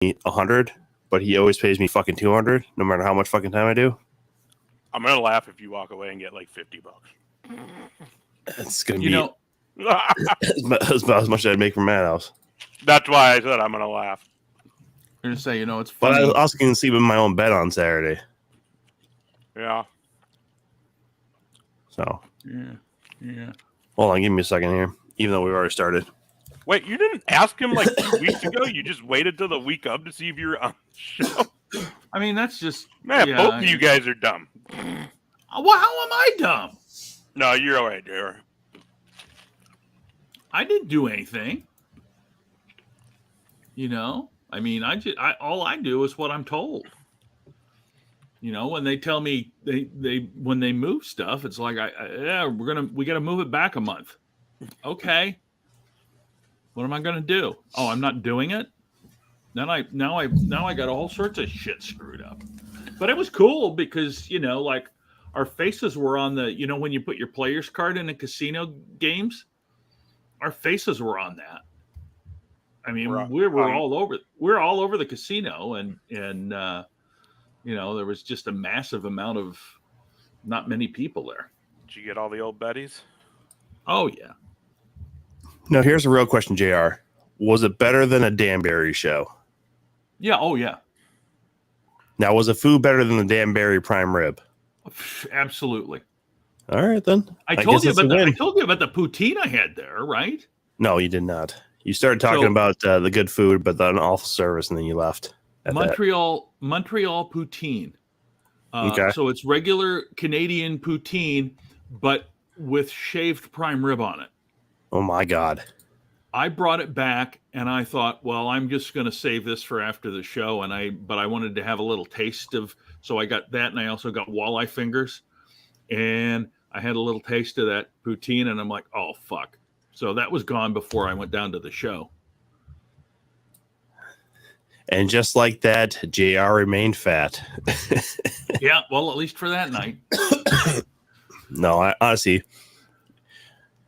$100, but he always pays me fucking $200, no matter how much fucking time I do. I'm gonna laugh if you walk away and get like $50. It's gonna be as much as I'd make from Madhouse. That's why I said I'm gonna laugh. I'm gonna say, it's funny. But I also can sleep in my own bed on Saturday. Yeah. So. Yeah. Hold on, give me a second here. Even though we've already started. Wait, you didn't ask him like 2 weeks ago? You just waited till the week of to see if you were on the show? I mean, that's just... Man, both of you guys are dumb. Well, how am I dumb? No, you're all right, dear. I didn't do anything. I mean, all I do is what I'm told. When they tell me when they move stuff, it's like we got to move it back a month. Okay. What am I going to do? Oh, I'm not doing it. Now I got all sorts of shit screwed up. But it was cool because like our faces were on the when you put your player's card in the casino games, our faces were on that. I mean, we're all over the casino, and there was just a massive amount of not many people there. Did you get all the old buddies? Oh yeah. No, here's a real question, JR. Was it better than a Danbury show? Yeah. Oh yeah. Now, was the food better than the Danbury prime rib? Absolutely. All right then. I told you about the poutine I had there, right? No, you did not. You started talking about the good food, but then awful service, and then you left. Montreal poutine. Okay. So it's regular Canadian poutine, but with shaved prime rib on it. Oh my God. I brought it back and I thought, well, I'm just going to save this for after the show. But I wanted to have a little taste so I got that. And I also got walleye fingers, and I had a little taste of that poutine, and I'm like, oh, fuck. So that was gone before I went down to the show. And just like that, JR remained fat. Yeah. Well, at least for that night. No, I honestly,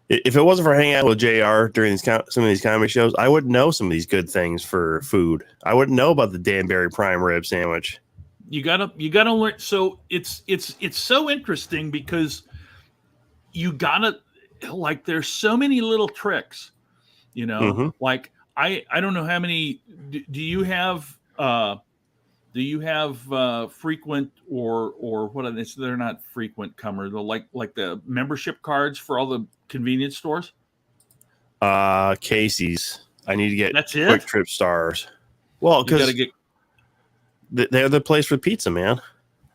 if it wasn't for hanging out with JR during some of these comedy shows, I would know some of these good things for food. I wouldn't know about the Danbury prime rib sandwich. You gotta learn. So it's so interesting because you gotta, like, there's so many little tricks, like I don't know how many do you have frequent or what are they? They're not frequent comers. They're like the membership cards for all the convenience stores. Casey's. I need to get That's it? Quick Trip stars. Well, because they're the place for pizza, man.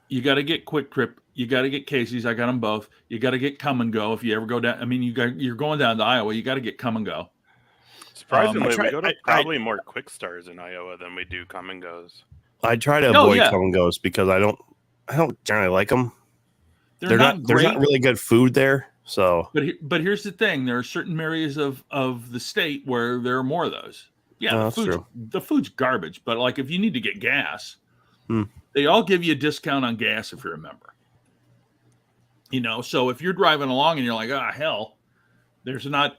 You got to get Quick Trip. You got to get Casey's. I got them both. You got to get Come and Go if you ever go down. I mean, you're going down to Iowa. You got to get Come and Go. Surprisingly, we go to probably more Quick Stars in Iowa than we do Come and Goes. I try to avoid Come and Goes because I don't generally like them. They're not there's not really good food there. So, but here's the thing: there are certain areas of the state where there are more of those. Yeah, the food's garbage. But like, if you need to get gas, they all give you a discount on gas if you're a member. So if you're driving along and you're like, hell, there's not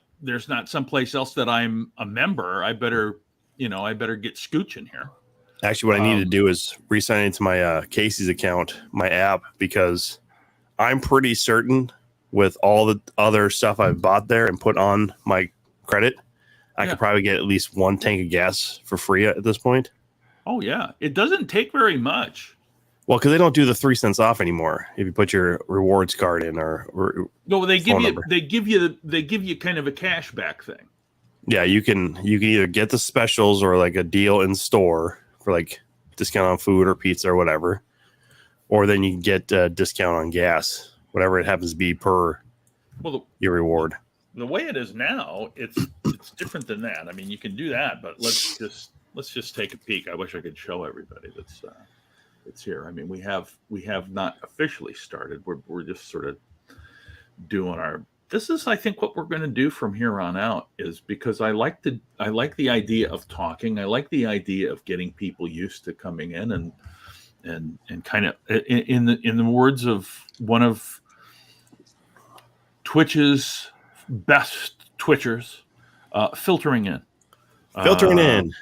someplace else that I'm a member. I better get scooching here. Actually, what I need to do is re-sign into my Casey's account, my app, because I'm pretty certain with all the other stuff I've bought there and put on my credit, I could probably get at least one tank of gas for free at this point. Oh yeah, it doesn't take very much. Well, because they don't do the 3 cents off anymore if you put your rewards card in or no, they give you kind of a cashback thing. Yeah, you can either get the specials or like a deal in store for like discount on food or pizza or whatever, or then you can get a discount on gas, whatever it happens to be per your reward. The way it is now, it's different than that. I mean, you can do that, but let's just take a peek. I wish I could show everybody that's here. I mean, we have not officially started. We're just sort of doing our. This is, I think, what we're going to do from here on out, is because I like the idea of talking. I like the idea of getting people used to coming in and kind of in the words of one of Twitch's best Twitchers, filtering in. Filtering in.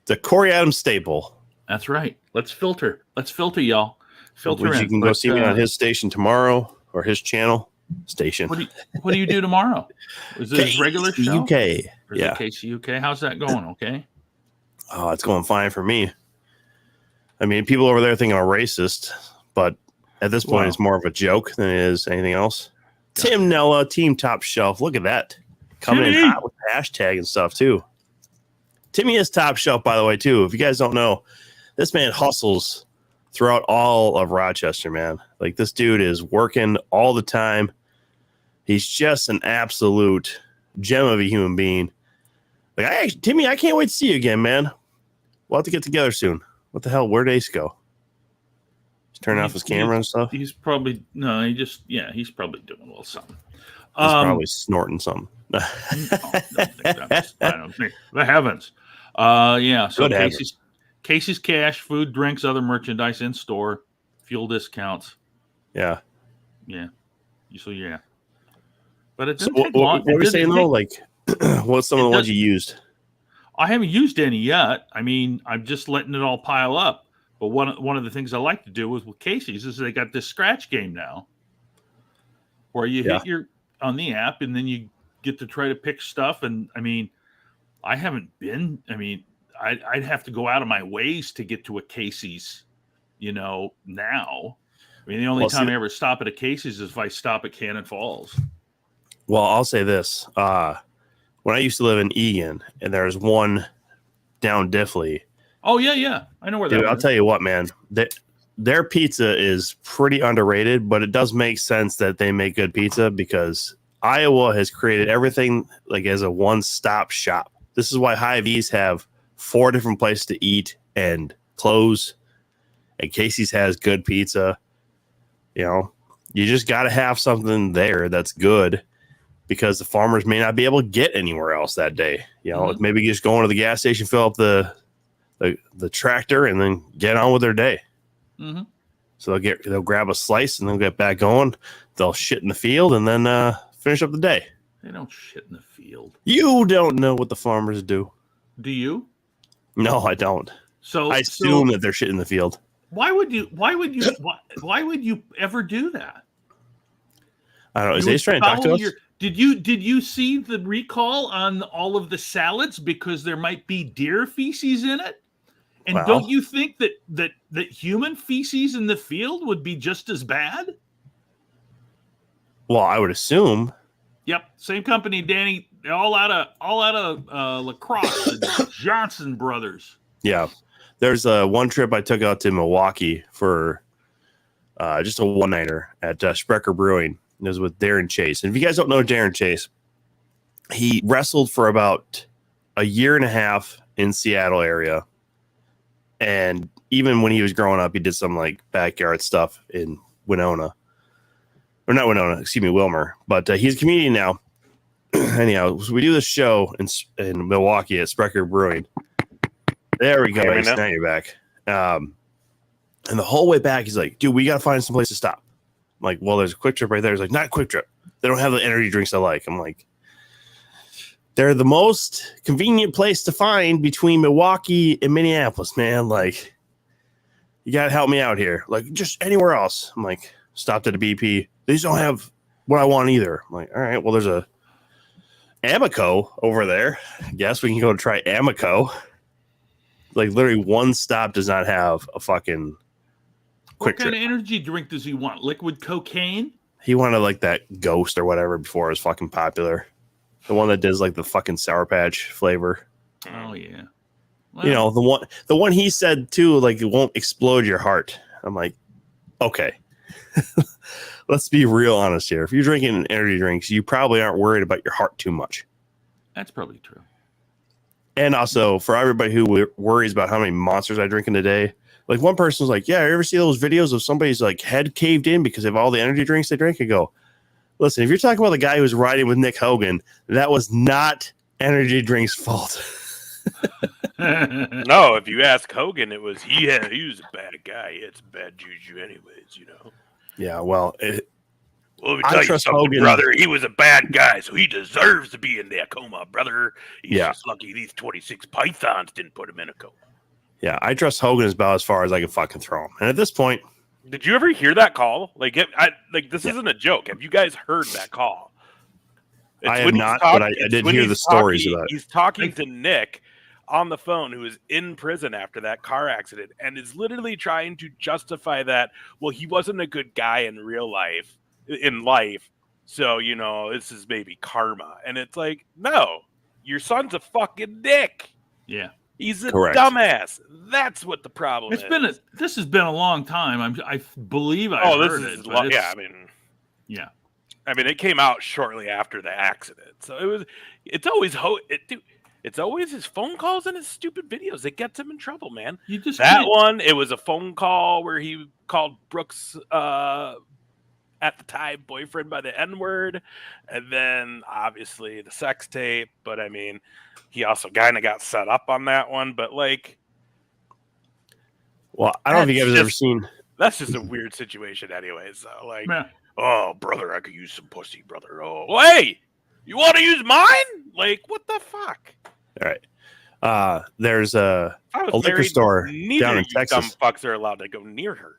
the Corey Adams staple. That's right. Let's filter, y'all. Filter Which in. you can go see me on his station tomorrow or his channel station. What do you do tomorrow? Is it his regular show? UK. Or is it KCUK? How's that going? Okay. Oh, it's going fine for me. I mean, people over there think I'm a racist, but at this point, it's more of a joke than it is anything else. Yeah. Tim Nella, Team Top Shelf. Look at that. Coming in hot with the hashtag and stuff, too. Timmy is top shelf, by the way, too. If you guys don't know, this man hustles throughout all of Rochester, man. Like, this dude is working all the time. He's just an absolute gem of a human being. Like, Timmy, I can't wait to see you again, man. We'll have to get together soon. What the hell? Where'd Ace go? He's turning off his camera and stuff. He's probably he's probably doing a little something. He's probably snorting something. I don't think the heavens. So Casey's Cash, food, drinks, other merchandise in store, fuel discounts. Yeah. So but it So didn't take long. What were you saying though? Like, what's some of the ones you used? I haven't used any yet. I mean, I'm just letting it all pile up. But one of the things I like to do with Casey's is they got this scratch game now, where you hit your on the app and then you get to try to pick stuff. And I mean, I haven't been. I mean, I'd have to go out of my ways to get to a Casey's. Now. I mean, the only time I ever stop at a Casey's is if I stop at Cannon Falls. Well, I'll say this. When I used to live in Egan, and there's one down Diffley. Oh, yeah. I know where that is. I'll tell you what, man. Their pizza is pretty underrated, but it does make sense that they make good pizza because Iowa has created everything like as a one-stop shop. This is why Hy-Vees have 4 different places to eat and close, and Casey's has good pizza. You just got to have something there that's good, because the farmers may not be able to get anywhere else that day. Maybe just going to the gas station, fill up the tractor, and then get on with their day. Mm-hmm. So they'll grab a slice and they'll get back going. They'll shit in the field and then finish up the day. They don't shit in the field. You don't know what the farmers do. Do you? No, I don't. So I assume that they're shit in the field. Why would you ever do that? I don't know. Is Ace trying to talk to us? Did you see the recall on all of the salads because there might be deer feces in it? And don't you think that human feces in the field would be just as bad? Well, I would assume. Yep, same company, Danny. All out of La Crosse, the Johnson brothers. Yeah, there's one trip I took out to Milwaukee for just a one-nighter at Sprecher Brewing. It was with Darren Chase. And if you guys don't know Darren Chase, he wrestled for about a year and a half in Seattle area. And even when he was growing up, he did some like backyard stuff in Winona. Or not Winona, excuse me, Wilmer. But he's a comedian now. Anyhow, so we do this show in Milwaukee at Sprecher Brewing. There we go. Now you're back. And the whole way back, he's like, dude, we got to find some place to stop. I'm like, well, there's a Quick Trip right there. He's like, not Quick Trip. They don't have the energy drinks I like. I'm like, they're the most convenient place to find between Milwaukee and Minneapolis, man. Like, you got to help me out here. Like, just anywhere else. I'm like, stopped at a BP. They just don't have what I want either. I'm like, all right, well, there's a Amico over there. I guess we can go try Amico. Like, literally one stop does not have a fucking Quick Trip. What kind of energy drink does he want? Liquid cocaine? He wanted like that Ghost or whatever before it was fucking popular. The one that does like the fucking Sour Patch flavor. Oh yeah. Well, the one he said too, like it won't explode your heart. I'm like, okay. Let's be real honest here. If you're drinking energy drinks, you probably aren't worried about your heart too much. That's probably true. And also for everybody who worries about how many monsters I drink in a day, like one person was like, yeah, you ever see those videos of somebody's like head caved in because of all the energy drinks they drink? I go, listen, if you're talking about the guy who was riding with Nick Hogan, that was not energy drinks' fault. No, if you ask Hogan, it was he was a bad guy. He had some bad juju anyways, Yeah, well, Well, let me I tell you trust something, Hogan. brother. He was a bad guy, so he deserves to be in that coma, brother. He's Yeah. just lucky these 26 pythons didn't put him in a coma. Yeah, I trust Hogan is about as far as I can fucking throw him. And at this point, Did you ever hear that call? Like, this isn't a joke. Have you guys heard that call? It's I have when he's not, talk- but I it's did when hear he's the stories talking- about it. He's talking to Nick on the phone, who is in prison after that car accident, and is literally trying to justify that, well, he wasn't a good guy in life, so, this is maybe karma. And it's like, no, your son's a fucking dick. Yeah. He's a Correct. dumbass. That's what the problem is. This has been a long time. I believe I heard it. Yeah, yeah. I mean, it came out shortly after the accident, so it's always his phone calls and his stupid videos that gets him in trouble, man. It was a phone call where he called Brooks, at the time, boyfriend by the N-word, and then obviously the sex tape. But I mean, he also kind of got set up on that one. But like, well, I don't know if you guys have ever seen. That's just a weird situation, anyway. So like, oh brother, I could use some pussy, brother. Oh, hey, you want to use mine? Like, what the fuck? All right. There's a liquor store down in Texas. Dumb fucks are allowed to go near her.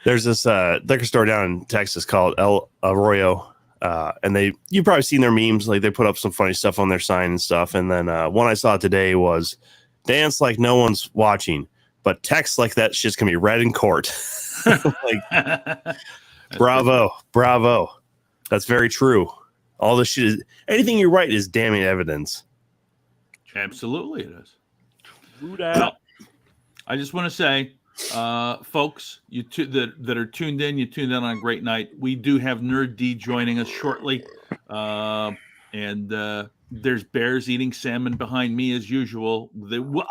There's this liquor store down in Texas called El Arroyo, and you've probably seen their memes. Like, they put up some funny stuff on their sign and stuff. And then one I saw today was dance like no one's watching, but text like that shit's gonna be read in court. Like, bravo. That's very true. All this shit is, anything you write is damning evidence. Absolutely, it is. Well, I just want to say, folks, that are tuned in, you tuned in on a great night. We do have NUR-D joining us shortly, and there's bears eating salmon behind me as usual.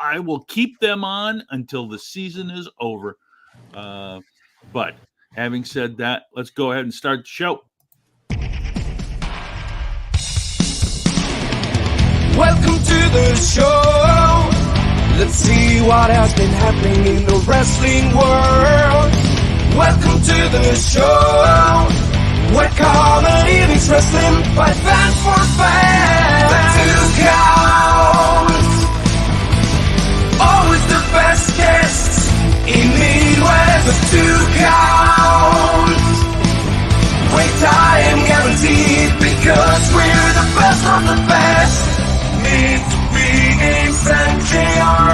I will keep them on until the season is over. But having said that, let's go ahead and start the show. Welcome to the show. Let's see what has been happening in the wrestling world. Welcome to the show, where comedy meets wrestling by fans for fans. The Two Counts, always the best guests in Midwest. The Two Counts, wait time guaranteed, because we're the best of the best. Meet Phoenix and JR,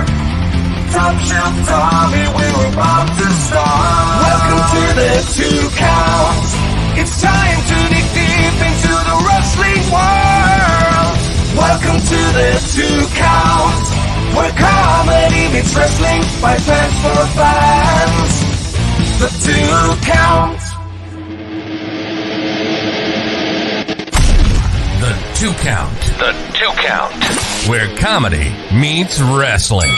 Top Shelf Tommy, we're about to start. Welcome to the Two Counts. It's time to dig deep into the wrestling world. Welcome to the Two Counts, where comedy meets wrestling by fans for fans. The Two Counts. The Two Count. The Two Count. Where comedy meets wrestling.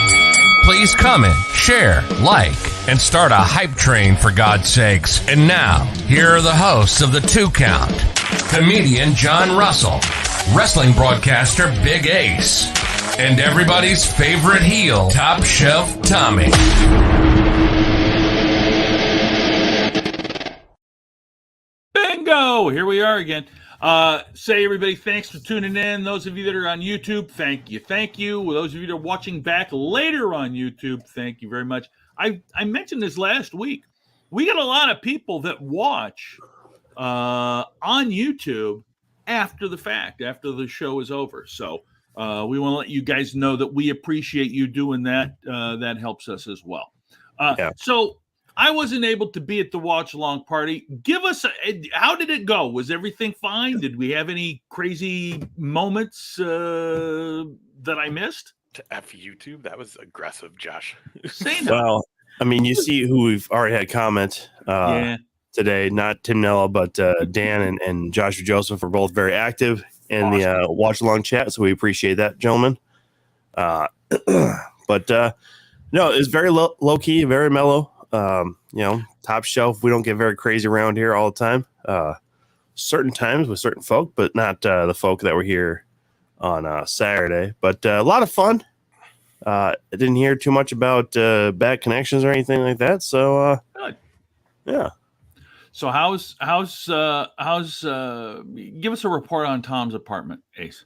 Please comment, share, like, and start a hype train, for God's sakes. And now, here are the hosts of The Two Count. Comedian John Russell, wrestling broadcaster Big Ace, and everybody's favorite heel, Top Shelf Tommy. Bingo! Here we are again. Say, everybody, thanks for tuning in. Those of you that are on YouTube, thank you. Those of you that are watching back later on YouTube, thank you very much. I mentioned this last week. We got a lot of people that watch on YouTube after the fact, after the show is over. So we want to let you guys know that we appreciate you doing that. That helps us as well. So I wasn't able to be at the watch along party. Give us how did it go? Was everything fine? Did we have any crazy moments that I missed? To F YouTube, that was aggressive, Josh. Say no. Well, I mean, you see who we've already had comment today, not Tim Nella, but Dan and Joshua Joseph are both very active in the watch along chat. So we appreciate that, gentlemen. But no, it's very low key, very mellow. Top shelf. We don't get very crazy around here all the time. Certain times with certain folk, but not the folk that were here on Saturday. But a lot of fun. I didn't hear too much about bad connections or anything like that. So, Good. Yeah. So how's give us a report on Tom's apartment, Ace.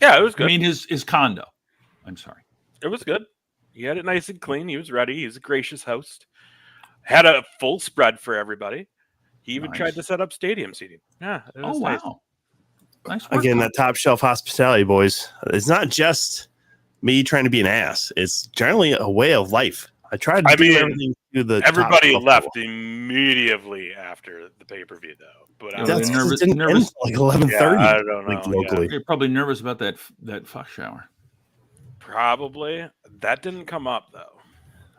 Yeah, it was good. I mean his condo. I'm sorry. It was good. He had it nice and clean. He was ready. He was a gracious host. Had a full spread for everybody. He even tried to set up stadium seating. Yeah. It was nice. Wow. Nice work. Again, that top shelf hospitality, boys. It's not just me trying to be an ass. It's generally a way of life. I tried to do everything to the everybody left immediately after the pay-per-view, though. But I was nervous like 11:30. Yeah, I don't know. Like locally. You're probably nervous about that fuck shower. Probably. That didn't come up, though.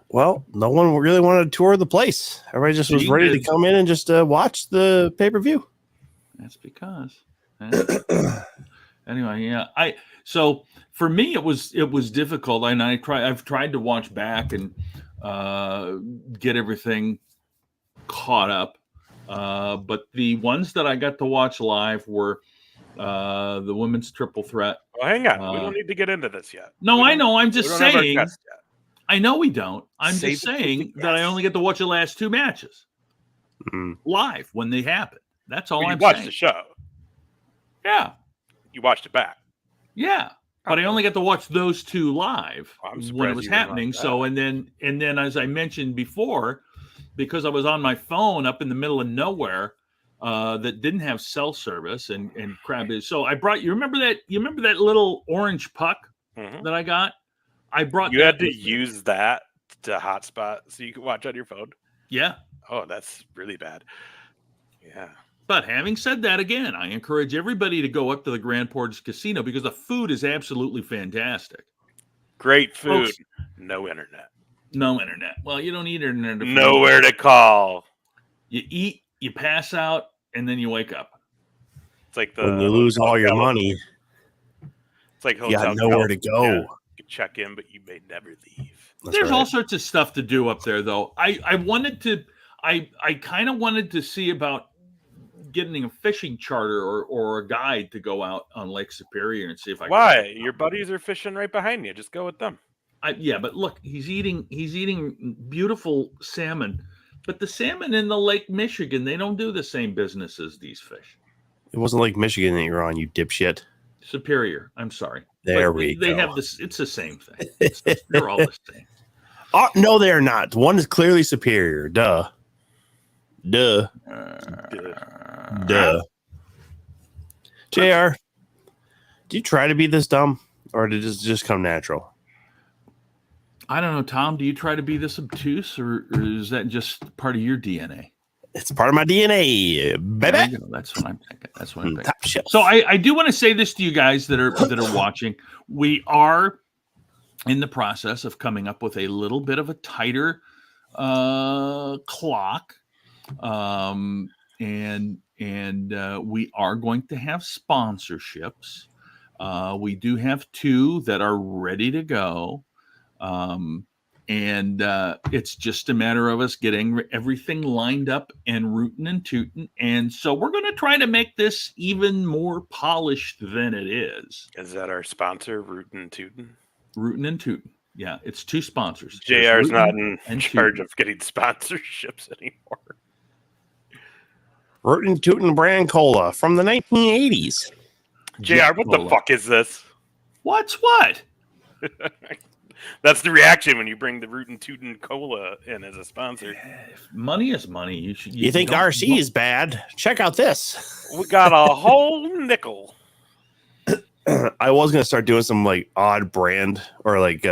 Well, no one really wanted to tour the place. Everybody just was ready to come in and just watch the pay-per-view. That's because. Anyway, yeah. So for me, it was difficult, and I've tried to watch back and get everything caught up. But the ones that I got to watch live were the women's triple threat. Well, hang on. We don't need to get into this yet. No, I know. I'm just saying. I know we don't. I'm just saying that I only get to watch the last two matches live when they happen. That's all I'm saying. You watched the show. Yeah. You watched it back. Yeah. But I only got to watch those two live when it was happening. So, and then as I mentioned before, because I was on my phone up in the middle of nowhere that didn't have cell service and crap is. So I brought, you remember that little orange puck that I got? You had to use that to hotspot so you could watch on your phone? Yeah. Oh, that's really bad. Yeah. But having said that, again, I encourage everybody to go up to the Grand Portage Casino because the food is absolutely fantastic. Great food. Folks, no internet. No internet. Well, you don't need internet. Nowhere to call. You eat, you pass out, and then you wake up. It's like when you lose all your money. It's like you got nowhere to go. Yeah. You check in, but you may never leave. There's all sorts of stuff to do up there, though. I kind of wanted to see about getting a fishing charter or a guide to go out on Lake Superior and see if I Why? Your buddies are fishing right behind you. Just go with them. Yeah, but look, he's eating beautiful salmon. But the salmon in the Lake Michigan, they don't do the same business as these fish. It wasn't Lake Michigan that you're on, you dipshit. Superior. I'm sorry. There we go. They have this. It's the same thing. They're all the same. Oh, no, they're not. One is clearly superior. Duh. JR, do you try to be this dumb, or did it just come natural? I don't know, Tom. Do you try to be this obtuse, or is that just part of your DNA? It's part of my DNA, baby. That's what I'm thinking. Top shelf. So I do want to say this to you guys that are watching. We are in the process of coming up with a little bit of a tighter clock. And we are going to have sponsorships. We do have two that are ready to go. And it's just a matter of us getting everything lined up and rootin' and tootin'. And so we're going to try to make this even more polished than it is. Is that our sponsor, Rootin' and Tootin'? Rootin' and Tootin'. Yeah, it's two sponsors. JR's not in charge of getting sponsorships anymore. Rootin' Tootin' brand cola from the 1980s. JR, what the fuck is this? What's what? That's the reaction when you bring the Rootin' Tootin' Cola in as a sponsor. Money is money. You think RC is bad? Check out this. We got a whole nickel. I was gonna start doing some like odd brand or like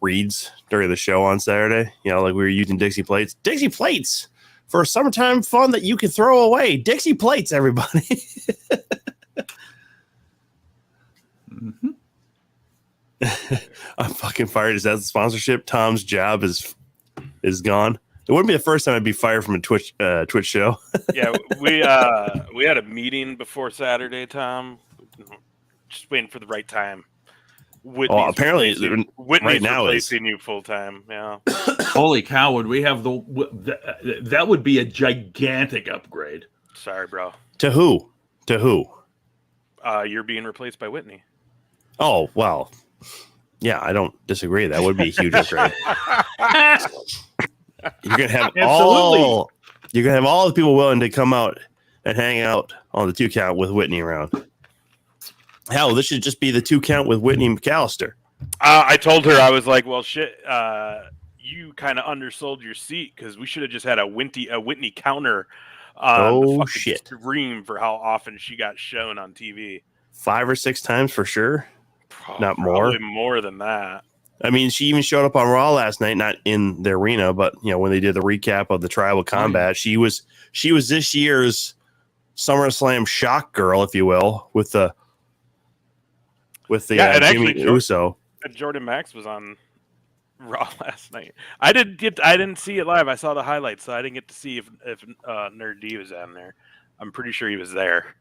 reads during the show on Saturday. You know, like we were using Dixie plates. Dixie plates for summertime fun that you can throw away. Dixie plates, everybody. Mm-hmm. I'm fucking fired. Is that the sponsorship? Tom's job is gone. It wouldn't be the first time I'd be fired from a Twitch show. Yeah, we had a meeting before Saturday, Tom. Just waiting for the right time. Whitney's apparently right now replacing you full time. Yeah. Holy cow! Would we have that would be a gigantic upgrade. Sorry, bro. To who? You're being replaced by Whitney. Oh well. Yeah, I don't disagree. That would be a huge upgrade. You're gonna have Absolutely. you're gonna have all the people willing to come out and hang out on the 2 count with Whitney around. Hell, this should just be the 2 count with Whitney McAllister. I told her, I was like, well, shit, you kind of undersold your seat because we should have just had a Whitney counter on the fucking stream for how often she got shown on TV. 5 or 6 times for sure. Not more. Probably more than that. I mean, she even showed up on Raw last night, not in the arena, but when they did the recap of the Tribal Combat, she was this year's SummerSlam shock girl, if you will, with the Jimmy Uso. Jordan Max was on Raw last night. I didn't see it live. I saw the highlights, so I didn't get to see if NUR-D was on there. I'm pretty sure he was there.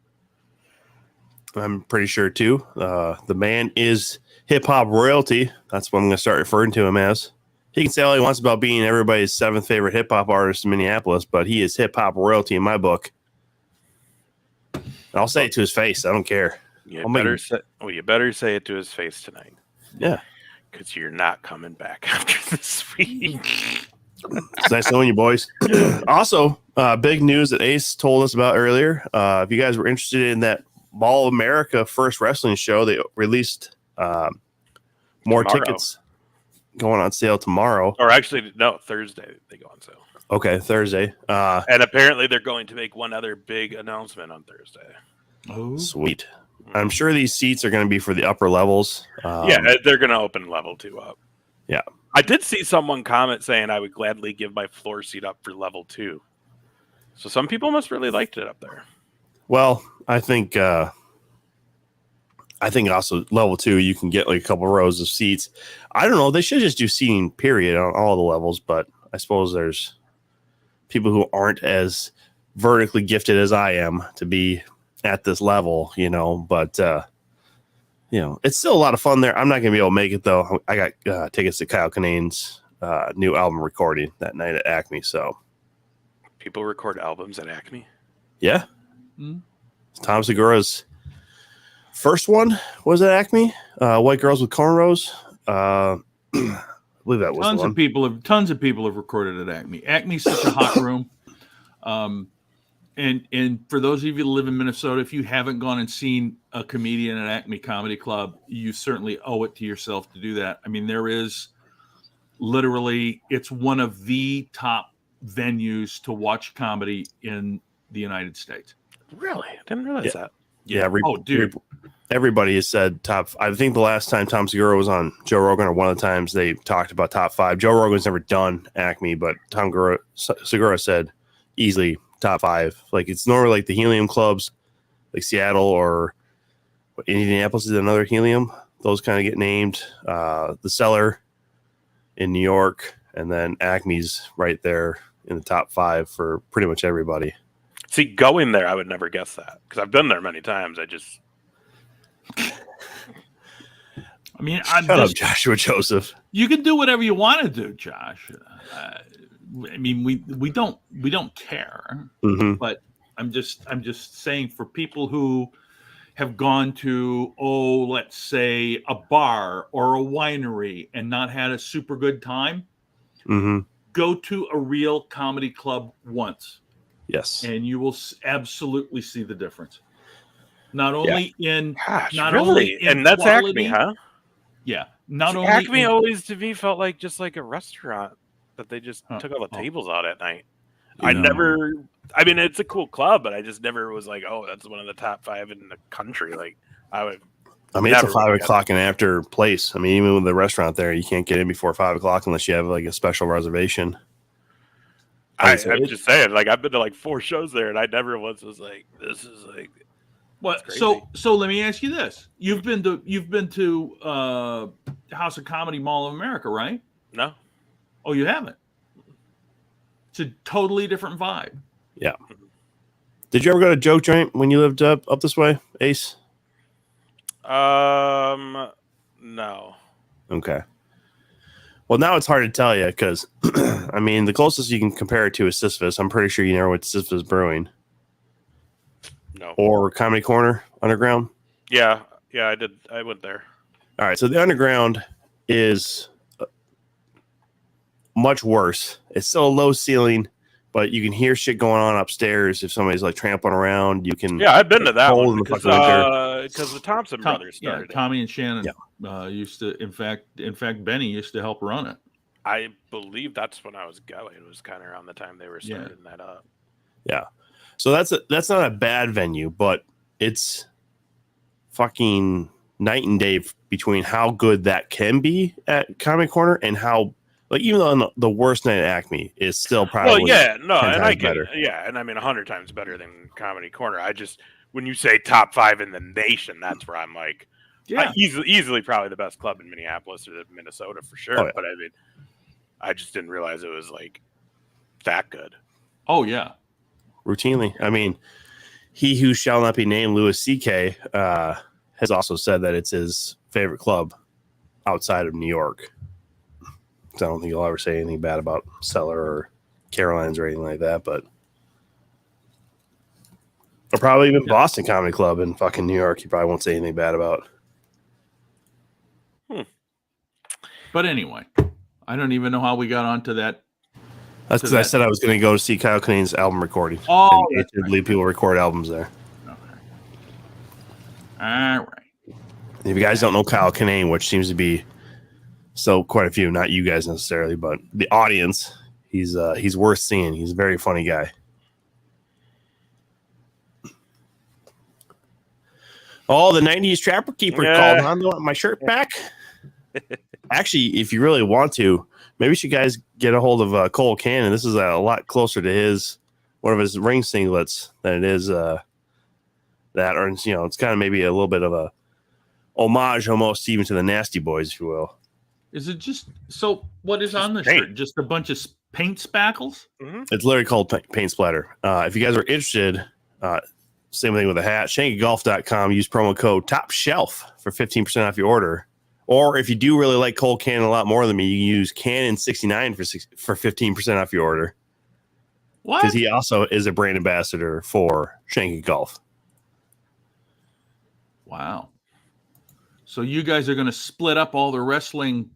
I'm pretty sure too. The man is hip hop royalty. That's what I'm going to start referring to him as. He can say all he wants about being everybody's 7th favorite hip hop artist in Minneapolis, but he is hip hop royalty in my book. And I'll say it to his face. I don't care. You better say it to his face tonight. Yeah, because you're not coming back after this week. It's nice knowing you, boys. Also, big news that Ace told us about earlier. If you guys were interested in that Mall of America first wrestling show, they released more tickets going on sale tomorrow. Or actually, no, Thursday they go on sale. Okay, Thursday. And apparently they're going to make one other big announcement on Thursday. Oh, sweet. I'm sure these seats are going to be for the upper levels. They're going to open level 2 up. Yeah. I did see someone comment saying I would gladly give my floor seat up for level 2. So some people must really liked it up there. Well, I think also level 2, you can get like a couple rows of seats. I don't know. They should just do seating period on all the levels, but I suppose there's people who aren't as vertically gifted as I am to be at this level, but it's still a lot of fun there. I'm not going to be able to make it though. I got tickets to Kyle Kinane's new album recording that night at Acme. So people record albums at Acme. Yeah. Tom Segura's first one was at Acme. White Girls with Cornrows. I believe that was tons of people have recorded at Acme. Acme's such a hot room. And for those of you that live in Minnesota, if you haven't gone and seen a comedian at Acme Comedy Club, you certainly owe it to yourself to do that. I mean, there is literally, it's one of the top venues to watch comedy in the United States. Really? I didn't realize that. Yeah. Everybody has said top. I think the last time Tom Segura was on Joe Rogan, or one of the times they talked about top 5. Joe Rogan's never done Acme, but Tom Segura said easily top 5. Like, it's normally like the Helium clubs, like Seattle or Indianapolis is another Helium. Those kind of get named. The Cellar in New York, and then Acme's right there in the top 5 for pretty much everybody. See, going there, I would never guess that because I've been there many times. Shut up, Joshua Joseph. You can do whatever you want to do, Josh. I mean, we don't care, but I'm just saying, for people who have gone to, let's say a bar or a winery and not had a super good time, go to a real comedy club once. Yes, and you will absolutely see the difference. Not only in and that's quality, Acme, huh? Yeah, only Acme always to me felt like just like a restaurant that they just took all the tables out at night. I mean, it's a cool club, but I just never was like, that's one of the top 5 in the country. Like, it's a 5 o'clock and after place. I mean, even with the restaurant there, you can't get in before 5 o'clock unless you have like a special reservation. I'm just saying, like, I've been to like 4 shows there, and I never once was like, this is like. What? So let me ask you this: You've been to House of Comedy Mall of America, right? No. Oh, you haven't. It's a totally different vibe. Yeah. Did you ever go to Joke Joint when you lived up this way, Ace? No. Okay. Well, now it's hard to tell you because, I mean, the closest you can compare it to is Sisyphus. I'm pretty sure you never went to Sisyphus Brewing. No. Or Comedy Corner Underground. Yeah, I did. I went there. All right, so the Underground is much worse. It's still a low ceiling, but you can hear shit going on upstairs. If somebody's like trampling around, you can. Yeah, I've been to that one because the Thompson brothers started. Tommy and Shannon used to. In fact, Benny used to help run it. I believe that's when I was going. It was kind of around the time they were starting that up. Yeah, so that's not a bad venue, but it's fucking night and day between how good that can be at Comedy Corner and how, like, even though the worst night at Acme is still probably and I get it. Yeah, and I mean 100 times better than Comedy Corner. I just, when you say top 5 in the nation, that's where I'm like, easily probably the best club in Minneapolis or Minnesota for sure. Oh, yeah. But I mean, I just didn't realize it was like that good. Oh yeah, routinely. I mean, he who shall not be named, Louis C.K., has also said that it's his favorite club outside of New York. So I don't think he'll ever say anything bad about Cellar or Caroline's or anything like that, but or probably even Boston Comedy Club in fucking New York, he probably won't say anything bad about. But anyway, I don't even know how we got onto that. That's because I said I was going to go to see Kyle Kinane's album recording. Oh, and I believe people record albums there. Okay. All right. If you guys don't know Kyle Kinane, which seems to be quite a few, not you guys necessarily, but the audience, he's worth seeing. He's a very funny guy. Oh, the 90s Trapper Keeper called on. Want my shirt back? Actually, if you really want to, maybe you guys get a hold of Cole Cannon. This is a lot closer to one of his ring singlets than it is that, or it's kind of maybe a little bit of a homage almost even to the Nasty Boys, if you will. Is it just so? What is on the shirt? Just a bunch of paint spackles? Mm-hmm. It's literally called paint splatter. If you guys are interested, same thing with the hat. ShankyGolf.com. Use promo code Top Shelf for 15% off your order. Or if you do really like Cole Cannon a lot more than me, you can use Cannon69 for 15% off your order. What? Because he also is a brand ambassador for Shanky Golf. Wow. So you guys are going to split up all the wrestling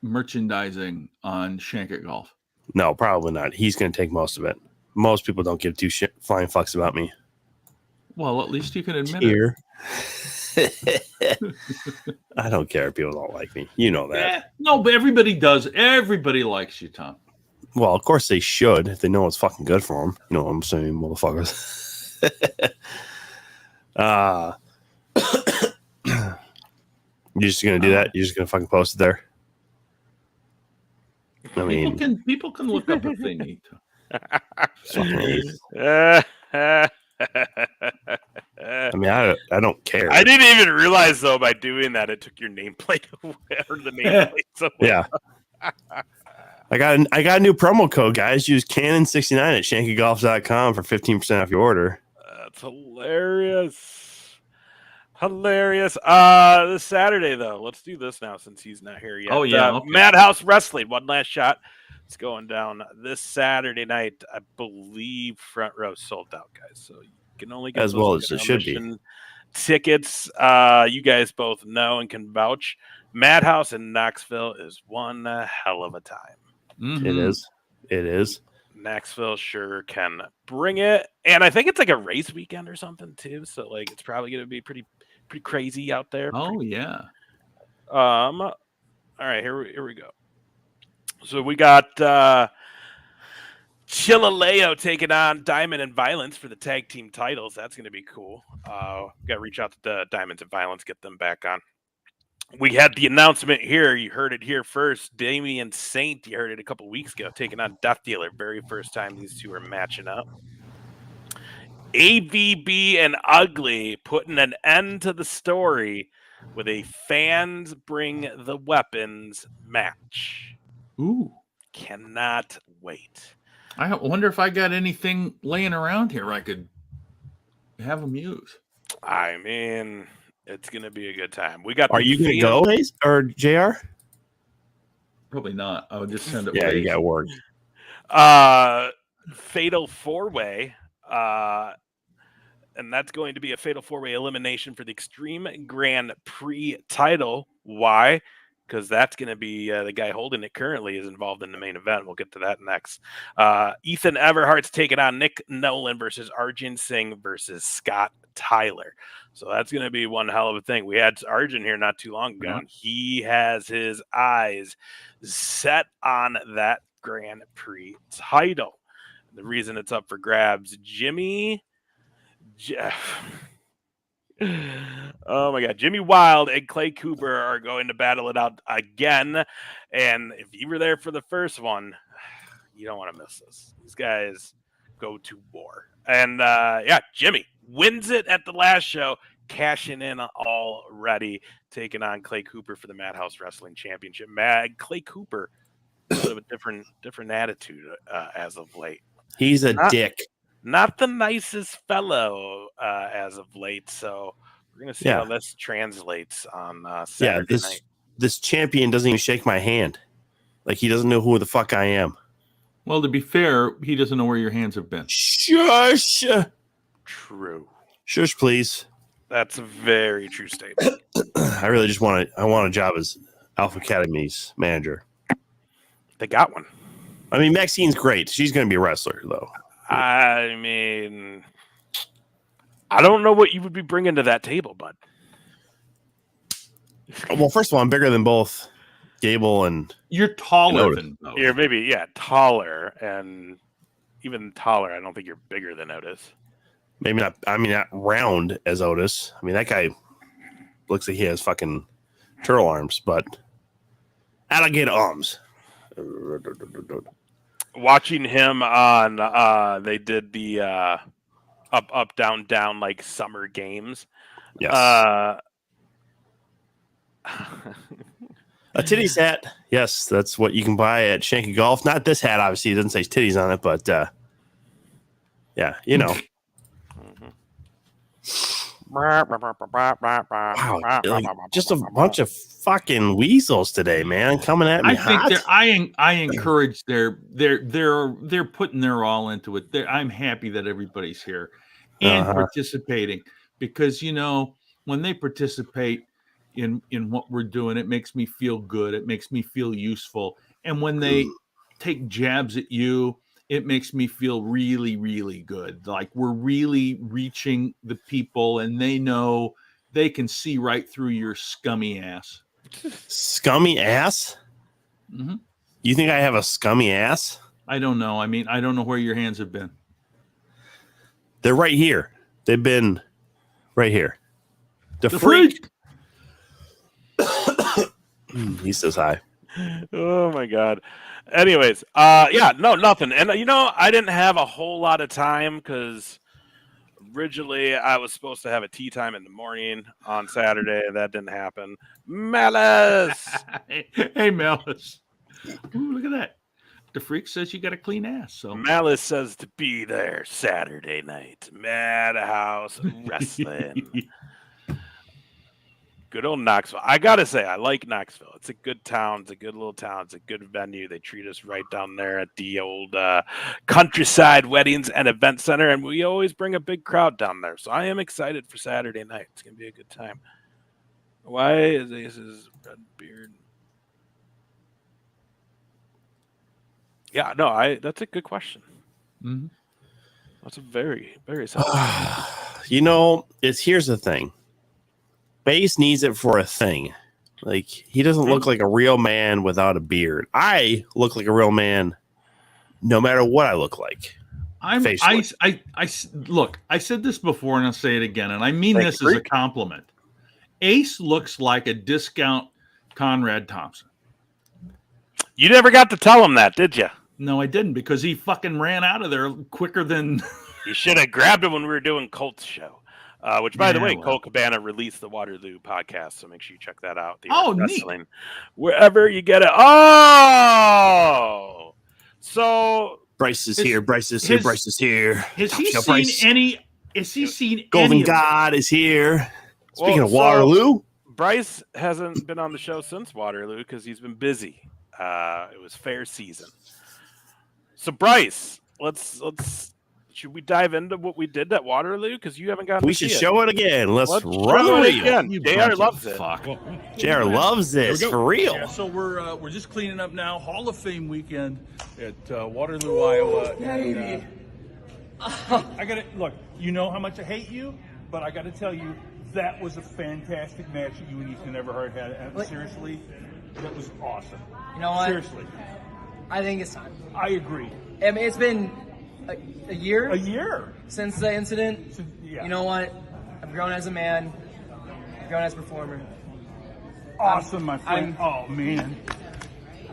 merchandising on Shanky Golf? No, probably not. He's going to take most of it. Most people don't give two flying fucks about me. Well, at least you can admit it. I don't care if people don't like me. You know that. Yeah, no, but everybody does. Everybody likes you, Tom. Well, of course they should if they know it's fucking good for them. You know what I'm saying, motherfuckers. You're just gonna do that? You're just gonna fucking post it there? I mean, people can look up if they need to. I mean, I don't care. I didn't even realize though by doing that it took your nameplate away or the nameplate. Yeah. I got a new promo code, guys. Use Cannon69 at ShankyGolf.com for 15% off your order. That's hilarious. Hilarious. This Saturday though, let's do this now since he's not here yet. Oh yeah, okay. Madhouse Wrestling, one last shot. It's going down this Saturday night. I believe front row sold out, guys. So you can only get as well as it should be tickets. You guys both know and can vouch. Madhouse in Knoxville is one hell of a time. Mm-hmm. It is. Knoxville sure can bring it, and I think it's like a race weekend or something too. So like it's probably going to be pretty crazy out there. Oh yeah. All right, here we go. So we got Chilaleo taking on Diamond and Violence for the tag team titles. That's going to be cool. We got to reach out to the Diamonds and Violence, get them back on. We had the announcement here. You heard it here first. Damian Saint, you heard it a couple weeks ago, taking on Death Dealer. Very first time these two are matching up. AVB and Ugly putting an end to the story with a fans bring the weapons match. Ooh. Cannot wait. I wonder if I got anything laying around here I could have them use. I mean, it's going to be a good time. We got. Are you going to go, Ace or JR? Probably not. I would just send it. Yeah, you got work. Fatal 4-way. And that's going to be a Fatal 4-way elimination for the Extreme Grand Prix title. Why? because that's going to be the guy holding it currently is involved in the main event. We'll get to that next. Ethan Everhart's taking on Nick Nolan versus Arjun Singh versus Scott Tyler. So that's going to be one hell of a thing. We had Arjun here not too long ago, and he has his eyes set on that Grand Prix title. The reason it's up for grabs, oh my God, Jimmy Wild and Clay Cooper are going to battle it out again. And if you were there for the first one, you don't want to miss this. These guys go to war. And Jimmy wins it at the last show, cashing in already, taking on Clay Cooper for the Madhouse Wrestling Championship. Clay Cooper, a bit of a different attitude as of late. He's a dick. Not the nicest fellow as of late. So we're going to see how this translates on Saturday night. This champion doesn't even shake my hand. Like, he doesn't know who the fuck I am. Well, to be fair, he doesn't know where your hands have been. Shush. True. Shush, please. That's a very true statement. I really just want a job as Alpha Academy's manager. They got one. I mean, Maxine's great. She's going to be a wrestler, though. I mean, I don't know what you would be bringing to that table, bud. Well, first of all, I'm bigger than both Gable and... You're taller than both. You're maybe, taller, and even taller, I don't think you're bigger than Otis. Maybe not, not round as Otis. I mean, that guy looks like he has fucking turtle arms, but alligator arms. Watching him on, they did the up, down, down, like summer games. Yes. A titties hat. Yes, that's what you can buy at Shanky Golf. Not this hat, obviously. It doesn't say titties on it, but yeah, you know. Wow, like, just a bunch of fucking weasels today, man, coming at me. I encourage they're putting their all into it. I'm happy that everybody's here and participating, because when they participate in what we're doing, it makes me feel good. It makes me feel useful. And when they take jabs at you, it makes me feel really, really good. Like we're really reaching the people, and they know they can see right through your scummy ass. Scummy ass? Mm-hmm. You think I have a scummy ass? I don't know. I mean, I don't know where your hands have been. They're right here. They've been right here. The freak. He says hi. Oh my God. Anyways, nothing. And I didn't have a whole lot of time because originally I was supposed to have a tea time in the morning on Saturday. That didn't happen. Malice. Hey, Malice. Ooh, look at that. The freak says you got a clean ass. So Malice says to be there Saturday night. Madhouse Wrestling. Good old Knoxville. I gotta say, I like Knoxville. It's a good town. It's a good little town. It's a good venue. They treat us right down there at the old Countryside Weddings and Event Center, and we always bring a big crowd down there. So I am excited for Saturday night. It's gonna be a good time. Why is Ace's red beard? Yeah, no, that's a good question. Mm-hmm. That's a very, very solid here's the thing. Base needs it for a thing. Like, he doesn't look like a real man without a beard. I look like a real man no matter what I look like. Look, I said this before and I'll say it again, and I mean this as a compliment. Ace looks like a discount Conrad Thompson. You never got to tell him that, did you? No, I didn't, because he fucking ran out of there quicker than... You should have grabbed him when we were doing Colt's show. Which, by the way, Colt Cabana released the Waterloo podcast, so make sure you check that out. Wrestling, neat. Wherever you get it. Oh, so Bryce is here. Bryce is here. Bryce is here. Has he seen any? Has he seen Golden God is here. Speaking of Waterloo, Bryce hasn't been on the show since Waterloo because he's been busy. It was fair season. So Bryce, let's should we dive into what we did at Waterloo? Because you haven't gotten. We should show it again. Let's run show the it reel. again. JR loves it. Fuck. JR loves this for real. Yeah, so we're just cleaning up now. Hall of Fame weekend at Waterloo, Iowa. Baby. I gotta look. You know how much I hate you, but I gotta tell you that was a fantastic match that you and Ethan Everhart had. And seriously, that was awesome. You know what? Seriously, I think it's time. I agree. I mean, it's been a year. A year Since the incident. yeah. You know what? I've grown as a man. I've grown as a performer. Awesome, my friend. Oh man,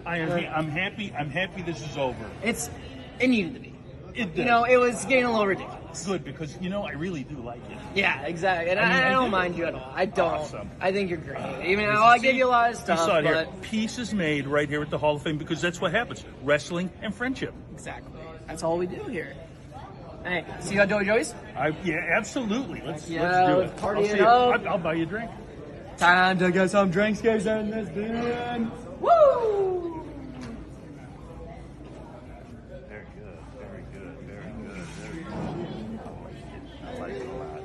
I'm happy. I'm happy this is over. It needed to be. It did. You know, it was getting a little ridiculous. Good, because I really do like it. Yeah, exactly. And I don't mind you at all. I don't. Awesome. I think you're great. Even though I give you a lot of stuff, You saw it here. but Peace is made right here at the Hall of Fame because that's what happens. Wrestling and friendship. exactly. That's all we do here. Hey, see you at Joey Joey's? Yeah, absolutely. Let's Yeah, do let's it. party I'll it see you. up. I'll buy you a drink. Time to get some drinks, guys, in this bin. Woo! Very good. Very good. Very good. Very good. I like it a lot.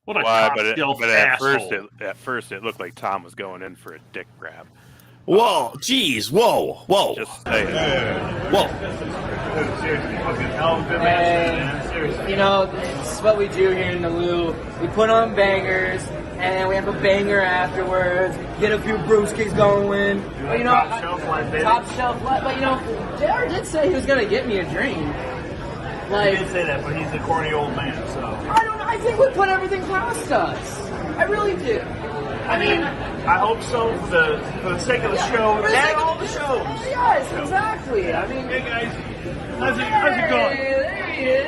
What a Why? cocktail But asshole. at first it looked like Tom was going in for a dick grab. Whoa, geez, whoa. Just saying. Whoa. You know, it's what we do here in the Lou. We put on bangers, and then we have a banger afterwards. Get a few brewskis going. But you know, top shelf life. But you know, JR did say he was gonna get me a drink. Like, He did say that, but he's a corny old man, so. I don't know. I think we put everything past us. I really do. I mean, I hope so for the sake of the show and all the shows. yes, exactly. I mean, Hey guys, how's it going? there he is.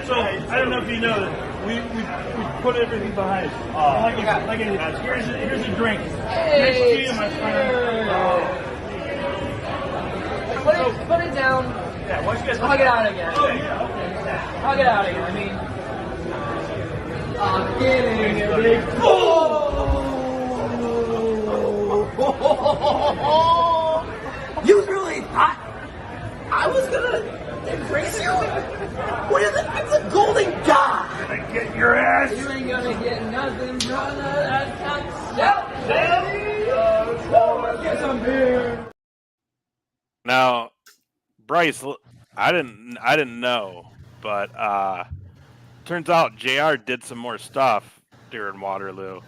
So I don't know if you know that we put everything behind us. Here's a drink. Nice to see you, my friend. Put it down. Yeah, why don't you guys Hug it out again. Oh, yeah, okay. Hug it out again. I mean, I'm getting a big. You really thought I was gonna embrace you? What is it? I'm the golden god. Get your ass. You ain't gonna get nothing, brother. That's not let's get some beer. Now, Bryce, I didn't know, but turns out JR did some more stuff during Waterloo.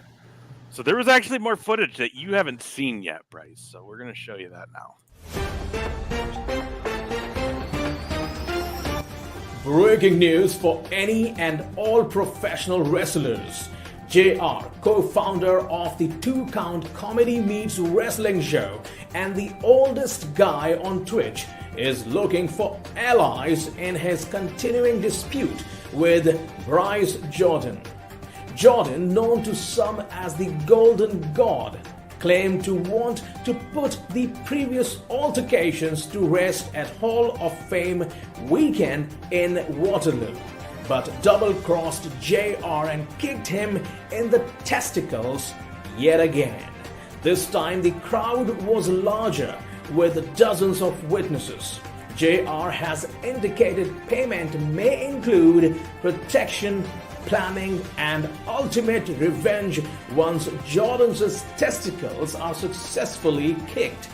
So there was actually more footage that you haven't seen yet, Bryce. So we're gonna show you that now. Breaking news for any and all professional wrestlers. JR, co-founder of the 2 Count Comedy Meets Wrestling show and the oldest guy on Twitch, is looking for allies in his continuing dispute with Bryce Jordan. Jordan, known to some as the Golden God, claimed to want to put the previous altercations to rest at Hall of Fame weekend in Waterloo, but double-crossed JR and kicked him in the testicles yet again. This time the crowd was larger, with dozens of witnesses. JR has indicated payment may include protection, planning, and ultimate revenge once Jordan's testicles are successfully kicked.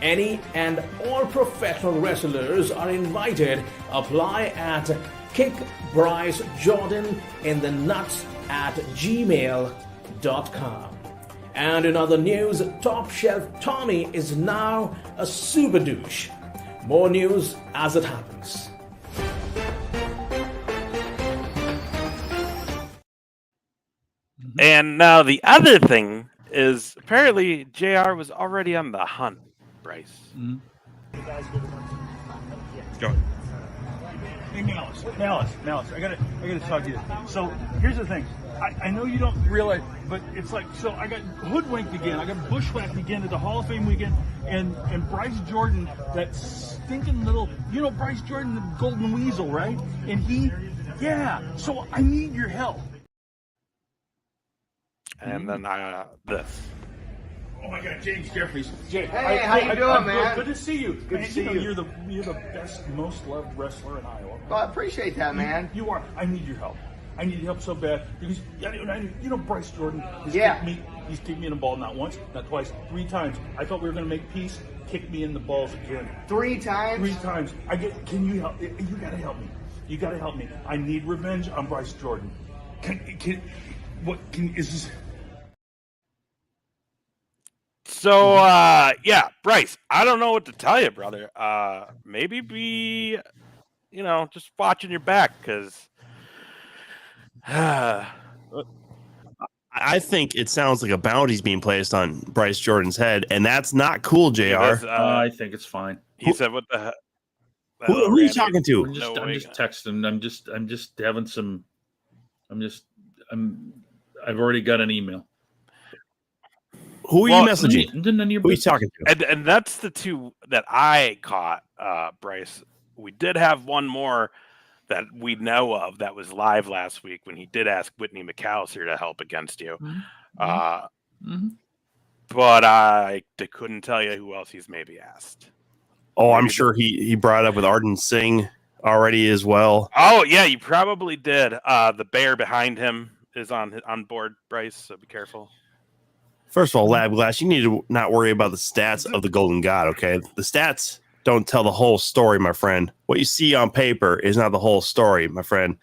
Any and all professional wrestlers are invited. Apply at kickbrycejordaninthenuts@gmail.com. And in other news, Top Shelf Tommy is now a super douche. More news as it happens. And now the other thing is apparently JR was already on the hunt, Bryce. Go. Hey, Malice, I gotta talk to you. So here's the thing. I know you don't realize, but it's like, so I got hoodwinked again. I got bushwhacked again at the Hall of Fame weekend, and Bryce Jordan, that stinking little, Bryce Jordan, the golden weasel, right? And so I need your help. And then this. Oh my God, James Jeffries. Jay, Hey, how you doing, man? Good to see you. Good to see you. You're the best, most loved wrestler in Iowa. Well, I appreciate that, man. You are. I need your help. I need your help so bad because Bryce Jordan. He's kicked me in the ball not once, not twice, 3 times. I thought we were going to make peace. Kick me in the balls again. 3 times? 3 times. Can you help? You got to help me. You got to help me. I need revenge on Bryce Jordan. Is this? So, Bryce, I don't know what to tell you, brother. Maybe be, just watching your back because. I think it sounds like a bounty's being placed on Bryce Jordan's head, and that's not cool, JR. I think it's fine. He said, "What the heck?" Who are you talking to? I'm just texting. I'm just having some. I've already got an email. Who are you messaging? None of your Who are you talking to? And that's the 2 that I caught, Bryce. We did have one more that we know of that was live last week when he did ask Whitney McAllister to help against you. But I couldn't tell you who else he's maybe asked. Oh, I'm sure he brought it up with Arden Singh already as well. Oh, yeah, you probably did. The bear behind him is on board, Bryce, so be careful. First of all, Lab Glass, you need to not worry about the stats of the Golden God, okay? The stats don't tell the whole story, my friend. What you see on paper is not the whole story, my friend.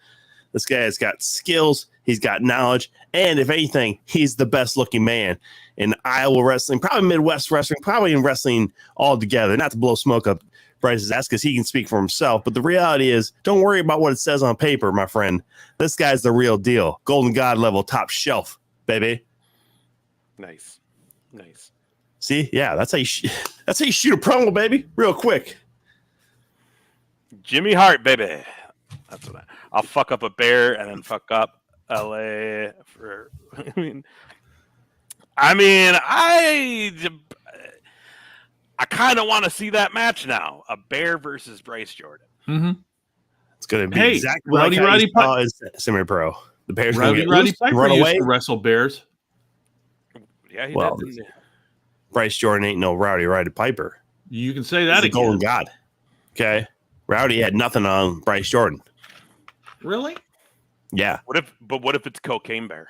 This guy has got skills, he's got knowledge, and if anything, he's the best looking man in Iowa wrestling, probably Midwest wrestling, probably in wrestling altogether. Not to blow smoke up Bryce's ass because he can speak for himself, but the reality is, don't worry about what it says on paper, my friend. This guy's the real deal. Golden God level, top shelf, baby. Nice. See, yeah, that's how you shoot a promo, baby, real quick. Jimmy Hart, baby. That's what I'll fuck up a bear and then fuck up LA for. I kind of want to see that match now. A bear versus Bryce Jordan. Mm-hmm. It's going to be exactly like Roddy Piper is semi-pro. The Bears Roddy Piper run used away. to wrestle bears. Yeah, he did. Bryce Jordan ain't no Roddy Piper. You can say that He's again. a Golden God. Okay, Rowdy had nothing on Bryce Jordan. Really? Yeah. What if it's Cocaine Bear?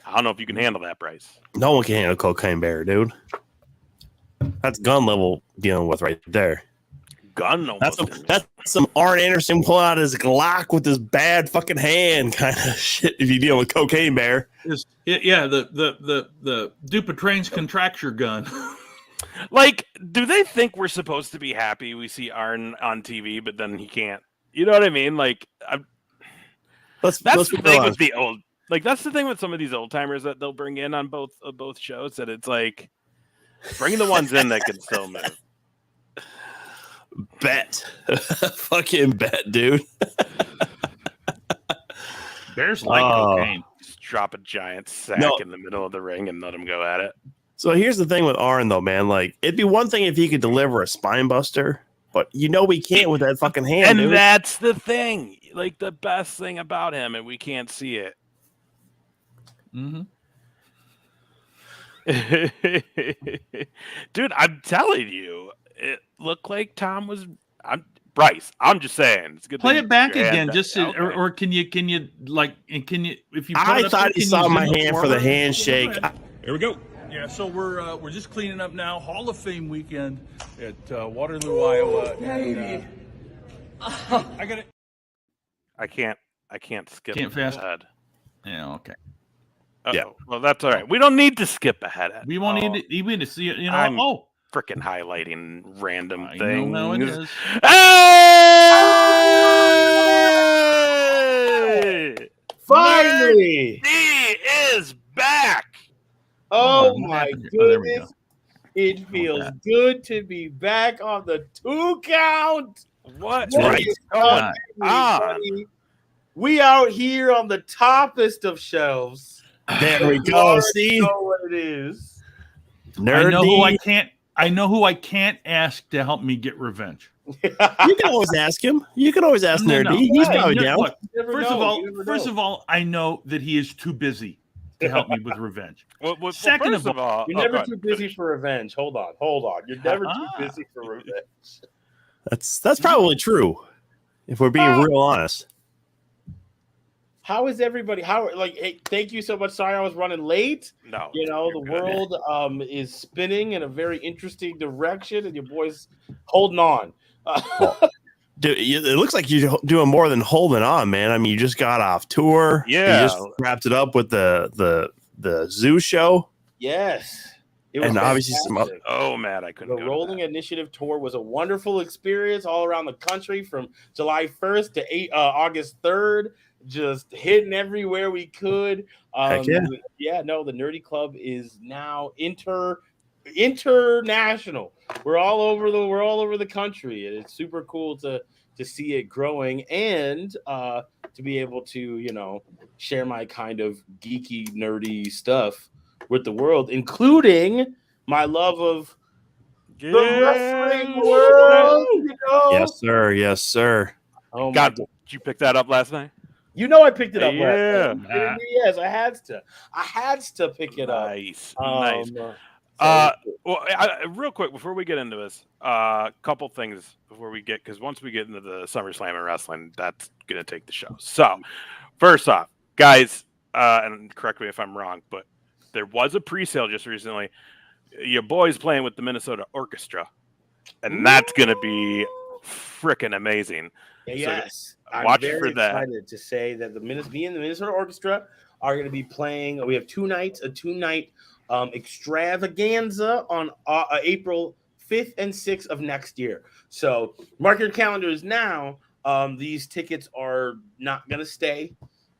I don't know if you can handle that, Bryce. No one can handle Cocaine Bear, dude. That's gun level dealing with right there. Gun almost. That's some Arn Anderson pull out his Glock with his bad fucking hand kind of shit if you deal with Cocaine Bear. Yeah, the Dupuytren's contracture gun. Like, do they think we're supposed to be happy we see Arn on TV, but then he can't? You know what I mean? Like, that's the thing with the old. Like, that's the thing with some of these old timers that they'll bring in on both shows. That it's like, bring the ones in that can still move. Bet. Fucking bet, dude. Bears like cocaine. Just drop a giant sack in the middle of the ring and let him go at it. So here's the thing with Arn, though, man. Like, it'd be one thing if he could deliver a spine buster, but we can't with that fucking hand, and dude. That's the thing. Like, the best thing about him, and we can't see it. Mm-hmm. Dude, I'm telling you, it looked like Tom was. Bryce. I'm just saying. It's good. Play it back again, just or can you if you? I thought he saw my hand for the handshake. Here we go. Yeah, so we're just cleaning up now. Hall of Fame weekend at Waterloo, Iowa. And, I got it. I can't skip. Can't fast. Ahead. Yeah. Okay. Yeah. Well, that's all right. We don't need to skip ahead. We won't need to even to see it. I'm freaking highlighting random things. I know how it is. Hey! Finally, NUR-D is back. Oh my goodness. It feels good to be back on the 2 count. What? Right. We out here on the toppest of shelves. There we go. See? Know what it is. NUR-D. I know who I can't ask to help me get revenge. You can always ask him. You can always ask NUR-D. He's probably down. Look, first of all, I know that he is too busy to help me with revenge. Second of all, you're never too busy for revenge. Hold on. You're never too busy for revenge. That's probably true, if we're being real honest. How is everybody? Hey, thank you so much. Sorry I was running late. No, the world is spinning in a very interesting direction, and your boy's holding on. Dude, it looks like you're doing more than holding on, man. I mean, you just got off tour. Yeah, you just wrapped it up with the zoo show. Yes. It was obviously some other. Oh man, I couldn't. The Rolling Initiative tour was a wonderful experience all around the country from July 1st to August 3rd. Just hitting everywhere we could. The Nerdy Club is now international. We're all over the country, and it's super cool to see it growing and to be able to share my kind of geeky nerdy stuff with the world, including my love of the wrestling world. Yes, sir. Oh God, did you pick that up last night? I picked it up. Yeah. Yes, I had to pick it up. Nice. Real quick before we get into this, a couple things before we get, because once we get into the SummerSlam and wrestling, that's gonna take the show. So, first off, guys, and correct me if I'm wrong, but there was a pre-sale just recently. Your boy's playing with the Minnesota Orchestra, and that's gonna be freaking amazing. Yes, so I'm watch very for that. excited to say that me and the Minnesota Orchestra are going to be playing. We have 2 nights, a 2-night extravaganza on April 5th and 6th of next year. So mark your calendars now. These tickets are not going to stay.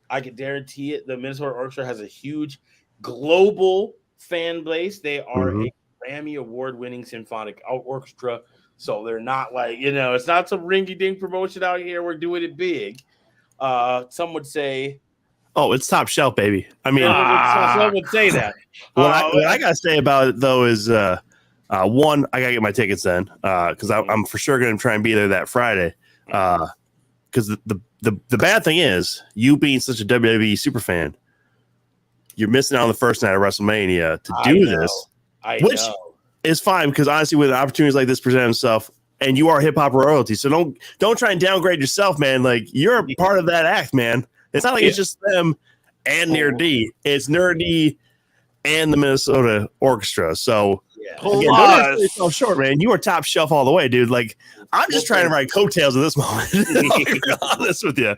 I can guarantee it. The Minnesota Orchestra has a huge global fan base. They are a Grammy Award-winning symphonic orchestra. So they're not like, it's not some ringy-dink promotion out here. We're doing it big. Some would say, oh, it's top shelf, baby. I mean, some would say that. What I got to say about it, though, is one, I got to get my tickets then because I'm for sure going to try and be there that Friday. Because the bad thing is, you being such a WWE superfan, you're missing out on the first night of WrestleMania to do this. Which is fine, because honestly, when opportunities like this present themselves, and you are hip hop royalty, so don't try and downgrade yourself, man. Like, you're a part of that act, man. It's not like it's just them and NUR-D. It's NUR-D and the Minnesota Orchestra. So again, don't sell yourself short, man. You are top shelf all the way, dude. Like, I'm just trying to ride coattails at this moment. I'll be honest with you.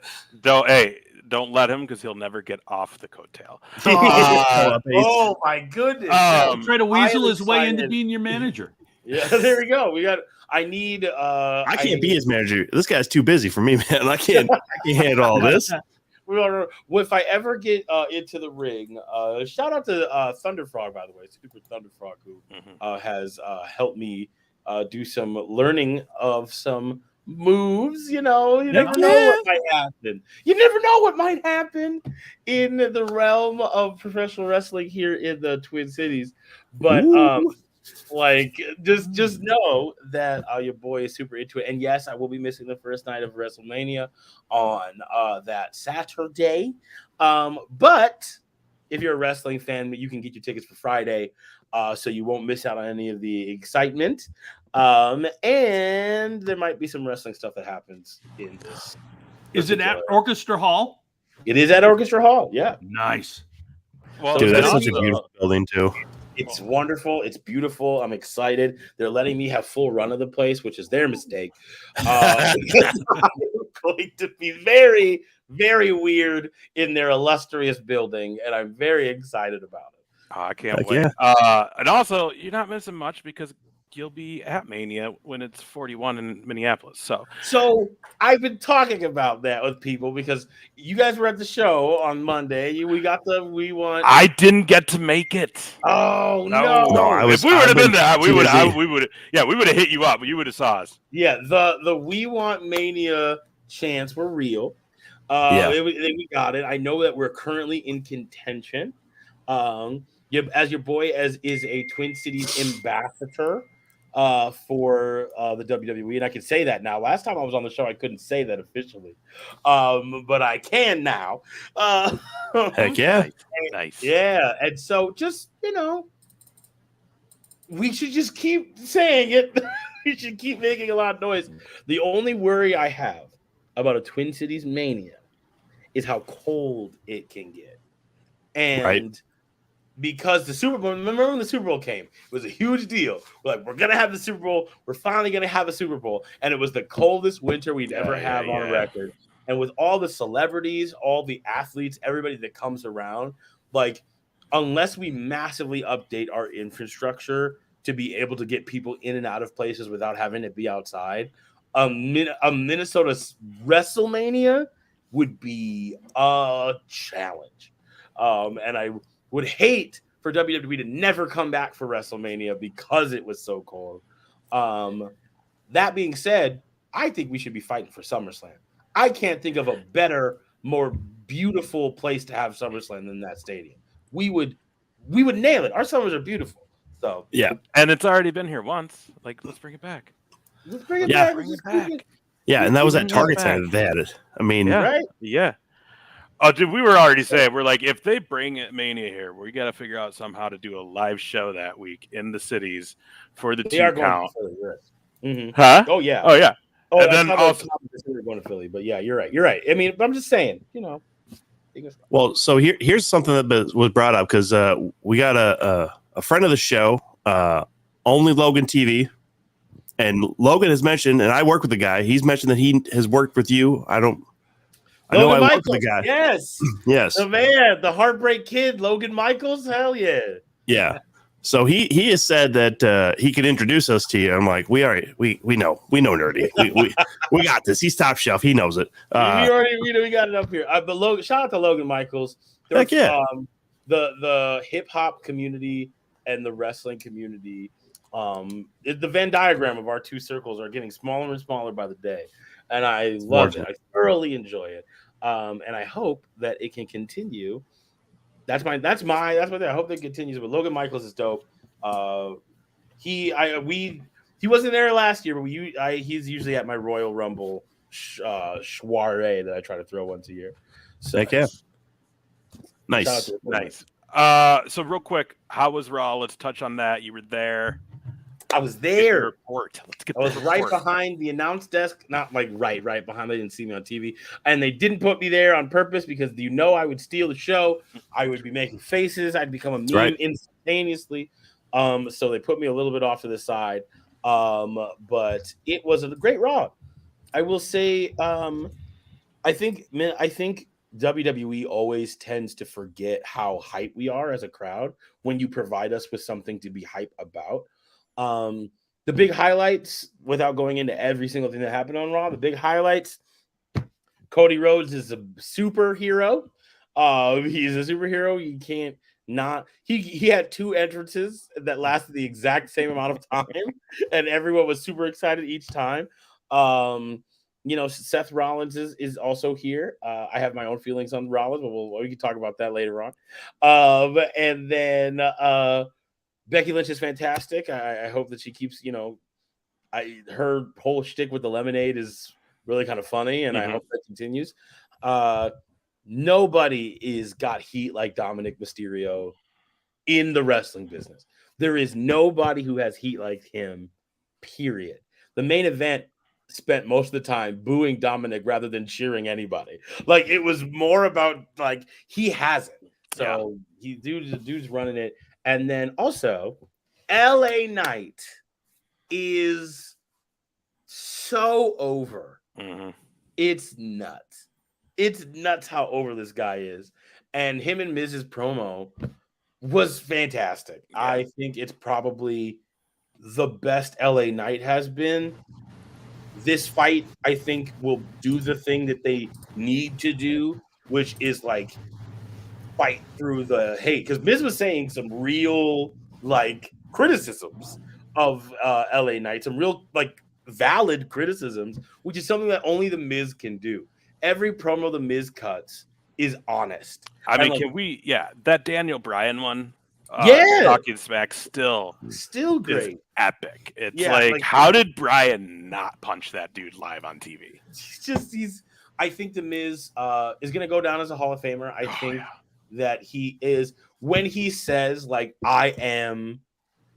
Don't let him, because he'll never get off the coattail. Oh my goodness! Try to weasel his way into being your manager. Yeah, there we go. I can't be his manager. This guy's too busy for me, man. I can't handle all this. If I ever get into the ring, shout out to Thunderfrog, by the way, Super Thunderfrog, who has helped me do some learning of some moves. You never know what might happen. You never know what might happen in the realm of professional wrestling here in the Twin Cities. But just know that your boy is super into it. And yes, I will be missing the first night of WrestleMania on that Saturday. But if you're a wrestling fan, you can get your tickets for Friday, so you won't miss out on any of the excitement. And there might be some wrestling stuff that happens in this. Is it at Orchestra Hall? It is at Orchestra Hall. Yeah. Nice. Well, dude, that's such a beautiful building too. It's wonderful. It's beautiful. I'm excited. They're letting me have full run of the place, which is their mistake. I'm going to be very, very weird in their illustrious building, and I'm very excited about it. I can't wait. Yeah. And also, you're not missing much, because you'll be at Mania when it's 41 in Minneapolis. So I've been talking about that with people, because you guys were at the show on Monday. We want. I didn't get to make it. Oh no! If we would have been there, we would have hit you up. You would have saw us. Yeah, the We Want Mania chants were real. We got it. I know that we're currently in contention. As your boy is a Twin Cities ambassador. for the WWE, and I can say that now. Last time I was on the show, I couldn't say that officially, but I can now. Heck yeah. Nice. Yeah, and so just, we should just keep saying it. We should keep making a lot of noise. The only worry I have about a Twin Cities Mania is how cold it can get. And because the Super Bowl, remember when the Super Bowl came? It was a huge deal. We're like, we're going to have the Super Bowl. We're finally going to have a Super Bowl. And it was the coldest winter we'd ever have on record. And with all the celebrities, all the athletes, everybody that comes around, like, unless we massively update our infrastructure to be able to get people in and out of places without having it be outside, a Minnesota WrestleMania would be a challenge. And I would hate for WWE to never come back for WrestleMania because it was so cold. That being said, I think we should be fighting for SummerSlam. I can't think of a better, more beautiful place to have SummerSlam than that stadium. We would nail it. Our summers are beautiful. So yeah, and it's already been here once. Like, let's bring it back. Let's bring it back. Bring it back. Yeah, and that was at Target Center that they had it. I mean, right? Yeah. Oh, dude, we were already saying, we're like, if they bring Mania here, we got to figure out somehow to do a live show that week in the cities for the They 2 are going count. to Philly, yes. Huh? Oh yeah. Oh yeah. Oh, and then also we're going to Philly, but yeah, you're right. You're right. I mean, I'm just saying, Well, so here's something that was brought up because we got a friend of the show, Only Logan TV, and Logan has mentioned, and I work with the guy. He's mentioned that he has worked with you. I know I work with the guy. Yes. Yes. The man, the Heartbreak Kid, Logan Michaels. Hell yeah. Yeah. So he has said that he could introduce us to you. I'm like, we know NUR-D. We got this. He's top shelf. He knows it. We got it up here. But shout out to Logan Michaels. Heck yeah. The hip hop community and the wrestling community, the Venn diagram of our two circles are getting smaller and smaller by the day, and I love it. I thoroughly enjoy it, and I hope that it can continue. That's my thing. I hope that continues. But Logan Michaels is dope. He wasn't there last year, but he's usually at my Royal Rumble soiree that I try to throw once a year. So heck yeah. Nice. So real quick, how was Raw? Let's touch on that. You were there. I was there. Report. Let's get. I was right behind the announce desk, not like right behind. They didn't see me on TV, and they didn't put me there on purpose because I would steal the show. I would be making faces. I'd become a meme instantaneously. So they put me a little bit off to the side. But it was a great Raw. I will say. I think WWE always tends to forget how hype we are as a crowd when you provide us with something to be hype about. The big highlights, without going into every single thing that happened on Raw, the big highlights, Cody Rhodes is a superhero. He's a superhero. You can't not. He had 2 entrances that lasted the exact same amount of time, and everyone was super excited each time. Seth Rollins is also here. I have my own feelings on Rollins, but we can talk about that later on. And then Becky Lynch is fantastic. I hope that she keeps, her whole shtick with the lemonade is really kind of funny, and I hope that continues. Nobody is got heat like Dominic Mysterio in the wrestling business. There is nobody who has heat like him, period. The main event spent most of the time booing Dominic rather than cheering anybody. Like, it was more about, like, he has it. So dude's running it. And then also, LA Knight is so over. Mm-hmm. It's nuts. It's nuts how over this guy is. And him and Miz's promo was fantastic. Yeah. I think it's probably the best LA Knight has been. This fight, I think, will do the thing that they need to do, which is, like, fight through the hate, because Miz was saying some real criticisms of LA Knight, some real valid criticisms, which is something that only the Miz can do. Every promo the Miz cuts is honest. I mean, can we? Yeah, that Daniel Bryan one Talking Smack still great. is epic. It's like, how did Brian not punch that dude live on TV? I think The Miz is going to go down as a Hall of Famer. I think that he is, when he says like I am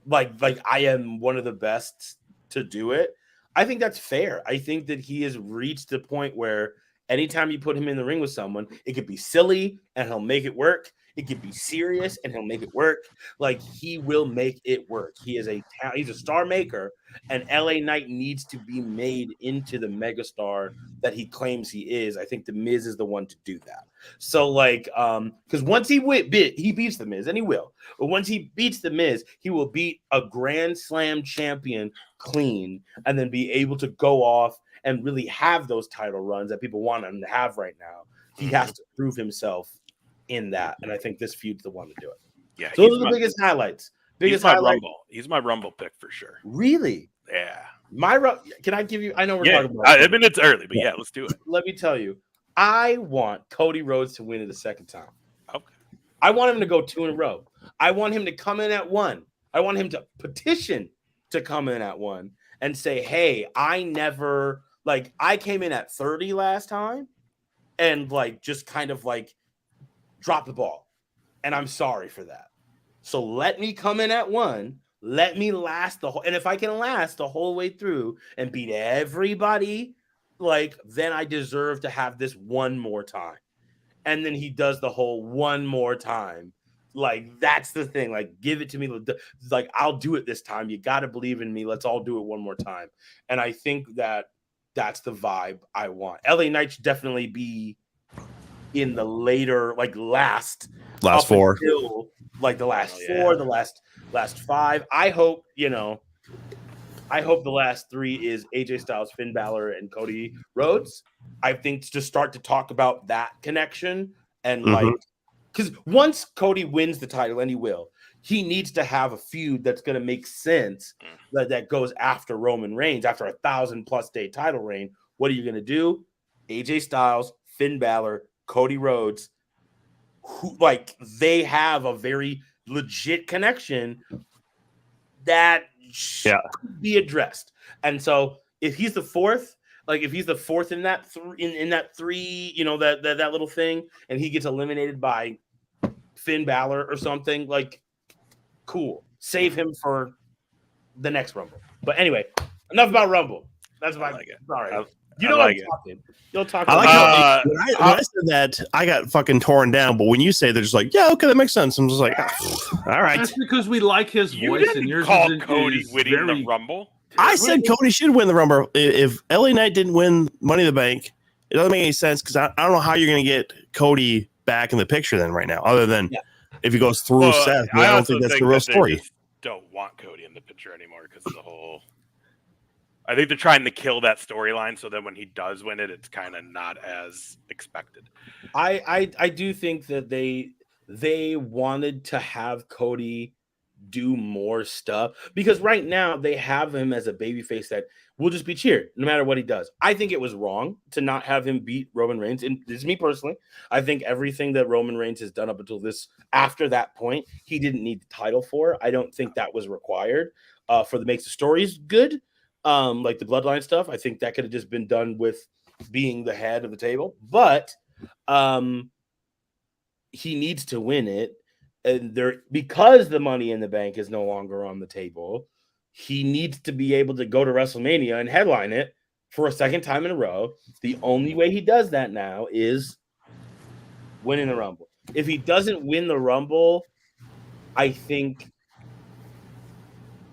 one of the best to do it. I think that's fair. I think that he has reached the point where anytime you put him in the ring with someone, it could be silly and he'll make it work. It could be serious and he'll make it work. Like, he will make it work. He's a star maker, and LA Knight needs to be made into the megastar that he claims he is. I think The Miz is the one to do that. So like, because once he beats The Miz, and he will, but once he beats The Miz, he will beat a Grand Slam champion clean, and then be able to go off and really have those title runs that people want him to have right now. He has to prove himself in that, and I think this feud's the one to do it. Yeah, so those are the biggest highlights. He's my Rumble pick for sure. Really? Yeah. Can I give you? I know we're talking about. I mean, it's early, but yeah, let's do it. Let me tell you, I want Cody Rhodes to win it a second time. Okay. I want him to go 2 in a row. I want him to come in at 1. I want him to petition to come in at 1 and say, "Hey, I came in at 30 last time, and like just kind of like drop the ball, and I'm sorry for that. So let me come in at 1. Let me last and if I can last the whole way through and beat everybody, like, then I deserve to have this one more time." And then he does the whole one more time. Like, that's the thing. Like, give it to me. Like, I'll do it this time. You got to believe in me. Let's all do it one more time. And I think that's the vibe I want. LA Knight should definitely be in the later, like last 4, until, like the last 4, the last 5. I hope the last 3 is AJ Styles, Finn Balor, and Cody Rhodes. I think to start to talk about that connection and like, because once Cody wins the title, and he needs to have a feud that's going to make sense that goes after Roman Reigns after a 1,000+ day title reign. What are you going to do? AJ Styles, Finn Balor, Cody Rhodes, who, like, they have a very legit connection that should be addressed. And so if he's the 4th, like if he's the 4th in that in that 3, that little thing, and he gets eliminated by Finn Balor or something, like, cool. Save him for the next Rumble. But anyway, enough about Rumble. That's what I like. Sorry. I'm talking. You'll talk. I like when I said that, I got fucking torn down. But when you say, they're just like, yeah, okay, that makes sense. I'm just like, all right. That's because we like his voice, and yours call Cody winning the Rumble. I said Cody should win the Rumble. If LA Knight didn't win Money in the Bank, it doesn't make any sense, because I don't know how you're going to get Cody back in the picture then right now, other than if he goes through Seth. I don't think that's the real story. Don't want Cody in the picture anymore because of the whole. I think they're trying to kill that storyline so that when he does win it, it's kind of not as expected. I do think that they wanted to have Cody do more stuff, because right now they have him as a babyface that will just be cheered no matter what he does. I think it was wrong to not have him beat Roman Reigns, and this is me personally. I think everything that Roman Reigns has done up until after that point, he didn't need the title for. I don't think that was required for the makes the stories good. Like the bloodline stuff, I think that could have just been done with being the head of the table, but he needs to win it. And because the Money in the Bank is no longer on the table, he needs to be able to go to WrestleMania and headline it for a second time in a row. The only way he does that now is winning the Rumble. If he doesn't win the Rumble, I think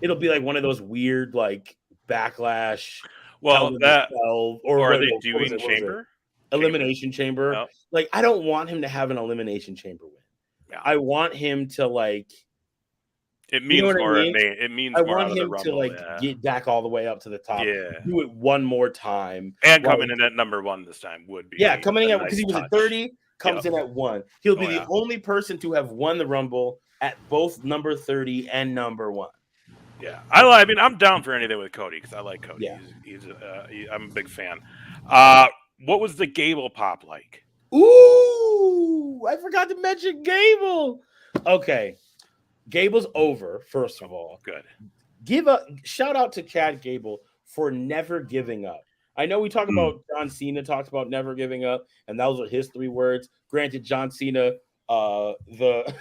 it'll be like one of those weird, like, Backlash. Well, or are they doing Chamber? Elimination Chamber. No. Like, I don't want him to have an Elimination Chamber win. Yeah. I want him to, like, it means more. It means I more. want him Rumble, to, like, get back all the way up to the top. Yeah, do it one more time. And coming in at number 1 this time would be. Yeah, coming in because he was at 30, comes in at 1. He'll be the only person to have won the Rumble at both number 30 and number 1. Yeah, I mean, I'm down for anything with Cody because I like Cody. Yeah. I'm a big fan. What was the Gable pop like? Ooh, I forgot to mention Gable. Okay. Gable's over, first of all. Good. Give a shout out to Chad Gable for never giving up. I know we talk about John Cena talks about never giving up, and those are his 3 words. Granted, John Cena, what was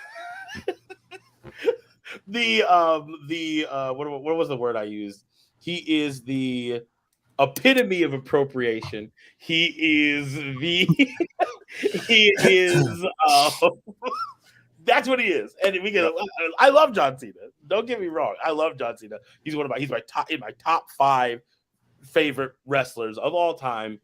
the word I used? He is the epitome of appropriation. He is that's what he is. And I love John Cena. Don't get me wrong. I love John Cena. He's my top 5 favorite wrestlers of all time.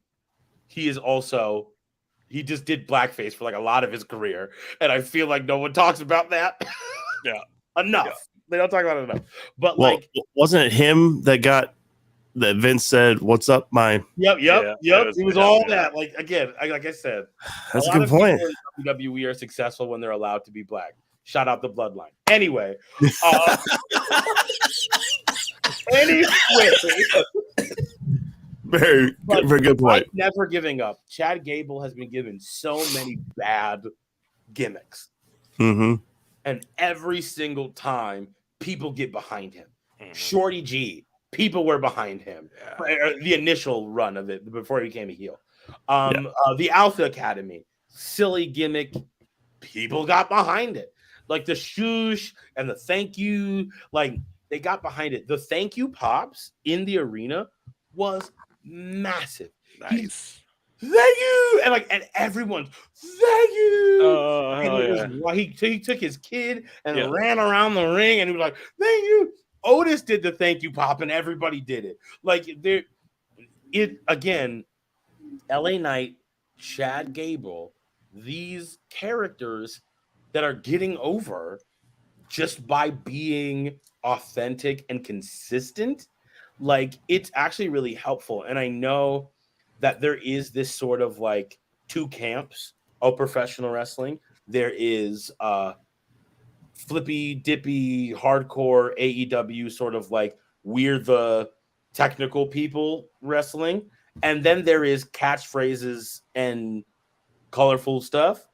He just did blackface for like a lot of his career, and I feel like no one talks about that enough. They don't talk about it enough. But wasn't it him that Vince said, "What's up, my?" Yep. He was all that. Like again, like I said, that's a good point. WWE are successful when they're allowed to be black. Shout out the bloodline. Anyway. Very good point. Never giving up. Chad Gable has been given so many bad gimmicks. Mm-hmm. And every single time, people get behind him. Shorty G, people were behind him. The initial run of it before he became a heel. The Alpha Academy, silly gimmick. People got behind it. Like the shoosh and the thank you. Like they got behind it. The thank you pops in the arena was massive. Nice. Thank you. And everyone's thank you. He took his kid and ran around the ring and he was like, thank you. Otis did the thank you pop and everybody did it. Like again, LA Knight, Chad Gable, these characters that are getting over just by being authentic and consistent. Like it's actually really helpful. And I know that there is this sort of like 2 camps of professional wrestling. There is flippy dippy hardcore AEW sort of like we're the technical people wrestling, and then there is catchphrases and colorful stuff,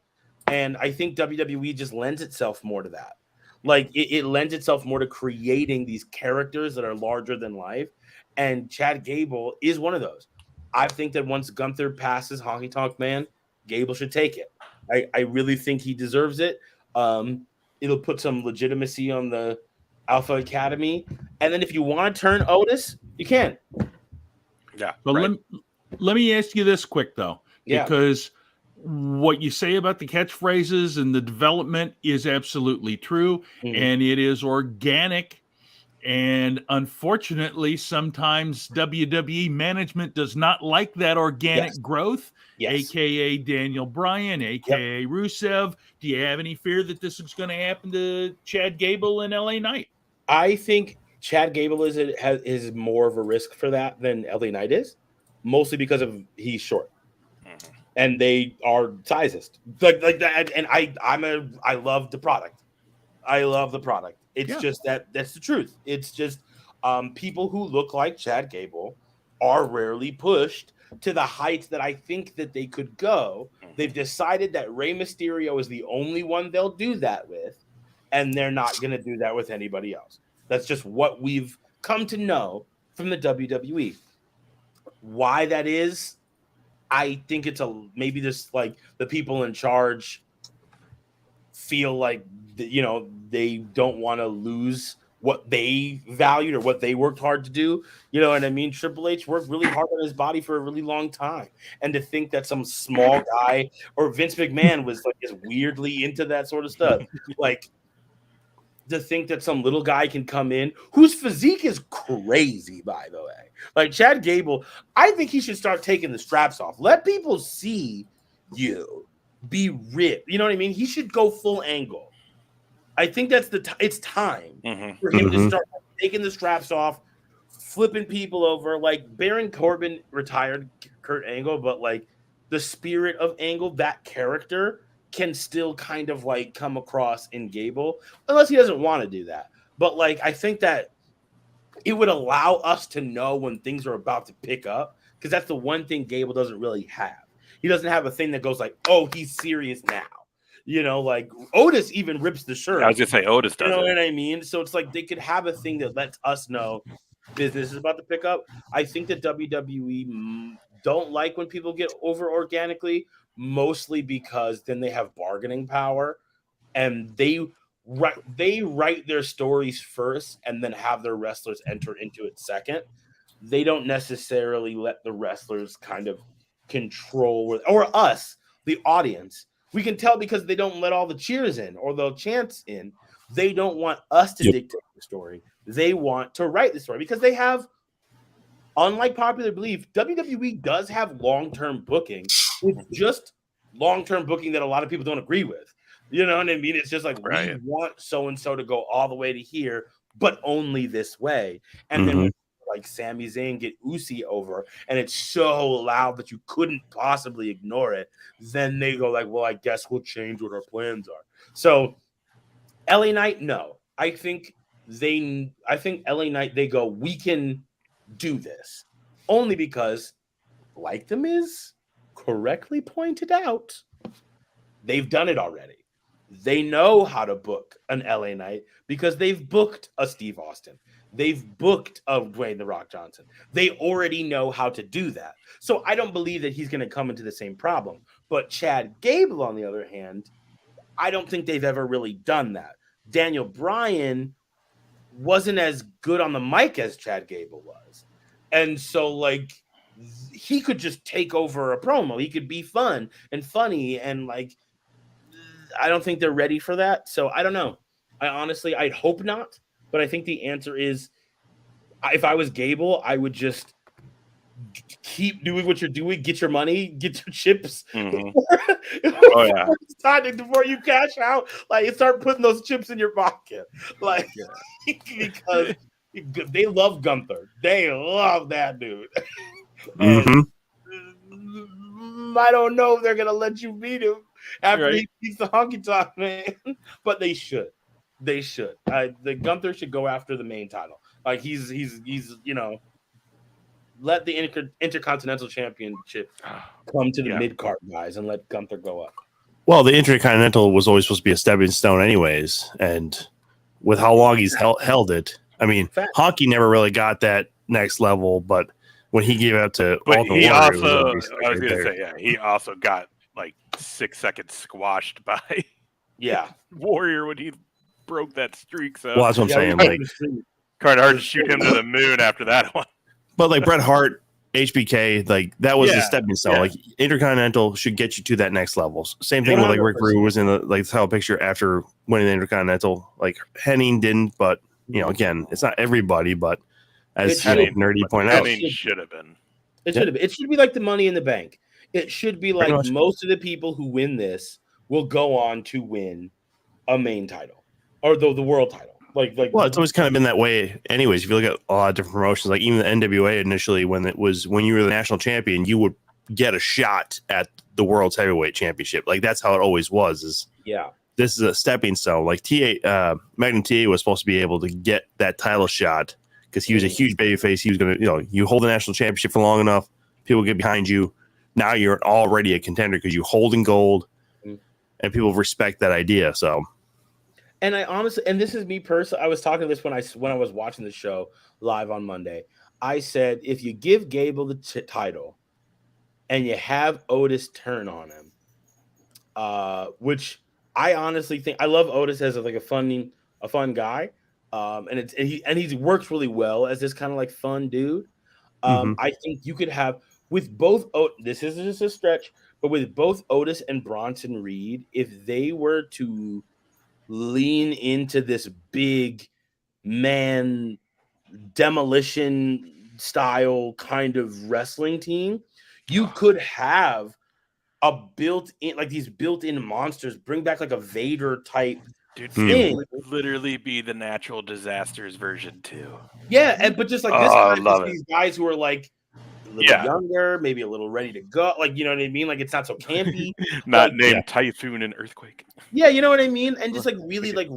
and I think WWE just lends itself more to that. Like it lends itself more to creating these characters that are larger than life, and Chad Gable is one of those. I think that once Gunther passes Honky Tonk Man, Gable should take it. I really think he deserves it. It'll put some legitimacy on the Alpha Academy. And then if you want to turn Otis, you can. Yeah. But let me ask you this quick, though. Yeah. Because what you say about the catchphrases and the development is absolutely true. Mm-hmm. And it is organic. And unfortunately, sometimes WWE management does not like that organic growth. Yes. AKA Daniel Bryan, AKA Rusev. Do you have any fear that this is going to happen to Chad Gable and LA Knight? I think Chad Gable is more of a risk for that than LA Knight is, mostly because he's short, and they are sizist like that. And I love the product. I love the product. It's just that's the truth. It's just people who look like Chad Gable are rarely pushed to the heights that I think that they could go. They've decided that Rey Mysterio is the only one they'll do that with, and they're not going to do that with anybody else. That's just what we've come to know from the WWE. Why that is, I think it's maybe just like the people in charge feel like, they don't want to lose what they valued or what they worked hard to do. You know what I mean? Triple H worked really hard on his body for a really long time. And to think that some small guy or Vince McMahon was like just weirdly into that sort of stuff. Like to think that some little guy can come in whose physique is crazy, by the way. Like Chad Gable, I think he should start taking the straps off. Let people see you be ripped. You know what I mean? He should go full angle. I think that's it's time for him to start taking the straps off, flipping people over. Like Baron Corbin retired Kurt Angle, but like the spirit of Angle, that character can still kind of like come across in Gable, unless he doesn't want to do that. But like, I think that it would allow us to know when things are about to pick up, because that's the one thing Gable doesn't really have. He doesn't have a thing that goes like, oh, he's serious now. You know, like Otis even rips the shirt. I was gonna say Otis does. You know what I mean? So it's like they could have a thing that lets us know business is about to pick up. I think that WWE don't like when people get over organically, mostly because then they have bargaining power, and they write their stories first and then have their wrestlers enter into it second. They don't necessarily let the wrestlers kind of control or us, the audience. We can tell because they don't let all the cheers in or the chants in. They don't want us to dictate the story. They want to write the story because they have, unlike popular belief, WWE does have long-term booking. It's just long-term booking that a lot of people don't agree with. You know what I mean? It's just like, we want so-and-so to go all the way to here, but only this way. And then when like Sami Zayn get Uzi over, and it's so loud that you couldn't possibly ignore it, then they go like, well, I guess we'll change what our plans are. So LA Knight, no. I think LA Knight, they go, we can do this. Only because, like The Miz correctly pointed out, they've done it already. They know how to book an LA Knight because they've booked a Steve Austin. They've booked a Dwayne The Rock Johnson. They already know how to do that. So I don't believe that he's going to come into the same problem. But Chad Gable, on the other hand, I don't think they've ever really done that. Daniel Bryan wasn't as good on the mic as Chad Gable was. And so, like, he could just take over a promo. He could be fun and funny, and, like, I don't think they're ready for that. So I don't know. I'd hope not. But I think the answer is, if I was Gable, I would just keep doing what you're doing, get your money, get your chips. Before you cash out, like, start putting those chips in your pocket. Like, because they love Gunther. They love that dude. I don't know if they're going to let you beat him after he beats the honky tonk man, but they should. They should. The Gunther should go after the main title. Like, he's you know, let the Intercontinental Championship come to the mid card guys and let Gunther go up. Well, the Intercontinental was always supposed to be a stepping stone, anyways, and with how long he's held it, I mean, Honky never really got that next level, but when he gave out to, but he also, I was going to say, he also got like 6 seconds squashed by Warrior when he broke that streak. So well, that's what I'm saying. Like, kind of hard to shoot him to the moon after that one. But like Bret Hart, HBK, like that was the stepping stone. Like Intercontinental should get you to that next level. Same thing with like Rick Rude was in the title picture after winning the Intercontinental. Like Henning didn't, but you know, again, it's not everybody. But as Nerdy pointed out, it should have been. It should have been. It should be like the Money in the Bank. It should be like most of the people who win this will go on to win a main title or the world title. Like, well, it's always kind of been that way. Anyways, if you look at a lot of different promotions, like even the NWA initially, when you were the national champion, you would get a shot at the world's heavyweight championship. Like that's how it always was. This is a stepping stone. Like Magnum TA was supposed to be able to get that title shot because he was a huge babyface. He was going to, you hold the national championship for long enough, people get behind you. Now you're already a contender because you're holding gold, and people respect that idea. So. And I honestly, and this is me personally, I was talking to this when I was watching the show live on Monday. I said, if you give Gable the title and you have Otis turn on him, which I honestly think, I love Otis as a fun guy, and he works really well as this kind of like fun dude. I think you could have with both. This is just a stretch, but with both Otis and Bronson Reed, if they were to lean into this big man demolition style kind of wrestling team, you could have a these built-in monsters, bring back like a Vader type thing. Would literally be the Natural Disasters version too. But just like this time, these guys who are like a little younger, maybe a little ready to go, like, you know what I mean? Like, it's not so campy. Not named Typhoon and Earthquake. Yeah, you know what I mean? And just like really like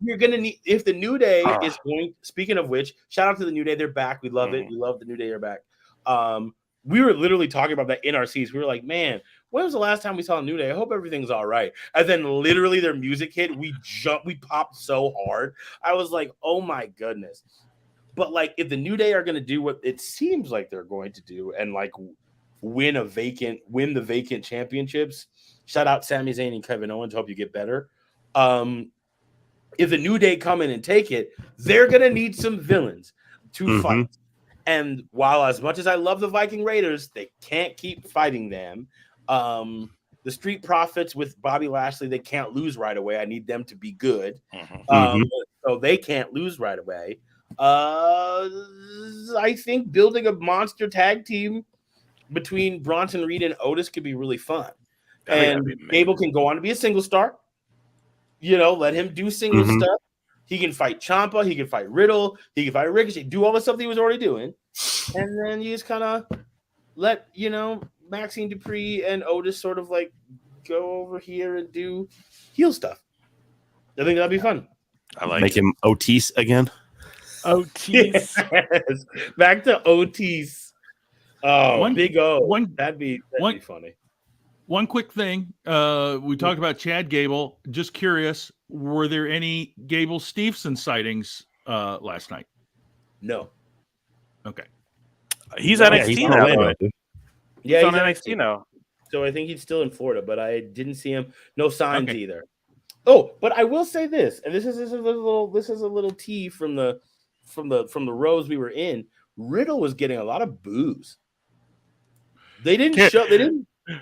you're gonna need, if the New Day is going, speaking of which, shout out to the New Day, they're back. We love it. We love the New Day are back. We were literally talking about that in our seats. We were like, man, when was the last time we saw New Day? I hope everything's all right. And then literally their music hit. We popped so hard. I was like, oh my goodness. But like, if the New Day are going to do what it seems like they're going to do, and like win the vacant championships, shout out Sami Zayn and Kevin Owens. Hope you get better. If the New Day come in and take it, they're going to need some villains to fight. And while as much as I love the Viking Raiders, they can't keep fighting them. The Street Profits with Bobby Lashley, they can't lose right away. I need them to be good. So they can't lose right away. I think building a monster tag team between Bronson Reed and Otis could be really fun. And Gable can go on to be a single star. You know, let him do single stuff. He can fight Ciampa. He can fight Riddle. He can fight Ricochet. Do all the stuff he was already doing. And then you just kind of let, you know, Maxine Dupree and Otis sort of like go over here and do heel stuff. I think that'd be fun. I like Make him Otis again. Otis. Yes. Back to Otis. Oh, Big O. That'd be funny. One quick thing. We talked about Chad Gable. Just curious, were there any Gable Stevenson sightings last night? No. Okay. He's NXT now. Yeah, he's on NXT now. So I think he's still in Florida, but I didn't see him. No signs either. Oh, but I will say this, and this is a little tea from the rows we were in. Riddle was getting a lot of boos. They didn't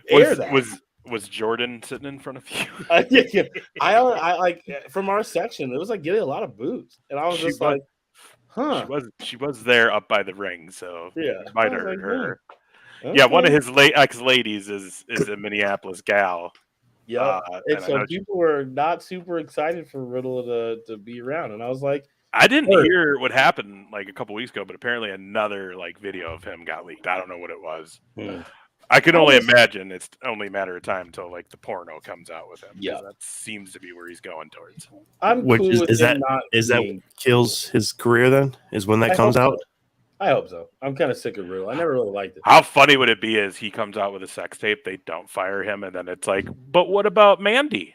air that. Was Jordan sitting in front of you? Yeah. I like from our section. It was like getting a lot of boos, and I was just like, "Huh." She was there up by the ring, so yeah, might have heard her. Okay. Yeah, one of his ex ladies is a Minneapolis gal. Yeah, and so people were not super excited for Riddle to be around, and I was like, I didn't hear what happened like a couple weeks ago, but apparently another like video of him got leaked. I don't know what it was. I can only imagine it's only a matter of time until like the porno comes out with him. Yeah, that seems to be where he's going towards. Is that what kills his career? Then is when that comes out. So. I hope so. I'm kind of sick of Riddle. I never really liked it. How funny would it be as he comes out with a sex tape, they don't fire him, and then it's like, but what about Mandy?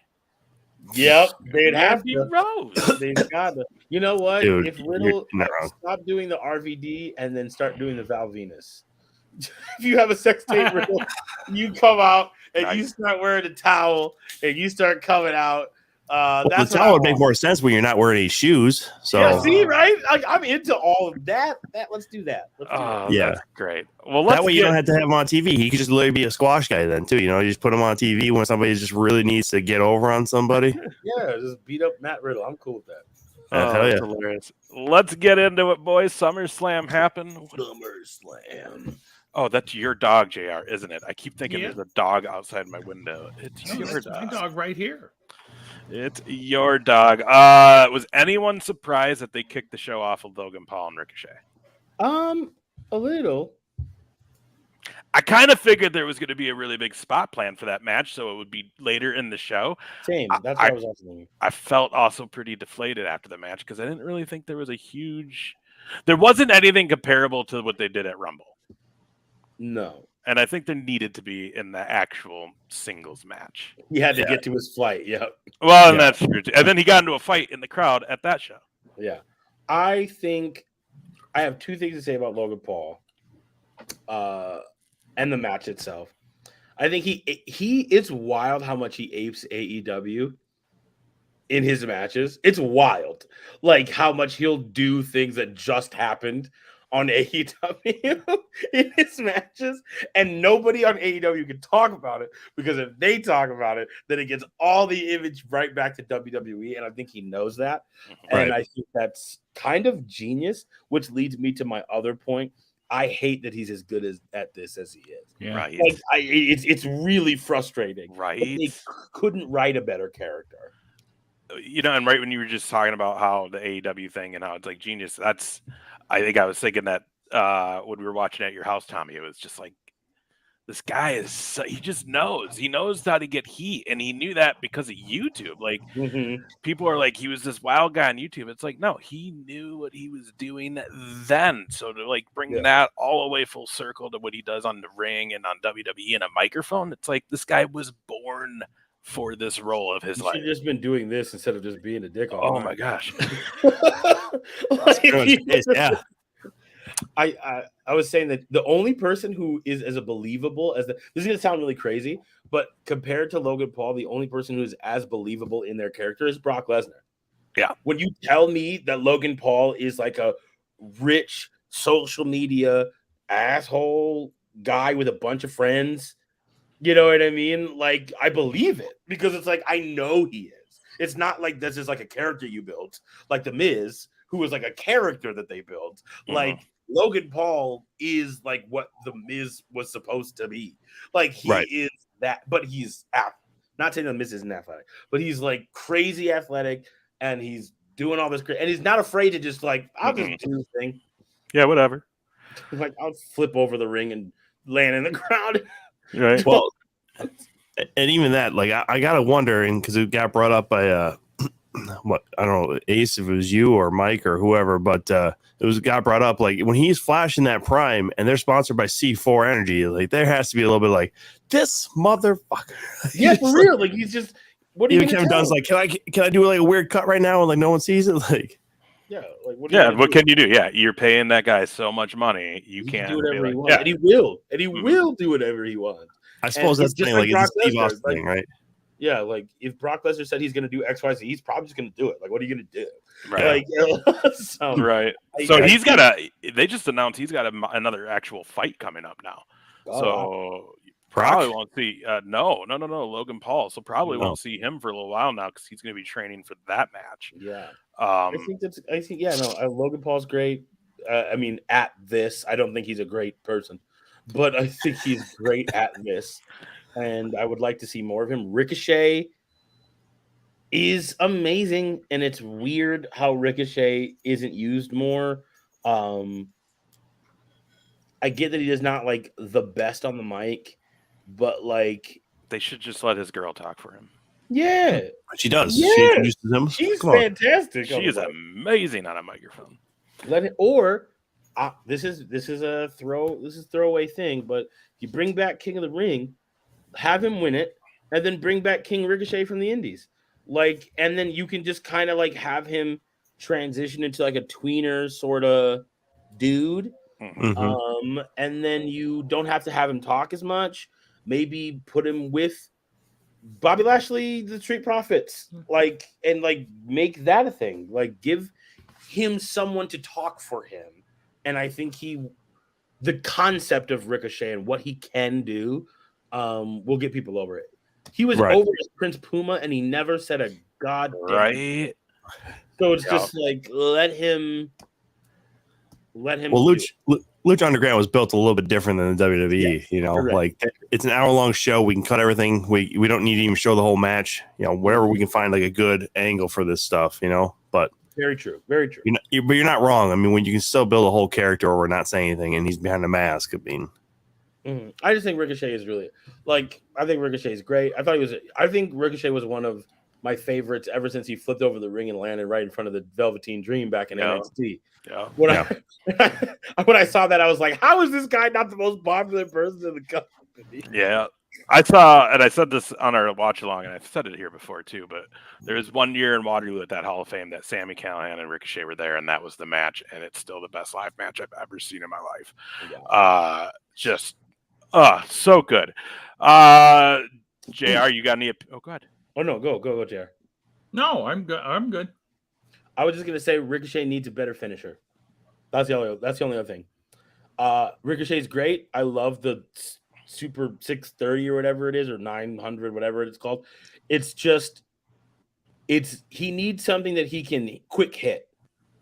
Yep, they'd have to. Rose. They've got to. You know what? Dude, if Riddle stop doing the RVD and then start doing the Val Venus. If you have a sex tape, Riddle, you come out and you start wearing a towel and you start coming out. The towel would make more sense when you're not wearing any shoes. So yeah, see, right? Like, I'm into all of that. Let's do that. That's great. Well, that way you don't have to have him on TV. He could just literally be a squash guy then too. You know, you just put him on TV when somebody just really needs to get over on somebody. Yeah, just beat up Matt Riddle. I'm cool with that. That's hilarious. Let's get into it, boys. SummerSlam happened. SummerSlam. Oh, that's your dog, JR, isn't it? I keep thinking there's a dog outside my window. It's your dog. My dog right here. It's your dog. Was anyone surprised that they kicked the show off of Logan Paul and Ricochet? A little. I kind of figured there was going to be a really big spot plan for that match, so it would be later in the show. Same. That's what I was also thinking. I felt also pretty deflated after the match because I didn't really think there was there wasn't anything comparable to what they did at Rumble. No. And I think there needed to be in the actual singles match. He had to get to his flight. Yeah. Well, and that's true too. And then he got into a fight in the crowd at that show. Yeah. I think I have two things to say about Logan Paul and the match itself. I think it's wild how much he apes AEW in his matches. It's wild. Like how much he'll do things that just happened on AEW in his matches, and nobody on AEW can talk about it because if they talk about it, then it gets all the image right back to WWE, and I think he knows that. Right. And I think that's kind of genius, which leads me to my other point. I hate that he's as good at this as he is. Yeah. Right. Like, it's really frustrating. Right. They couldn't write a better character. You know, and right when you were just talking about how the AEW thing and how it's like genius, I think I was thinking that when we were watching at your house, Tommy, it was just like this guy he just knows. He knows how to get heat, and he knew that because of YouTube. Like people are like, he was this wild guy on YouTube. It's like, no, he knew what he was doing then. So to like bring that all the way full circle to what he does on the ring and on WWE and a microphone, it's like this guy was born for this role of his life. He's just been doing this instead of just being a dick all Oh my gosh. Yeah. I was saying that the only person who is as believable as this is going to sound really crazy, but compared to Logan Paul, the only person who is as believable in their character is Brock Lesnar. Yeah. When you tell me that Logan Paul is like a rich social media asshole guy with a bunch of friends, you know what I mean? Like, I believe it because it's like, I know he is. It's not like this is like a character you built, like The Miz, who was like a character that they built. Like, Logan Paul is like what The Miz was supposed to be. Like, he is that, but he's not saying The Miz isn't athletic, but he's like crazy athletic and he's doing all this and he's not afraid to just like, I'll just do this thing. Yeah, whatever. Like, I'll flip over the ring and land in the ground. Right. Well, and even that, like, I gotta wonder, and because it got brought up by what, I don't know, Ace, if it was you or Mike or whoever, but got brought up, like, when he's flashing that prime and they're sponsored by C4 Energy, like, there has to be a little bit like, this motherfucker. Yeah, for real. Like, he's just, what are you even Kevin Dunn's like, can I do like a weird cut right now and like no one sees it? Like, yeah, like, what can you do? Yeah, you're paying that guy so much money, you can't do whatever he wants. Yeah. And he will do whatever he wants. I suppose that's the thing, like, it's a Steve Austin thing, right? Yeah, like, if Brock Lesnar said he's going to do X, Y, Z, he's probably just going to do it. Like, what are you going to do? Right. Like, so he's got they just announced he's got another actual fight coming up now. So probably won't see, no, Logan Paul. So probably won't see him for a little while now because he's going to be training for that match. Yeah. Logan Paul's great. I mean, at this, I don't think he's a great person, but I think he's great at this. And I would like to see more of him. Ricochet is amazing, and it's weird how Ricochet isn't used more. I get that he is not like the best on the mic, but like they should just let his girl talk for him. Yeah, she does. Yeah. She introduces him. She's fantastic. She is amazing on a microphone. This is a throwaway thing, but you bring back King of the Ring, have him win it, and then bring back King Ricochet from the Indies. Like, and then you can just kind of like have him transition into like a tweener sort of dude. And then you don't have to have him talk as much. Maybe put him with Bobby Lashley, the Street Profits, like, and like make that a thing. Like, give him someone to talk for him. And I think the concept of Ricochet and what he can do will get people over it. He was over as Prince Puma and he never said a goddamn right. So it's just like let him. Well, Lucha Underground was built a little bit different than the WWE. You know, correct. Like it's an hour-long show. We can cut everything. We don't need to even show the whole match. You know, wherever we can find like a good angle for this stuff. You know, but very true, very true. But you're not wrong. I mean, when you can still build a whole character over not saying anything, and he's behind a mask. I mean, I just think Ricochet is really like. I think Ricochet is great. I think Ricochet was one of my favorites ever since he flipped over the ring and landed right in front of the Velveteen Dream back in NXT. Yeah. When I saw that, I was like, how is this guy not the most popular person in the company? Yeah. I saw, and I said this on our watch along, and I've said it here before too, but there was one year in Waterloo at that Hall of Fame that Sami Callihan and Ricochet were there, and that was the match, and it's still the best live match I've ever seen in my life. Yeah. So good. JR, you got any? Oh, go ahead. Oh no, go, JR. No, I'm good. I'm good. I was just gonna say Ricochet needs a better finisher. That's the only other thing. Ricochet's great. I love the Super 630 or whatever it is, or 900, whatever it's called. It's just, he needs something that he can quick hit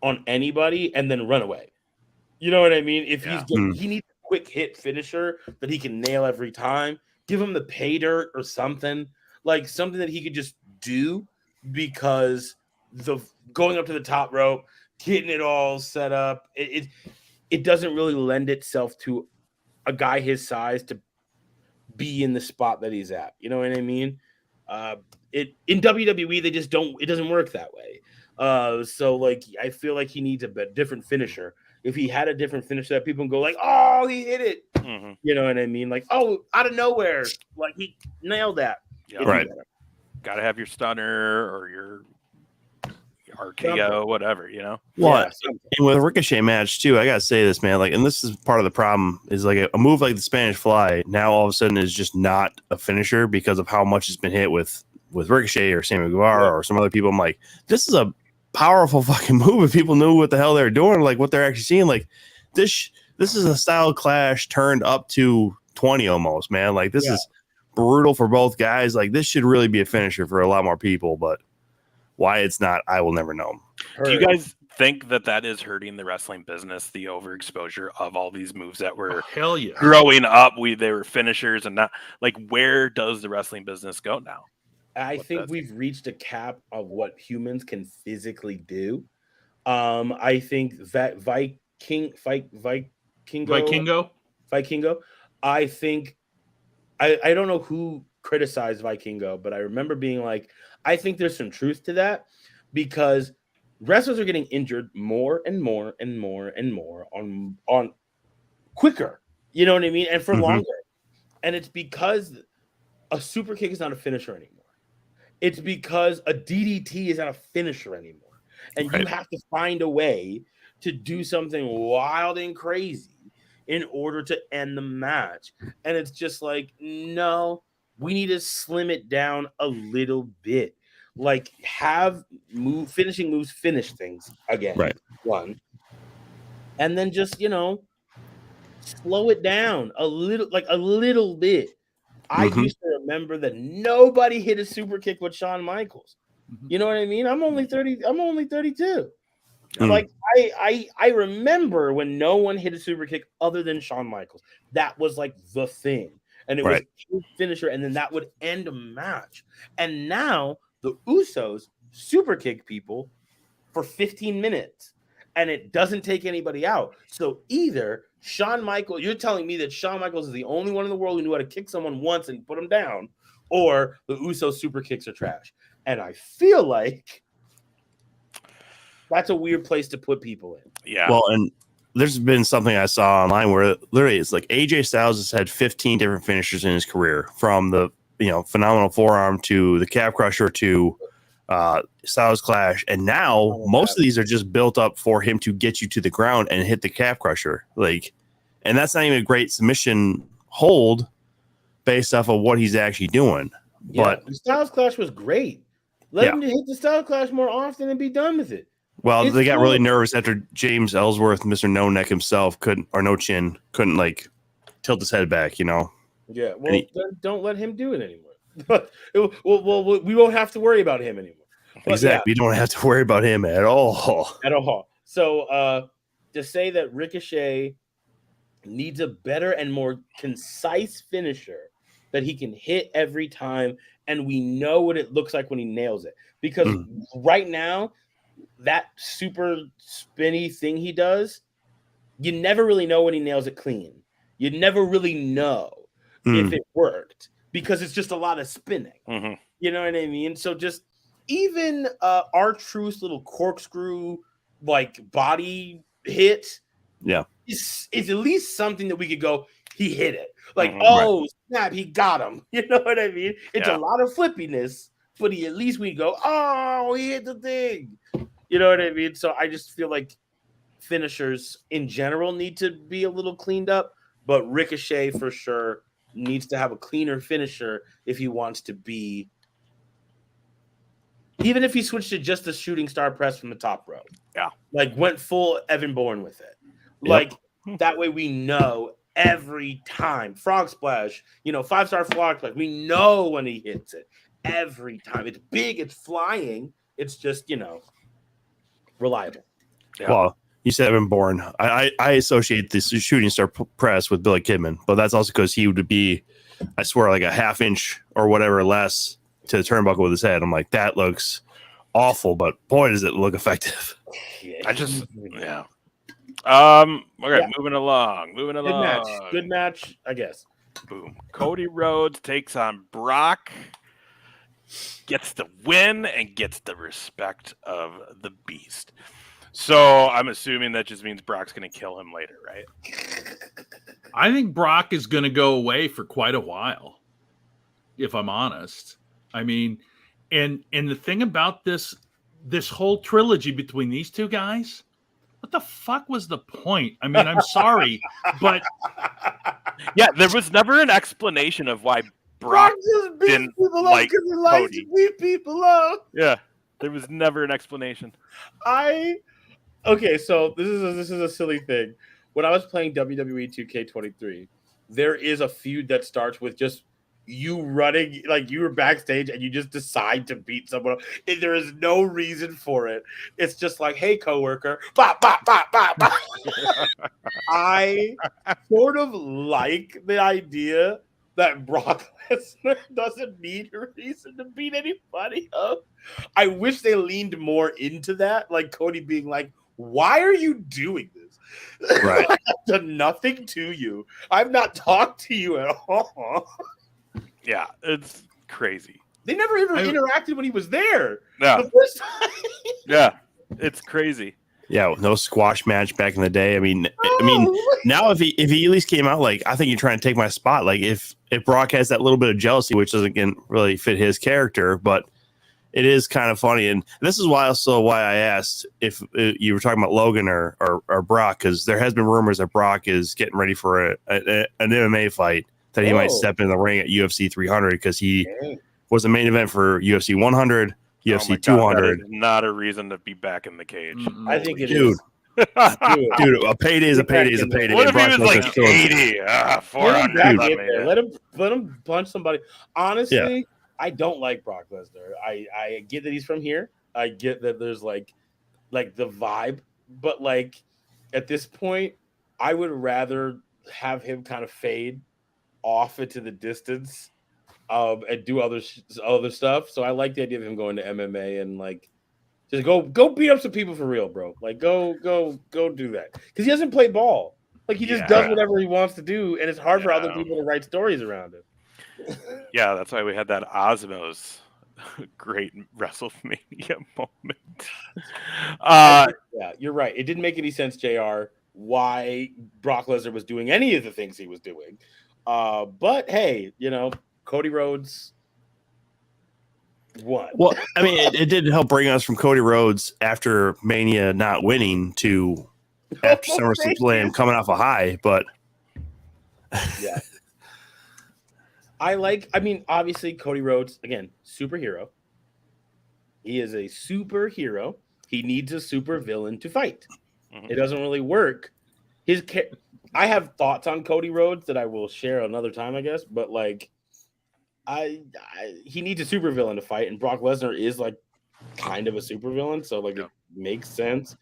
on anybody and then run away. You know what I mean? If he needs a quick hit finisher that he can nail every time. Give him the pay dirt or something. Like something that he could just do, because the going up to the top rope, getting it all set up, it doesn't really lend itself to a guy his size to be in the spot that he's at. You know what I mean? It in WWE they just don't. It doesn't work that way. So like I feel like he needs a different finisher. If he had a different finisher, that people can go like, "Oh, he hit it." You know what I mean? Like, "Oh, out of nowhere, like he nailed that." Yeah, right. Got to have your stunner or your RKO, whatever, you know. Well, and with a Ricochet match too, I gotta say this, man. Like, and this is part of the problem is like a move like the Spanish Fly now all of a sudden is just not a finisher because of how much it's been hit with Ricochet or Sammy Guevara or some other people. I'm like, this is a powerful fucking move. If people knew what the hell they're doing, like what they're actually seeing, like this is a style clash turned up to 20 almost, man. Like this is brutal for both guys. Like this should really be a finisher for a lot more people, but why it's not, I will never know. Do you guys think that is hurting the wrestling business, the overexposure of all these moves that were growing up? They were finishers and not like, where does the wrestling business go now? I think we've reached a cap of what humans can physically do. I think that Vikingo. I think I don't know who criticized Vikingo, but I remember being like, I think there's some truth to that because wrestlers are getting injured more and more and more and more on quicker. You know what I mean? And for longer. And it's because a super kick is not a finisher anymore. It's because a DDT is not a finisher anymore. And you have to find a way to do something wild and crazy in order to end the match. And it's just like, no, we need to slim it down a little bit. Like have finishing moves finish things again. Right. One. And then just, slow it down a little bit. I used to remember that nobody hit a super kick with Shawn Michaels. You know what I mean? I'm only 32. Like I remember when no one hit a super kick other than Shawn Michaels. That was like the thing. And it was a finisher, and then that would end a match. And now the Usos super kick people for 15 minutes, and it doesn't take anybody out. So either Shawn Michaels, you're telling me that Shawn Michaels is the only one in the world who knew how to kick someone once and put them down, or the Usos super kicks are trash. And I feel like that's a weird place to put people in. Yeah. Well, and there's been something I saw online where literally it's like AJ Styles has had 15 different finishers in his career, from the phenomenal forearm to the calf crusher to Styles Clash, and now most of these are just built up for him to get you to the ground and hit the calf crusher. Like, and that's not even a great submission hold based off of what he's actually doing. Yeah, but the Styles Clash was great. Let him hit the Styles Clash more often and be done with it. Well, they got really nervous after James Ellsworth, Mr. No Neck himself, couldn't like tilt his head back, Yeah, well, then don't let him do it anymore. well, we won't have to worry about him anymore. But exactly, you don't have to worry about him at all. At all. So to say that Ricochet needs a better and more concise finisher that he can hit every time, and we know what it looks like when he nails it. Because right now, that super spinny thing he does, you never really know when he nails it clean. You never really know if it worked because it's just a lot of spinning. You know what I mean? So just even R-Truth's little corkscrew like body hit, is at least something that we could go, he hit it. Like, snap, he got him. You know what I mean? It's a lot of flippiness, but at least we go, oh, he hit the thing. You know what I mean? So I just feel like finishers in general need to be a little cleaned up, but Ricochet for sure needs to have a cleaner finisher if he wants to be, even if he switched to just the shooting star press from the top row. Yeah. Like went full Evan Bourne with it. Like that way we know every time. Frog splash, 5-star frog splash. We know when he hits it every time. It's big, it's flying. It's just, reliable. Yeah. Well, you said Evan Bourne. I associate this shooting star press with Billy Kidman, but that's also because he would be, I swear, like a half inch or whatever less to the turnbuckle with his head. I'm like, that looks awful, but boy, does it look effective. Okay, moving along. Good match, I guess. Boom. Cody Rhodes takes on Brock, gets the win, and gets the respect of the Beast. So I'm assuming that just means Brock's going to kill him later, right? I think Brock is going to go away for quite a while, if I'm honest. I mean, and the thing about this whole trilogy between these two guys, what the fuck was the point? I mean, I'm sorry, but yeah, there was never an explanation of why Brock just beats didn't people up like because he likes Cody. to beat people up. Yeah, there was never an explanation. Okay, so this is a silly thing. When I was playing WWE 2K23, there is a feud that starts with just you running, like you were backstage and you just decide to beat someone up. And there is no reason for it. It's just like, hey, coworker, bop, bop, bop, bop, bop. I sort of like the idea that Brock Lesnar doesn't need a reason to beat anybody up. I wish they leaned more into that, like Cody being like, why are you doing this? Right. I've done nothing to you. I've not talked to you at all. Yeah, it's crazy. They never even interacted when he was there. Yeah. The first time. Yeah, it's crazy. Yeah, no squash match back in the day. I mean, now if he at least came out like, I think you're trying to take my spot. Like if Brock has that little bit of jealousy, which doesn't really fit his character, but it is kind of funny. And this is why I asked if you were talking about Logan or Brock, because there has been rumors that Brock is getting ready for an MMA fight that he might step in the ring at UFC 300 because he was the main event for UFC 100. UFC 200. That is not a reason to be back in the cage. I think it is. Dude, a payday is a payday is a payday. What if he was like 80? 400. Let him punch somebody. Honestly, I don't like Brock Lesnar. I get that he's from here. I get that there's like the vibe, but like at this point, I would rather have him kind of fade off into the distance. And do other stuff. So I like the idea of him going to MMA and like just go beat up some people for real, bro. Like go do that because he doesn't play ball. Like he just does whatever he wants to do, and it's hard for other people to write stories around it. Yeah, that's why we had that Osmos great WrestleMania moment. Yeah, you're right. It didn't make any sense, JR, why Brock Lesnar was doing any of the things he was doing. But hey, Cody Rhodes won. Well, I mean, it did help bring us from Cody Rhodes after Mania not winning to after SummerSlam coming off a high, but yeah. Obviously Cody Rhodes, again, superhero. He is a superhero. He needs a super villain to fight. It doesn't really work. I have thoughts on Cody Rhodes that I will share another time, I guess, but like he needs a supervillain to fight, and Brock Lesnar is like kind of a supervillain, so like it makes sense.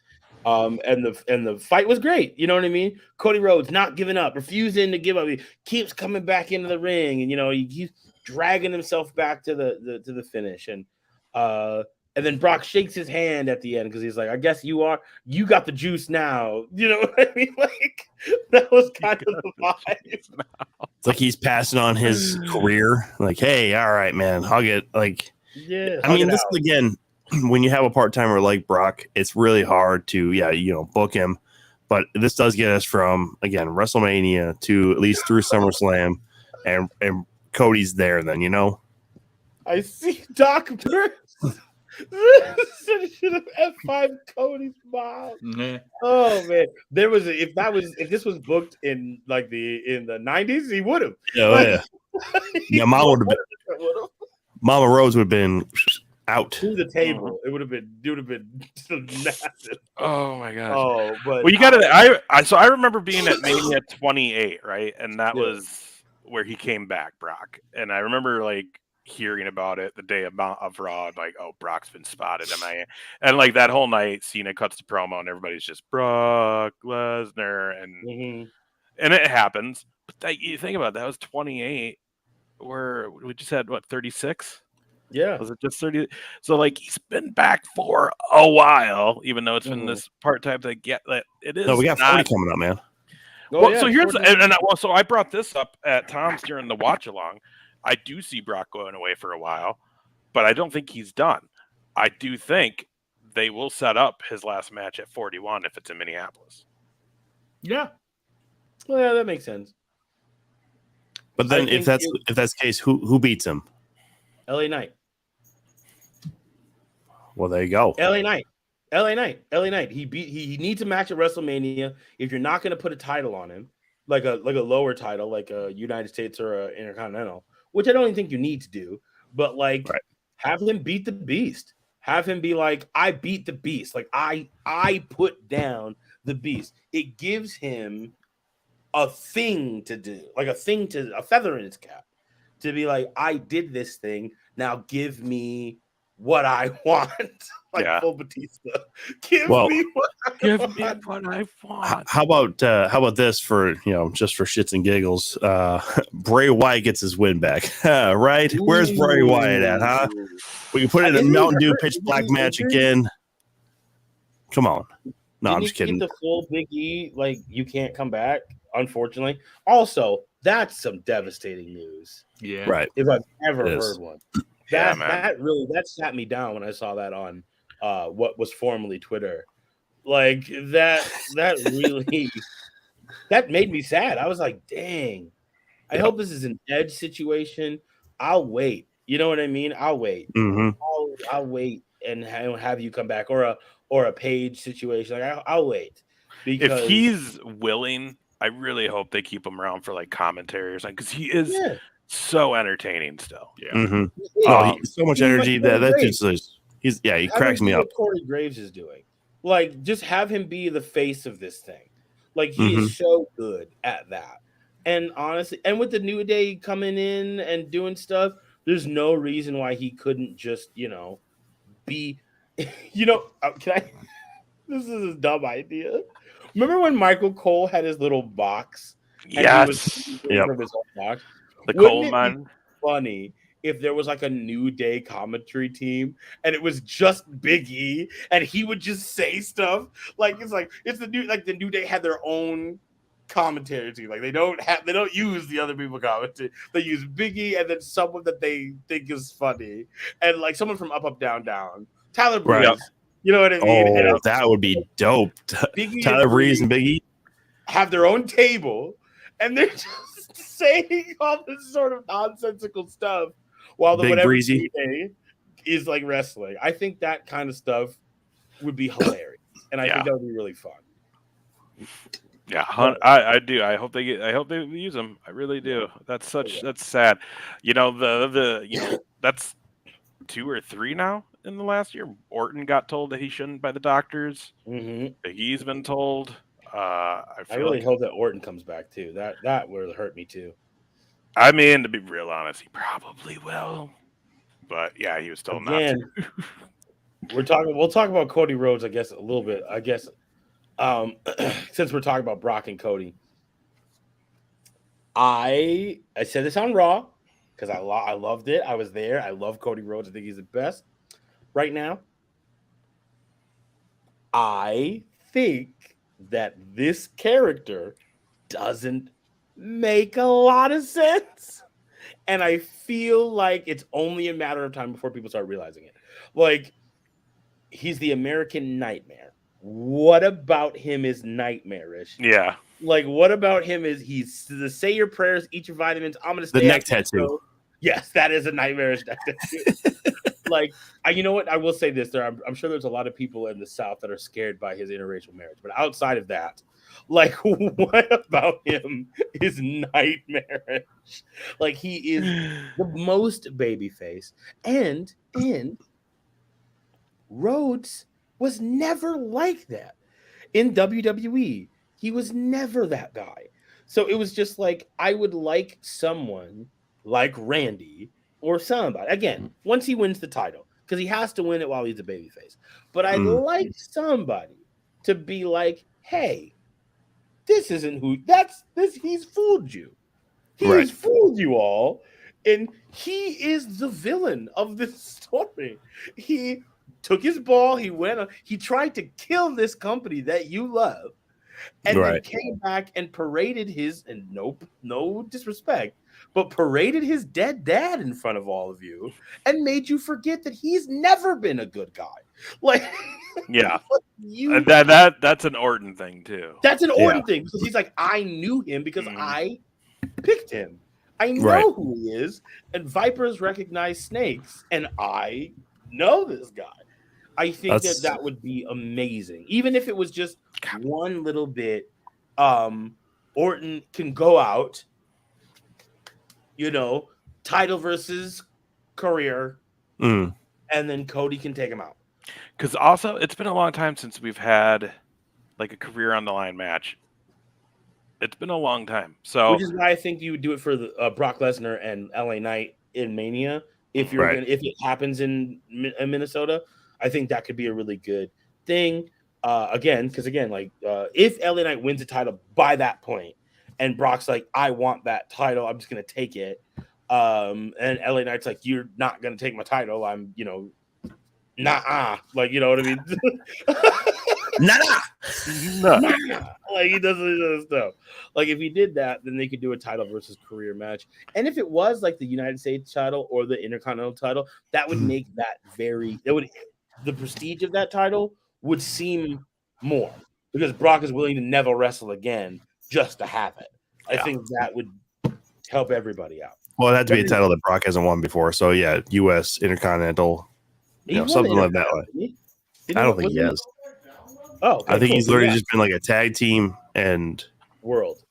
And the fight was great. You know what I mean? Cody Rhodes not giving up, refusing to give up. He keeps coming back into the ring, and he keeps dragging himself back to the finish. And then Brock shakes his hand at the end because he's like, "I guess you got the juice now." You know what I mean? Like that was kind of the vibe. It's like he's passing on his career. Like, hey, all right, man, I'll get like. Yeah. I mean, this is again when you have a part timer like Brock, it's really hard to book him. But this does get us from again WrestleMania to at least through SummerSlam, and Cody's there. Then I see Doc Burns. Should have F5 Cody's mom. Nah. Oh man, if this was booked in like in the 90s, he would have. Yeah. Mama Rose would have been out to the table. It would have been massive. Oh my gosh. Oh, but well, you got to. I remember being at Mania 28, right, and that was where he came back, Brock, and I remember like hearing about it the day of Raw, like, oh, Brock's been spotted. And like that whole night, Cena cuts the promo, and everybody's just Brock Lesnar, and it happens. But you think about it, that was 28. Where we just had 36. Yeah, was it just 30? So like he's been back for a while, even though it's been this part-time thing. Yeah, it is. No, we got 40 coming up, man. So here's so I brought this up at Tom's during the watch along. I do see Brock going away for a while, but I don't think he's done. I do think they will set up his last match at 41 if it's in Minneapolis. Yeah. Well, yeah, that makes sense. But then if that's the case, who beats him? LA Knight. Well, there you go. LA Knight. He needs a match at WrestleMania. If you're not going to put a title on him, like a lower title, like a United States or a Intercontinental, which I don't even think you need to do, but like have him beat the Beast. Have him be like, I beat the Beast. Like I put down the Beast. It gives him a thing to do, like a feather in his cap, to be like, I did this thing. Now give me what I want. Like full Batista. Give me what I want. How about this for, just for shits and giggles? Bray Wyatt gets his win back. Right? Ooh. Where's Bray Wyatt at, huh? We can put it in a Mountain Dew pitch black match again. Come on. No, I'm just kidding. Get the full Big E, like you can't come back, unfortunately. Also, that's some devastating news. Yeah. Right. If I've ever heard one. That sat me down when I saw that on what was formerly Twitter. Like that really that made me sad. I was like, dang. I hope this is an Edge situation. I'll wait. You know what I mean? I'll wait. Mm-hmm. I'll wait and have you come back, or a Page situation. Like I'll wait. Because if he's willing, I really hope they keep him around for like commentary or something, because he is so entertaining still. Yeah. Mm-hmm. So much energy that just he cracks me up. What Corey Graves is doing, like, just have him be the face of this thing. Like he is so good at that. And honestly, and with the New Day coming in and doing stuff, there's no reason why he couldn't just be. Can I? This is a dumb idea. Remember when Michael Cole had his little box? Yes. From his own box? The Cole man. Funny if there was like a New Day commentary team and it was just Big E and he would just say stuff like it's the New Day had their own commentary team. Like they don't use the other people commentary. They use Big E and then someone that they think is funny and like someone from Up Down Down. Tyler Breeze. Right. You know what I mean? Oh, that would be dope. Tyler Breeze and Big E have their own table and they're just saying all this sort of nonsensical stuff while the whatever New Day is like wrestling. I think that kind of stuff would be hilarious, and I think that would be really fun. Yeah, I do. I hope they use them. I really do. That's sad. That's 2 or 3 now in the last year. Orton got told that he shouldn't by the doctors. Mm-hmm. Big E's been told. I really hope that Orton comes back too. That would hurt me too. I mean, to be real honest, he probably will. But yeah, he was told not to. We'll talk about Cody Rhodes, I guess, a little bit. I guess since we're talking about Brock and Cody, I said this on Raw because I loved it. I was there. I love Cody Rhodes. I think he's the best right now. I think that this character doesn't make a lot of sense. And I feel like it's only a matter of time before people start realizing it. Like, he's the American Nightmare. What about him is nightmarish? Yeah. Like, what about him is he's the say your prayers, eat your vitamins. I'm gonna stay. The neck tattoo. Yes, that is a nightmarish neck tattoo. Like, you know what? I will say this: I'm sure there's a lot of people in the South that are scared by his interracial marriage. But outside of that, like, what about him is nightmarish? Like, he is the most babyface, and Rhodes was never like that in WWE. He was never that guy. So it was just like, I would like someone like Randy or somebody. Again, once he wins the title, because he has to win it while he's a babyface. But I'd like somebody to be like, hey, this isn't who he's fooled you. He's fooled you all. And he is the villain of this story. He took his ball, he tried to kill this company that you love. and then Right. came back and paraded his, and no disrespect, but paraded his dead dad in front of all of you and made you forget that he's never been a good guy. Like, Yeah, you that's an Orton thing too. That's an Orton thing because he's like, I knew him because I picked him. I know who he is, and vipers recognize snakes, and I know this guy. I think that would be amazing, even if it was just one little bit. Orton can go out, title versus career, and then Cody can take him out. Because also, it's been a long time since we've had like a career on the line match. It's been a long time, so which is why I think you would do it for the Brock Lesnar and LA Knight in Mania. If you're if it happens in Minnesota, I think that could be a really good thing. Because if LA Knight wins the title by that point, and Brock's like, I want that title, I'm just gonna take it. And LA Knight's like, you're not gonna take my title. I'm, nah, like, you know what I mean? Nah. Like, he doesn't stuff. Like, if he did that, then they could do a title versus career match. And if it was like the United States title or the Intercontinental title, that would make that the prestige of that title would seem more because Brock is willing to never wrestle again just to have it. I think that would help everybody out. Well, it had to be a title that Brock hasn't won before. So yeah, U.S. Intercontinental, something like that. I don't think he has. Oh, okay, I think he's literally just been like a tag team and world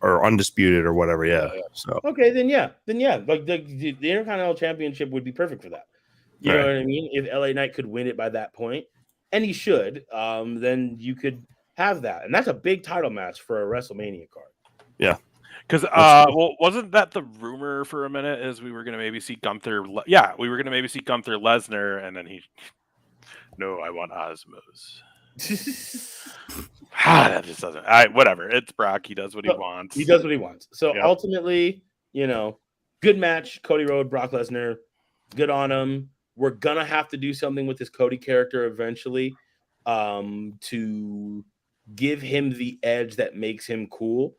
or undisputed or whatever. Yeah. So okay, then yeah, like the Intercontinental Championship would be perfect for that. You know what I mean? If LA Knight could win it by that point, and he should, then you could have that, and that's a big title match for a WrestleMania card. Yeah. Because wasn't that the rumor for a minute? Is we were going to maybe see Gunther? We were going to maybe see Gunther Lesnar, and then no, I want Osmos. That just doesn't. Whatever. It's Brock. He does what he wants. He does what he wants. So ultimately, good match. Cody Rhodes, Brock Lesnar. Good on him. We're gonna have to do something with this Cody character eventually, to give him the edge that makes him cool.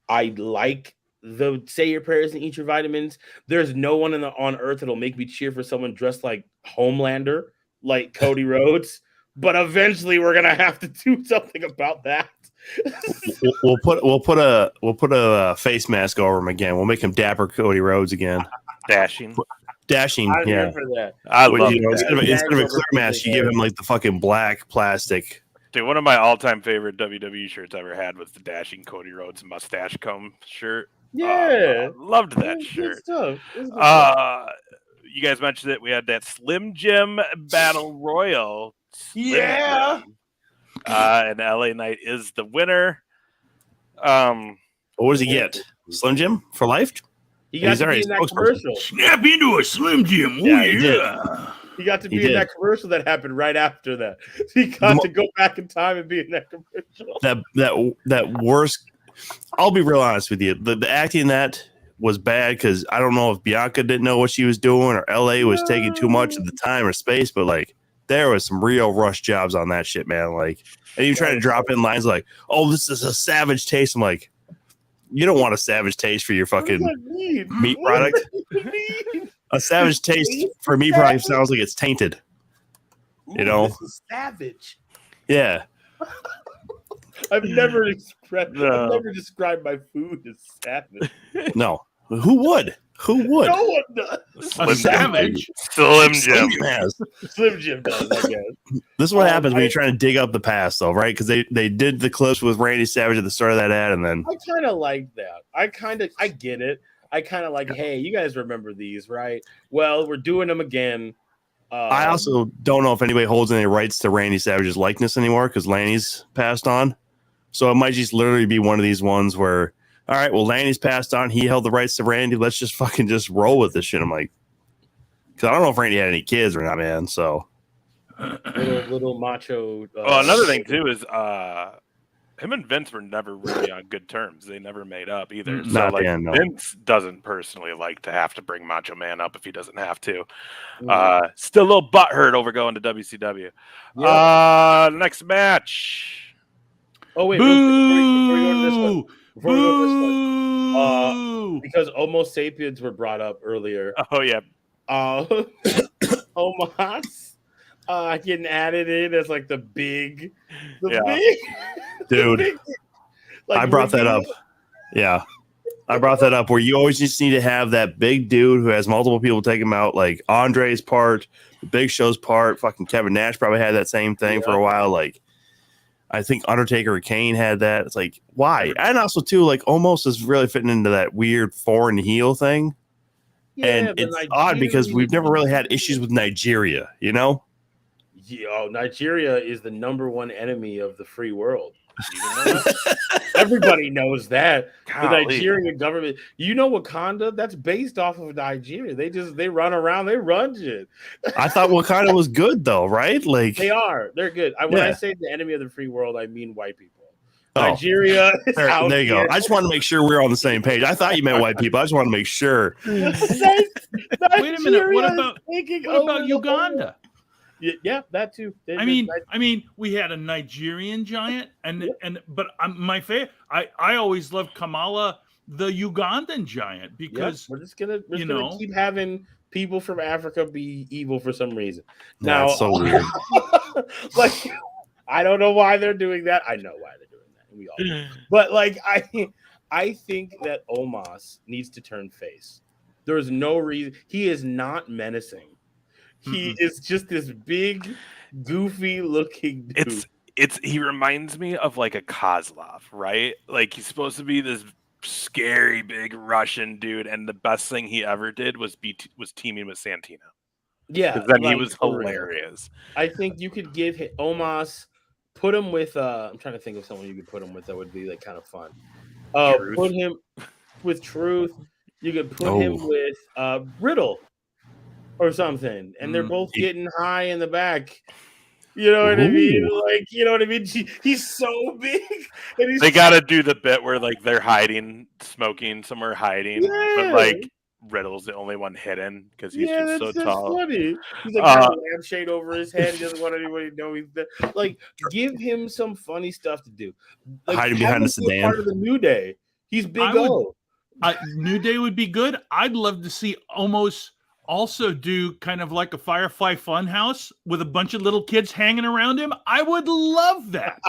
I like the say your prayers and eat your vitamins. There's no one on earth that'll make me cheer for someone dressed like Homelander, like Cody Rhodes. But eventually, we're gonna have to do something about that. we'll put a face mask over him again. We'll make him Dapper Cody Rhodes again. Dashing. I Yeah. remember that. I love that. Instead of a clear mask, you give him like the fucking black plastic. Dude, one of my all-time favorite WWE shirts I ever had was the Dashing Cody Rhodes mustache comb shirt. Yeah, loved that shirt. You guys mentioned it. We had that Slim Jim Battle Royal. And LA Knight is the winner. What does he get? Slim Jim for life? He got to be in that commercial. Snap into a Slim Jim. He got to be in that commercial that happened right after that. He got to go back in time and be in that commercial. That worst. I'll be real honest with you. The acting in that was bad because I don't know if Bianca didn't know what she was doing or LA was taking too much of the time or space, but like there was some real rush jobs on that shit, man. Like, and you try to drop in lines like, "Oh, this is a savage taste." I'm like, you don't want a savage taste for your fucking meat product. A savage taste for meat product sounds like it's tainted. This is savage. Yeah. I've never described my food as savage. No. Who would? No one does. Slim savage. Slim Jim. Slim Jim does, I guess. This is what happens when you're trying to dig up the past, though, right? Because they did the clips with Randy Savage at the start of that ad, and then I kind of like that. I get it. I kind of like, hey, you guys remember these, right? Well, we're doing them again. I also don't know if anybody holds any rights to Randy Savage's likeness anymore because Lanny's passed on. So it might just literally be one of these ones where, all right, well, Lanny's passed on. He held the rights to Randy. Let's just fucking just roll with this shit. I'm like, because I don't know if Randy had any kids or not, man. So little macho. Another thing too is him and Vince were never really on good terms. They never made up either. So Vince doesn't personally like to have to bring Macho Man up if he doesn't have to. Still a little butthurt over going to WCW. Next match. Oh wait, before we go to this one, because Homo sapiens were brought up earlier. Oh yeah. Omas getting added in as like the big dude. big, like, I brought that up. Yeah. I brought that up where you always just need to have that big dude who has multiple people take him out, like Andre's part, the Big Show's part, fucking Kevin Nash probably had that same thing for a while. Like, I think Undertaker or Kane had that. It's like, why? And also, too, like, almost is really fitting into that weird foreign heel thing. Yeah, and it's odd because we've never really had issues with Nigeria, you know? Yeah, Nigeria is the #1 enemy of the free world. You know that? Everybody knows that. Golly. The Nigerian government, Wakanda, that's based off of Nigeria. They run around, they run shit. I thought Wakanda was good though, right? Like they're good. When I say the enemy of the free world, I mean white people. Oh. Nigeria is out there you go. here. I just want to make sure we're on the same page. I thought you meant white people. I just want to make sure. Wait a minute. What about Uganda? Yeah, that too. I mean, we had a Nigerian giant, but my favorite. I always loved Kamala, the Ugandan giant, because we're just gonna keep having people from Africa be evil for some reason. Now, that's so weird. Like, I don't know why they're doing that. I know why they're doing that. We all know. But like, I think that Omos needs to turn face. There is no reason. He is not menacing. He is just this big, goofy looking dude. He reminds me of like a Kozlov, right? Like, he's supposed to be this scary big Russian dude, and the best thing he ever did was teaming with Santino. Yeah, then he was hilarious. I think you could give Omos, put him with I'm trying to think of someone you could put him with that would be like kind of fun. Put him with Truth. You could put him with Riddle or something, and they're both getting high in the back. You know what I mean? Like, you know what I mean? He's so big, and they got to do the bit where like they're smoking somewhere, but like Riddle's the only one hidden because he's just so tall. Funny. He's like got a lampshade over his head. He doesn't want anybody to know he's there. Like, give him some funny stuff to do. Like, hiding behind the sedan. Part of the New Day. He's big. New Day would be good. I'd love to see almost. Also do kind of like a Firefly Funhouse with a bunch of little kids hanging around him. I would love that.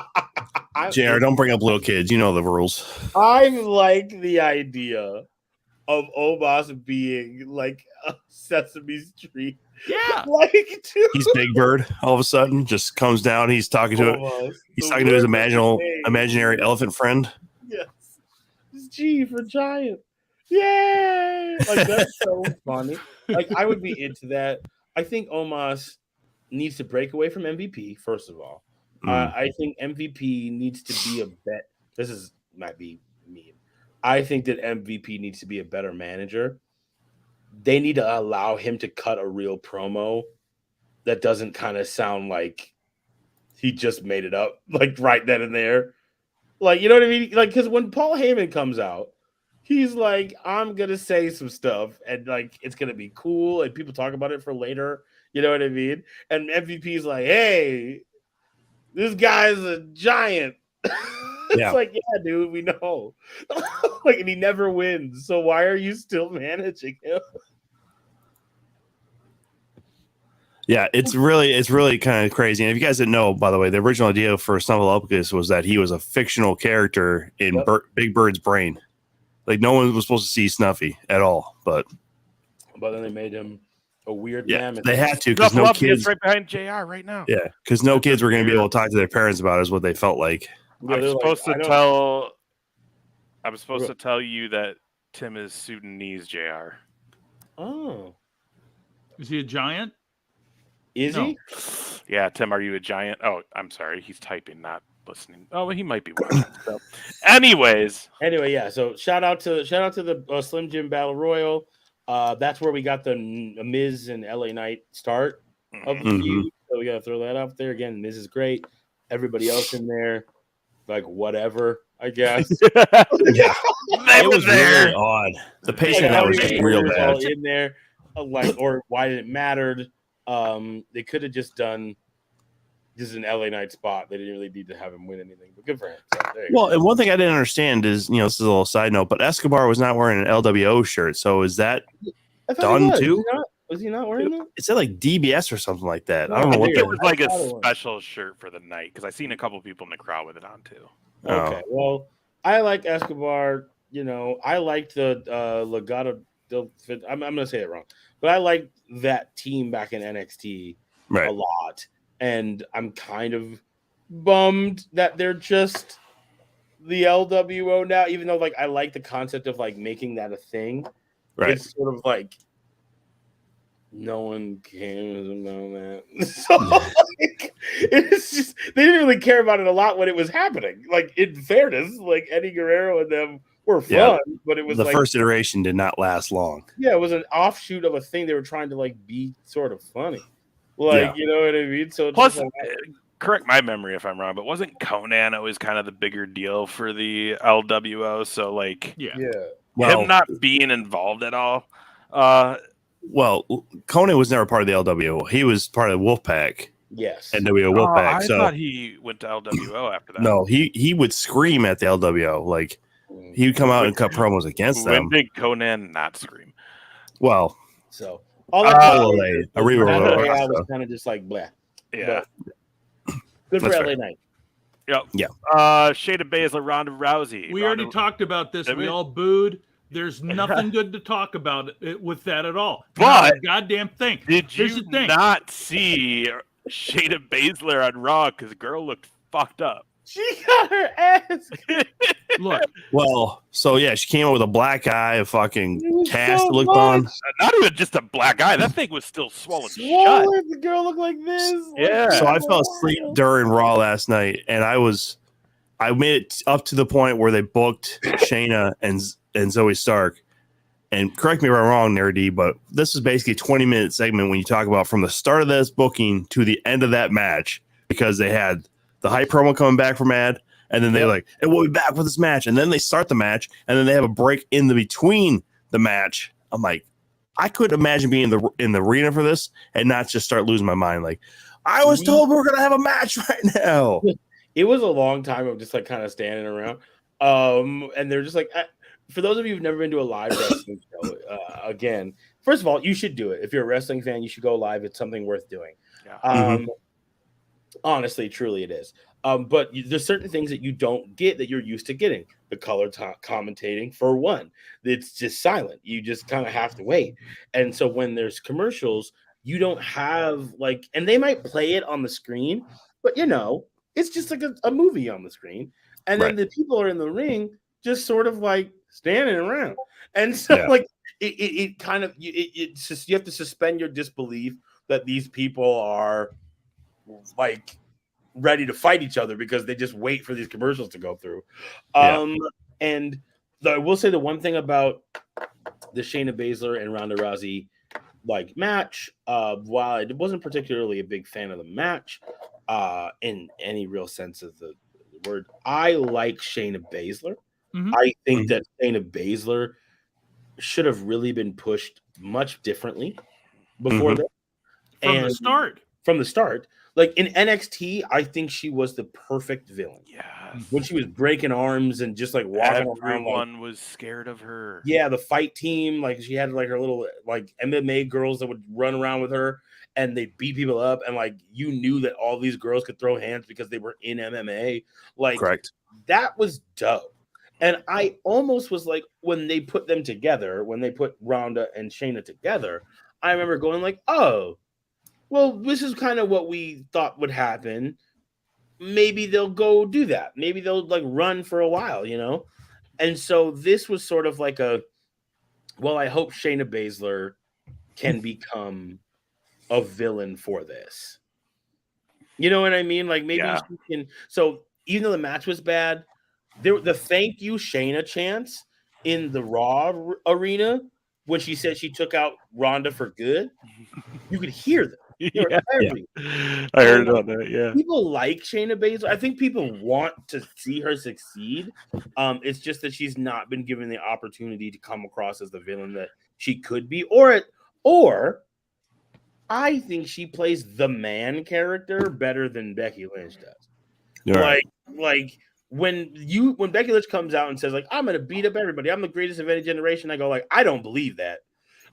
JR, don't bring up little kids. You know the rules. I like the idea of Omos being like a Sesame Street. Yeah. Like, dude. He's Big Bird. All of a sudden, just comes down. He's talking to He's talking to his imaginary elephant friend. Yes. It's G for giant. Yay! Like, that's so funny. Like, I would be into that. I think Omos needs to break away from MVP, first of all. I think MVP needs to be a bet. Might be mean. I think that MVP needs to be a better manager. They need to allow him to cut a real promo that doesn't kind of sound like he just made it up, like right then and there. Like, you know what I mean? Like, because when Paul Heyman comes out, he's like, I'm going to say some stuff and like, it's going to be cool. And people talk about it for later. You know what I mean? And MVP's like, hey, this guy's a giant. It's like, yeah, dude, we know. Like, and he never wins. So why are you still managing him? Yeah, it's really kind of crazy. And if you guys didn't know, by the way, the original idea for Snuffleupagus was that he was a fictional character in Big Bird's brain. Like, no one was supposed to see Snuffy at all, but then they made him a weird mammoth. They had to because no kids right behind JR right now. Yeah, because no kids were going to be able to talk to their parents about it, is what they felt like. I'm supposed to tell you that Tim is Sudanese, JR. Oh, is he a giant? Is he? Yeah, Tim, are you a giant? Oh, I'm sorry, he's typing, not listening. Oh, well, he might be watching. So. Anyway, yeah. So shout out to the Slim Jim Battle Royal. That's where we got the Miz and LA Knight start of the feud. So we got to throw that out there again. Miz is great. Everybody else in there, like whatever, I guess. Yeah, it was really odd. The patient that was just real bad in there, like, or why did it matter? They could have just done just an LA Knight spot. They didn't really need to have him win anything, but good for him. So, well, and one thing I didn't understand is, this is a little side note, but Escobar was not wearing an LWO shirt. So is that done too? Was he not wearing that? It said like DBS or something like that. No, I don't know I what think that it was like a special shirt for the night because I seen a couple people in the crowd with it on too. Okay, well, I like Escobar. I liked the Legado. I'm gonna say it wrong, but I liked that team back in NXT a lot, and I'm kind of bummed that they're just the LWO now. Even though, I like the concept of making that a thing. Right. It's sort of no one cares about that. So it's just they didn't really care about it a lot when it was happening. In fairness, Eddie Guerrero and them were fun, but it was the first iteration did not last long. Yeah, it was an offshoot of a thing they were trying to be sort of funny. You know what I mean? So plus, correct my memory if I'm wrong, but wasn't Conan always kind of the bigger deal for the LWO? So him not being involved at all. Well, Conan was never part of the LWO. He was part of Wolfpack. Yes. NWO Wolfpack. I thought he went to LWO after that. No, he would scream at the LWO. He would come out and cut promos against them. When did Conan not scream? Well, so all I was kind of just blah. Yeah. Good for LA Knight. Yep. Yeah. Shayna Baszler, Ronda Rousey. We already talked about this. We all booed. There's nothing good to talk about with that at all. But goddamn thing. Did you not see Shayna Baszler on Raw? Because the girl looked fucked up. She got her ass. Look. Well, so yeah, she came out with a black eye, a fucking cast looked on. Not even just a black eye. That thing was still swollen shut. The girl looked like this. Yeah. So I fell asleep during Raw last night, and I made it up to the point where they booked Shayna and Zoe Stark. And correct me if I'm wrong, NUR-D, but this is basically a 20-minute segment when you talk about from the start of this booking to the end of that match, because they had the hype promo coming back from Ad, and then they're like, and we'll be back for this match. And then they start the match, and then they have a break in the between the match. I'm like, I couldn't imagine being in the arena for this and not just start losing my mind. I was told we were going to have a match right now. It was a long time of just kind of standing around. And they're just for those of you who've never been to a live wrestling show, again, first of all, you should do it. If you're a wrestling fan, you should go live. It's something worth doing. Yeah. Honestly, truly it is. But there's certain things that you don't get that you're used to getting. The color commentating, for one. It's just silent. You just kind of have to wait. And so when there's commercials, you don't have and they might play it on the screen, but it's just a movie on the screen. And then the people are in the ring just sort of standing around. And so it kind of, it's just, you have to suspend your disbelief that these people are ready to fight each other because they just wait for these commercials to go through. And I will say the one thing about the Shayna Baszler and Ronda Rousey match, while I wasn't particularly a big fan of the match in any real sense of the word, I like Shayna Baszler. I think that Shayna Baszler should have really been pushed much differently before that. From the start. In NXT, I think she was the perfect villain. Yeah. When she was breaking arms and just walking around. Everyone was scared of her. Yeah, the fight team, she had her little MMA girls that would run around with her and they beat people up, and you knew that all these girls could throw hands because they were in MMA. Correct. That was dope. And I almost was when they put them together, when they put Ronda and Shayna together, I remember going oh, well, this is kind of what we thought would happen. Maybe they'll go do that. Maybe they'll run for a while, And so this was sort of well, I hope Shayna Baszler can become a villain for this. You know what I mean? Maybe she can. So even though the match was bad, the thank you Shayna chants in the Raw arena when she said she took out Ronda for good, you could hear them. I heard about that. Yeah, people like Shayna Baszler. I think people want to see her succeed. It's just that she's not been given the opportunity to come across as the villain that she could be, or I think she plays the man character better than Becky Lynch does. Right. Like when Becky Lynch comes out and says like I'm gonna beat up everybody, I'm the greatest of any generation, I go like I don't believe that.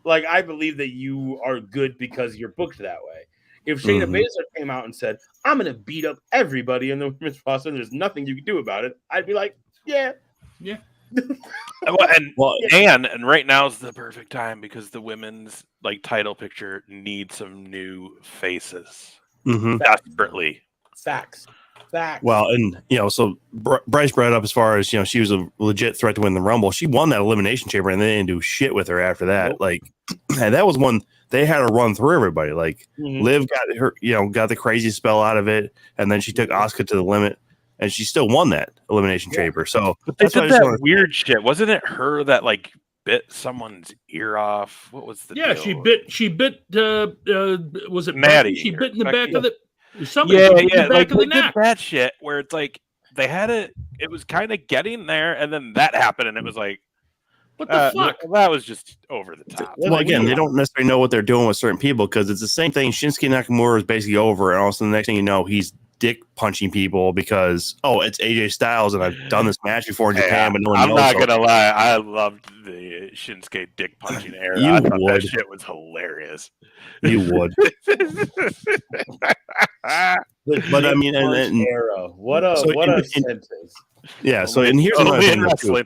Like I believe that you are good because you're booked that way. If Shayna Baszler came out and said I'm gonna beat up everybody in the women's roster and there's nothing you can do about it, I'd be like, yeah. And right now is the perfect time because the women's like title picture needs some new faces desperately. Facts. Well, and so Bryce brought it up as far as she was a legit threat to win the Rumble. She won that Elimination Chamber, and they didn't do shit with her after that. Nope. Like, and that was one they had to run through everybody. Like, Liv got her, got the crazy spell out of it, and then she took Asuka to the limit, and she still won that Elimination Chamber. So but they did that weird shit. Wasn't it her that like bit someone's ear off? What was the deal? She bit was it Maddie? She bit in the back of the like they did that shit where it's like they had it was kind of getting there and then that happened and it was like what the fuck? That was just over the top. Well, again, they don't necessarily know what they're doing with certain people because it's the same thing. Shinsuke Nakamura is basically over, and also the next thing you know, he's dick punching people because it's AJ Styles and I've done this match before in Japan, but no one knows. I'm not gonna lie, I loved the Shinsuke dick punching era. I thought that shit was hilarious. You would. But I mean, and era. What a sentence. Yeah. So and here's another thing.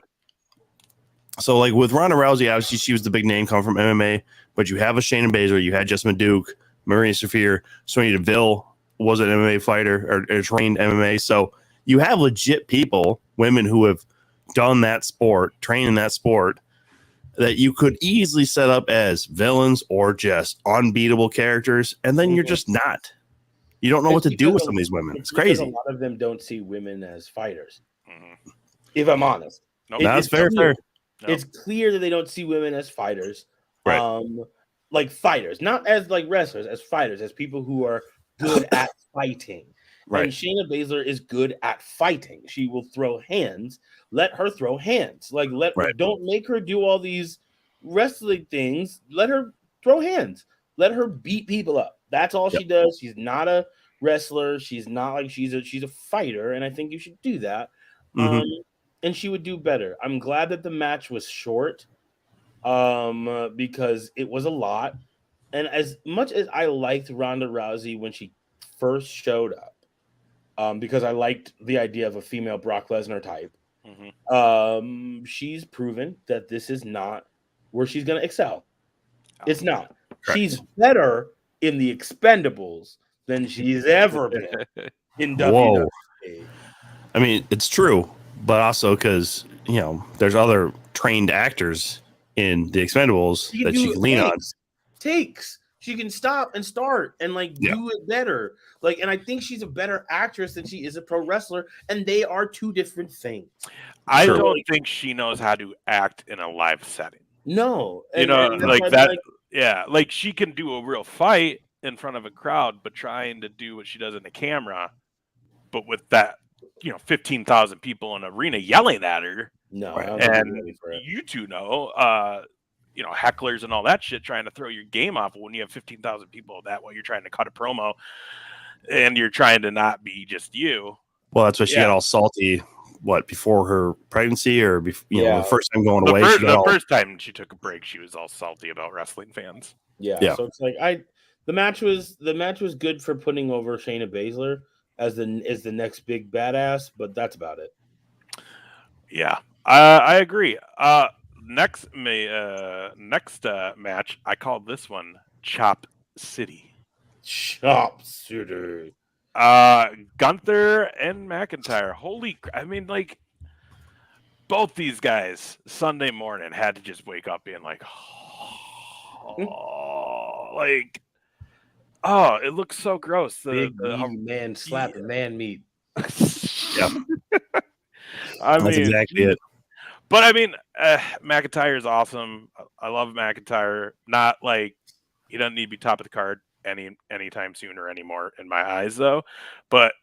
So like with Ronda Rousey, obviously she was the big name coming from MMA, but you have a Shayna Baszler, you had Jessamine Duke, Marina Shafir, Sonya Deville was an MMA fighter or trained MMA. So you have legit people, women who have done that sport, trained in that sport, that you could easily set up as villains or just unbeatable characters, and then you're just not. You don't know what to do with some of these women. It's crazy. A lot of them don't see women as fighters. If I'm honest, that's fair. It's clear that they don't see women as fighters, right? Like fighters, not as like wrestlers, as fighters, as people who are good at fighting. Right. And Shayna Baszler is good at fighting. She will throw hands. Let her throw hands. Like don't make her do all these wrestling things. Let her throw hands. Let her beat people up. That's all she does. She's not a wrestler. She's not like she's a fighter, and I think you should do that. And she would do better. I'm glad that the match was short, because it was a lot. And as much as I liked Ronda Rousey when she first showed up, because I liked the idea of a female Brock Lesnar type, she's proven that this is not where she's going to excel. It's not. Correct. She's better in the Expendables than she's ever been in WWE. I mean, it's true, but also because, there's other trained actors in the Expendables that she can lean on. She can stop and start and do it better. And I think she's a better actress than she is a pro wrestler, and they are two different things. I don't think she knows how to act in a live setting. No, she can do a real fight in front of a crowd, but trying to do what she does in the camera, but with that, 15,000 people in an arena yelling at her. No, and you two know, hecklers and all that shit trying to throw your game off when you have 15,000 people that way. You're trying to cut a promo and you're trying to not be just you. Well, that's why she got all salty. What, before her pregnancy or the first time going away? The first time she took a break, she was all salty about wrestling fans. Yeah. So it's the match was good for putting over Shayna Baszler as the next big badass, but that's about it. Yeah, I agree. Next match, I called this one Chop City. Chop City. Gunther and McIntyre. Both these guys Sunday morning had to just wake up being like, it looks so gross. The man slapping man meat. Yeah. That's exactly it. But McIntyre is awesome. I love McIntyre. Not he doesn't need to be top of the card anytime soon or anymore in my eyes, though. But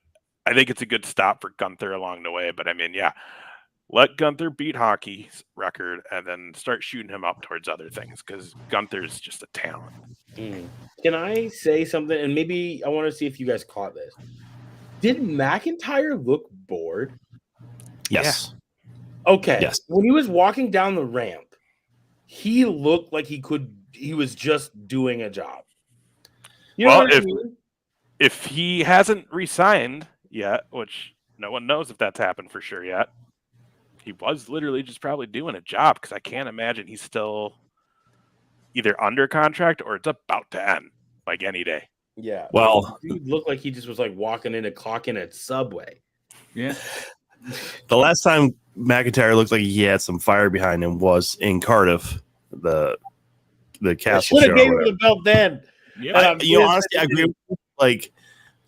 I think it's a good stop for Gunther along the way. But let Gunther beat Hockey's record and then start shooting him up towards other things because Gunther's just a talent. Can I say something? And maybe I want to see if you guys caught this. Did McIntyre look bored? Yes. Yeah. Okay. Yes. When he was walking down the ramp, he looked like he was just doing a job. You know what I mean? If he hasn't re-signed yet, which no one knows if that's happened for sure yet, he was literally just probably doing a job because I can't imagine he's still either under contract or it's about to end like any day. Yeah. Well, he looked like he just was like walking in and clocking at Subway. Yeah. The last time McIntyre looked like he had some fire behind him was in Cardiff, the castle show. Should have gave him the belt then. Yeah. Honestly, I agree with you. Like,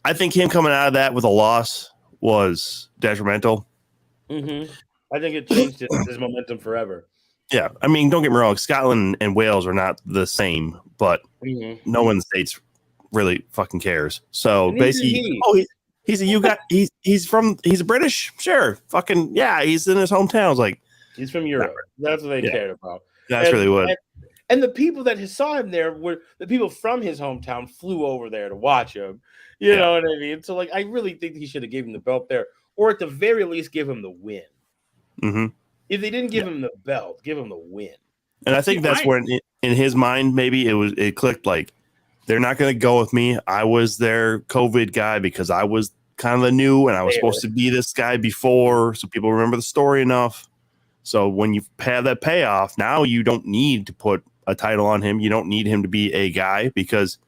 I think him coming out of that with a loss was detrimental. Mm-hmm. I think it changed his momentum forever. Yeah, I mean, don't get me wrong. Scotland and Wales are not the same, but no one in the States really fucking cares. So basically, he's a British, sure, fucking yeah. He's in his hometown. It's like he's from Europe. That's what they cared about. That's really what. And the people that saw him there were the people from his hometown flew over there to watch him. You know what I mean? So like, I really think he should have given him the belt there, or at the very least, give him the win. Mm-hmm. If they didn't give him the belt, give him the win. And I think that's where, in his mind, maybe it clicked. Like, they're not going to go with me. I was their COVID guy because I was kind of the new, and I was supposed to be this guy before, so people remember the story enough. So when you have that payoff, now you don't need to put a title on him. You don't need him to be a guy because,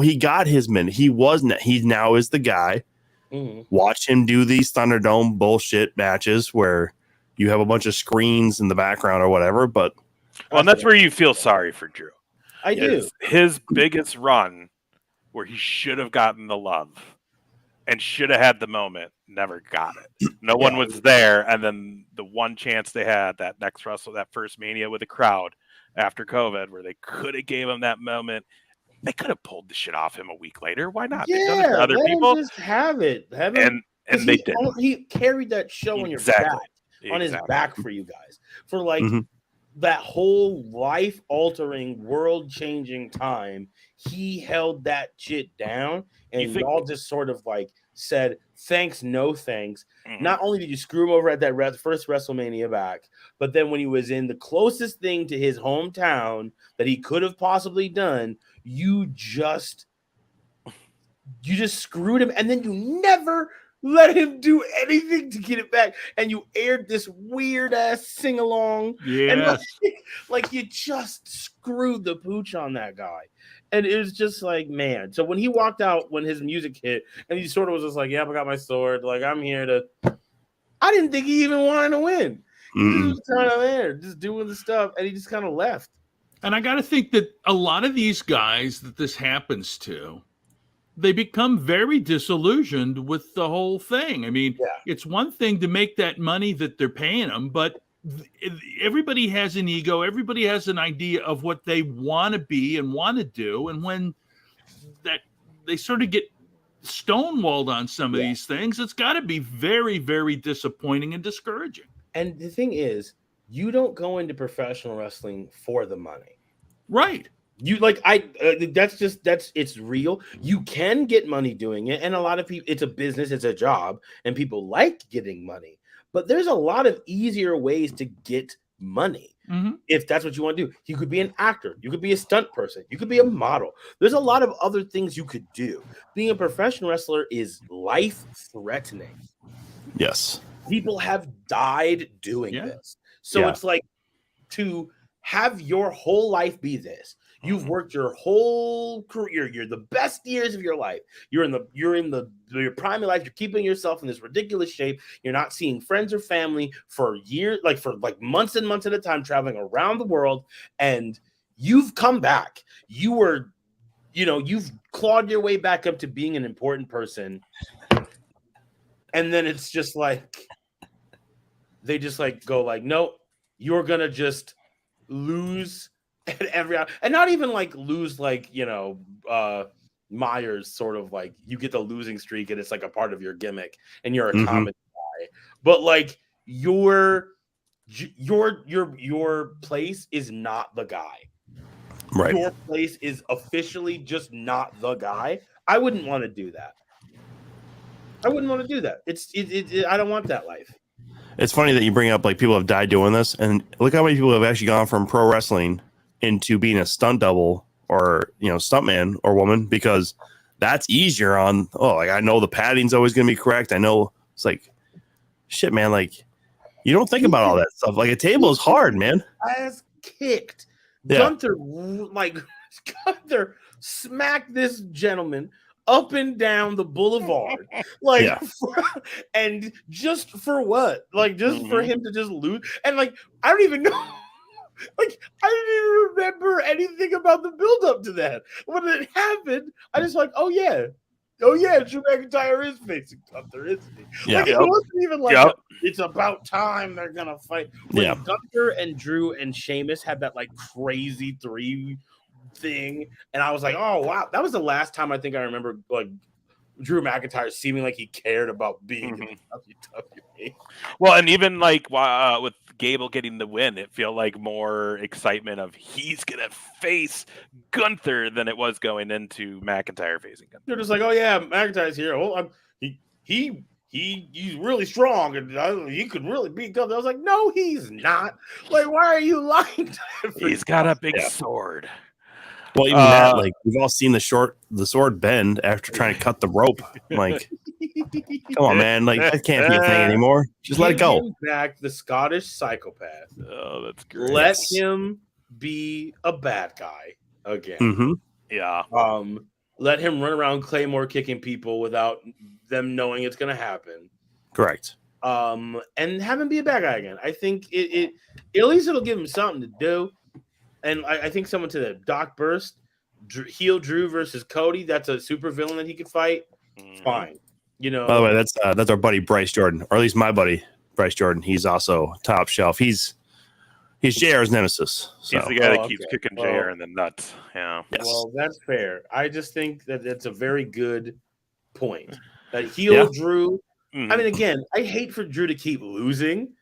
he got his minute. He now is the guy. Mm-hmm. Watch him do these Thunderdome bullshit matches where you have a bunch of screens in the background or whatever. But and that's where you feel sorry for Drew. I do. His biggest run where he should have gotten the love and should have had the moment, never got it. No one was there. And then the one chance they had, that first Mania with the crowd after COVID, where they could have gave him that moment. They could have pulled the shit off him a week later. Why not? They've done it for other people. Just have it. And they did. He carried that show on your back, on his back for you guys. For like that whole life-altering, world-changing time, he held that shit down, and y'all just sort of like said, thanks, no thanks. Not only did you screw him over at that first WrestleMania back, but then when he was in the closest thing to his hometown that he could have possibly done, you just screwed him, and then you never let him do anything to get it back, and you aired this weird ass sing along. Yeah, like you just screwed the pooch on that guy, and it was just like, man. So when he walked out, when his music hit, and he sort of was just like, "Yep, I got my sword. Like I'm here to." I didn't think he even wanted to win. He was kind of there, just doing the stuff, and he just kind of left. And I got to think that a lot of these guys that this happens to, they become very disillusioned with the whole thing. I mean, it's one thing to make that money that they're paying them, but everybody has an ego. Everybody has an idea of what they want to be and want to do. And when that they sort of get stonewalled on some of these things, it's got to be very, very disappointing and discouraging. And the thing is, you don't go into professional wrestling for the money. Right. You it's real. You can get money doing it. And a lot of people, it's a business, it's a job, and people like getting money. But there's a lot of easier ways to get money. If that's what you want to do. You could be an actor. You could be a stunt person. You could be a model. There's a lot of other things you could do. Being a professional wrestler is life-threatening. Yes. People have died doing this. So it's like to have your whole life be this. You've worked your whole career. You're the best years of your life. You're in your prime of life. You're keeping yourself in this ridiculous shape. You're not seeing friends or family for years, for months and months at a time, traveling around the world. And you've come back. You've clawed your way back up to being an important person. And then it's just like, they just go nope, you're going to just lose at every hour. And not even lose Myers sort of you get the losing streak and it's a part of your gimmick and you're a comedy guy. But your place is not the guy. Right. Your place is officially just not the guy. I wouldn't want to do that. I don't want that life. It's funny that you bring up like people have died doing this, and look how many people have actually gone from pro wrestling into being a stunt double or stuntman or woman, because that's easier on. Oh, like I know the padding's always going to be correct. I know it's like shit, man. Like you don't think about all that stuff. Like a table is hard, man. Ass kicked. Yeah. Gunther smacked this gentleman up and down the boulevard, and just for what? Like just for him to just lose, and like I don't even know. Like I didn't even remember anything about the build up to that. When it happened, I just like, oh yeah, Drew McIntyre is facing Gunther, isn't he? Yeah. Like it wasn't even like it's about time they're gonna fight. When Gunther and Drew and Sheamus had that like crazy 3 thing, and I was like, oh wow, that was the last time I think I remember like Drew McIntyre seeming like he cared about being in WWE. Well, and even like with Gable getting the win, it felt like more excitement of he's gonna face Gunther than it was going into McIntyre facing Gunther. They're just like, oh yeah, McIntyre's here. Well, he's really strong and he could really beat Gunther. I was like, no, he's not. Like, why are you lying? He's got a big sword. Well, even that, like we've all seen the sword bend after trying to cut the rope. Like, come on, man! Like that can't be a thing anymore. Just let it go. Him back, the Scottish psychopath. Oh, that's great. Let him be a bad guy again. Mm-hmm. Yeah. Let him run around Claymore kicking people without them knowing it's going to happen. Correct. And have him be a bad guy again. I think it at least it'll give him something to do. And I think someone to the Doc Burst, heel Drew versus Cody. That's a super villain that he could fight. Fine, By the way, that's our buddy Bryce Jordan, or at least my buddy Bryce Jordan. He's also top shelf. He's JR's nemesis. So. He's the guy that keeps kicking JR in the nuts. Yeah. Yes. Well, that's fair. I just think that it's a very good point. That heel Drew. I mean, again, I hate for Drew to keep losing,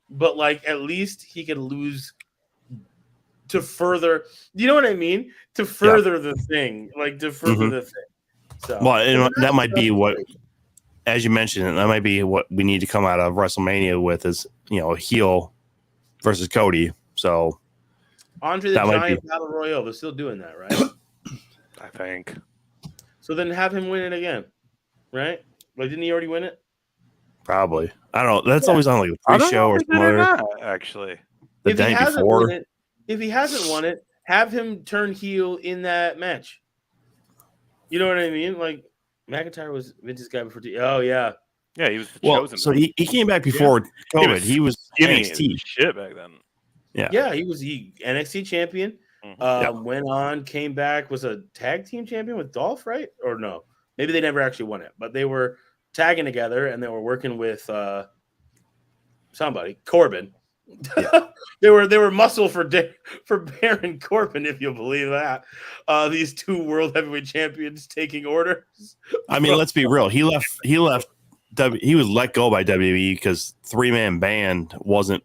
but like at least he can lose. To further, you know what I mean? To further the thing, like to further the thing. So, well, that might be what, as you mentioned, that might be what we need to come out of WrestleMania with is a heel versus Cody. So, Andre the Giant Battle Royale, they're still doing that, right? I think. So then have him win it again, right? Like, didn't he already win it? Probably. I don't know. That's always on like a pre-show or somewhere. Actually, the day before. If he hasn't won it, have him turn heel in that match. You know what I mean? Like McIntyre was Vince's guy before. Oh yeah, he was the chosen. So he came back before COVID. He was NXT shit back then. Yeah, he was NXT champion. Went on, came back, was a tag team champion with Dolph, right? Or no? Maybe they never actually won it, but they were tagging together and they were working with somebody, Corbin. Yeah. they were muscle for Baron Corbin, if you'll believe that. These 2 world heavyweight champions taking orders. I mean, let's be real. He left. He was let go by WWE because 3-man band wasn't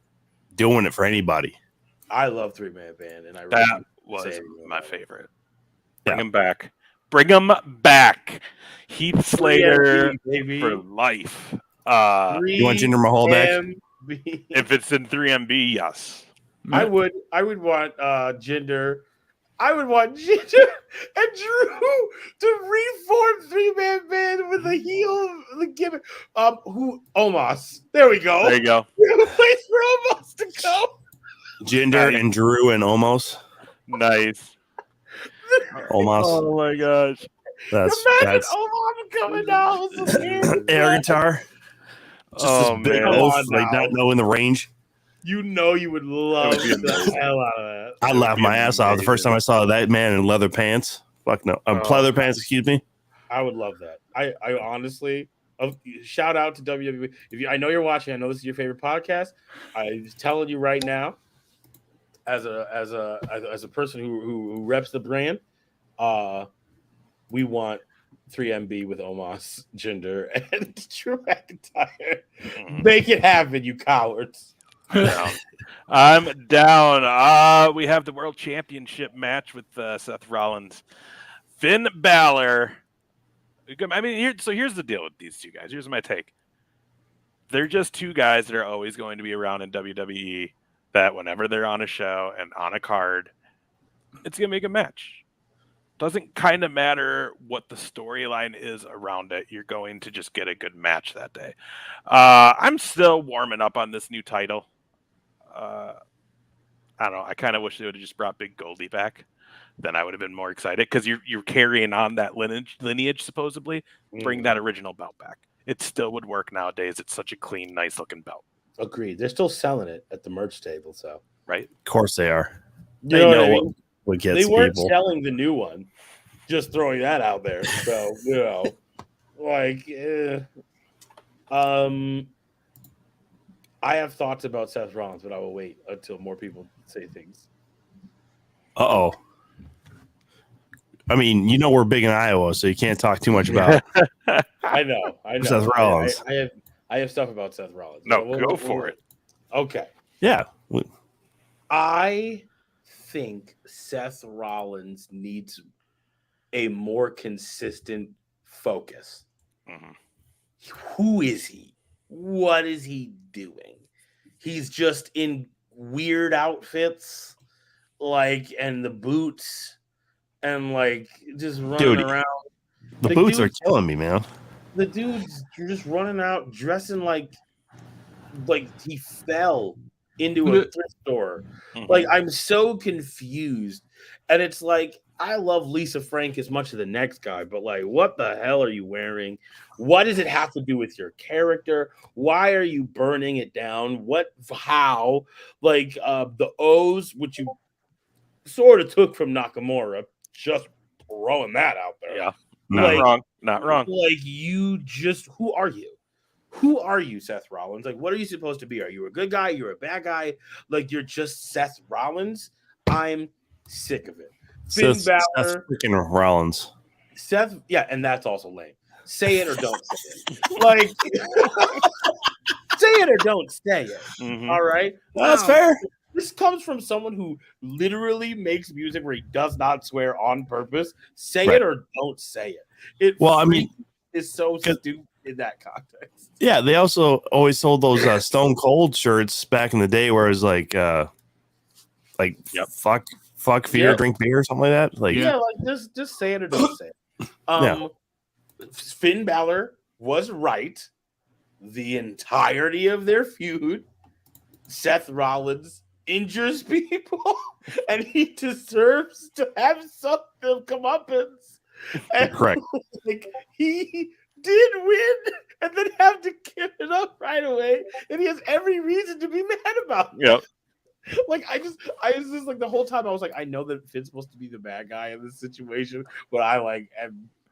doing it for anybody. I love 3-man band, and that was my favorite. Bring him back. Bring him back. Heath Slater for life. You want Jinder Mahal back? If it's in 3MB, yes. I would want Jinder. I would want Jinder and Drew to reform 3-man band with a heel the gimmick. Omos. There we go. There you go. We have a place for Omos to go. Jinder and Drew and Omos. Nice. Omos. Oh my gosh. That's Omos coming down. air guitar. Just this big oaf, like not knowing the range. You would love the hell out of that. I laughed my ass off the first time I saw that man in leather pants. Fuck no. Pleather pants, excuse me. I would love that. I honestly, shout out to WWE. I know you're watching, I know this is your favorite podcast. I'm telling you right now, as a person who reps the brand, we want 3MB with Omos, Jinder, and Drew McIntyre. Make it happen, you cowards. I'm down. We have the World Championship match with Seth Rollins, Finn Balor. I mean, here's the deal with these two guys. Here's my take. They're just two guys that are always going to be around in WWE. That whenever they're on a show and on a card, it's gonna make a match. Doesn't kind of matter what the storyline is around it. You're going to just get a good match that day. I'm still warming up on this new title. I don't know. I kind of wish they would have just brought Big Goldie back. Then I would have been more excited because you're carrying on that lineage supposedly. Bring that original belt back. It still would work nowadays. It's such a clean, nice looking belt. Agreed. They're still selling it at the merch table, so right. Of course they are. You know what I mean? mean? What gets they weren't people. selling the new one. Just throwing that out there. So, I have thoughts about Seth Rollins, but I will wait until more people say things. Uh-oh. I mean, we're big in Iowa, so you can't talk too much about I know. Seth Rollins. I have stuff about Seth Rollins. No, go for it. Okay. Yeah. I think Seth Rollins needs a more consistent focus. Mm-hmm. Who is he? What is he doing? He's just in weird outfits, and the boots, and just running around. The boots are killing me, man. The dude's just running out dressing like he fell into a thrift store. Mm-hmm. I'm so confused. And it's I love Lisa Frank as much as the next guy, but what the hell are you wearing? What does it have to do with your character? Why are you burning it down? How? The O's, which you sort of took from Nakamura, just throwing that out there. Yeah. Not wrong. Who are you? Who are you, Seth Rollins? What are you supposed to be? Are you a good guy? You're a bad guy? You're just Seth Rollins? I'm sick of it. Finn Balor. Freaking Rollins. Seth, yeah, and that's also lame. Say it or don't say it. Say it or don't say it. Mm-hmm. All right? That's fair. This comes from someone who literally makes music where he does not swear on purpose. Say it or don't say it. It's so stupid in that context. Yeah, they also always sold those Stone Cold shirts back in the day where it was fuck fear, drink beer, or something like that. Just say it or don't say it. Finn Balor was right the entirety of their feud. Seth Rollins injures people, and he deserves to have something come up. Correct. He did win, and then have to give it up right away, and he has every reason to be mad about it. Yep. I was just the whole time I was I know that Finn's supposed to be the bad guy in this situation, but I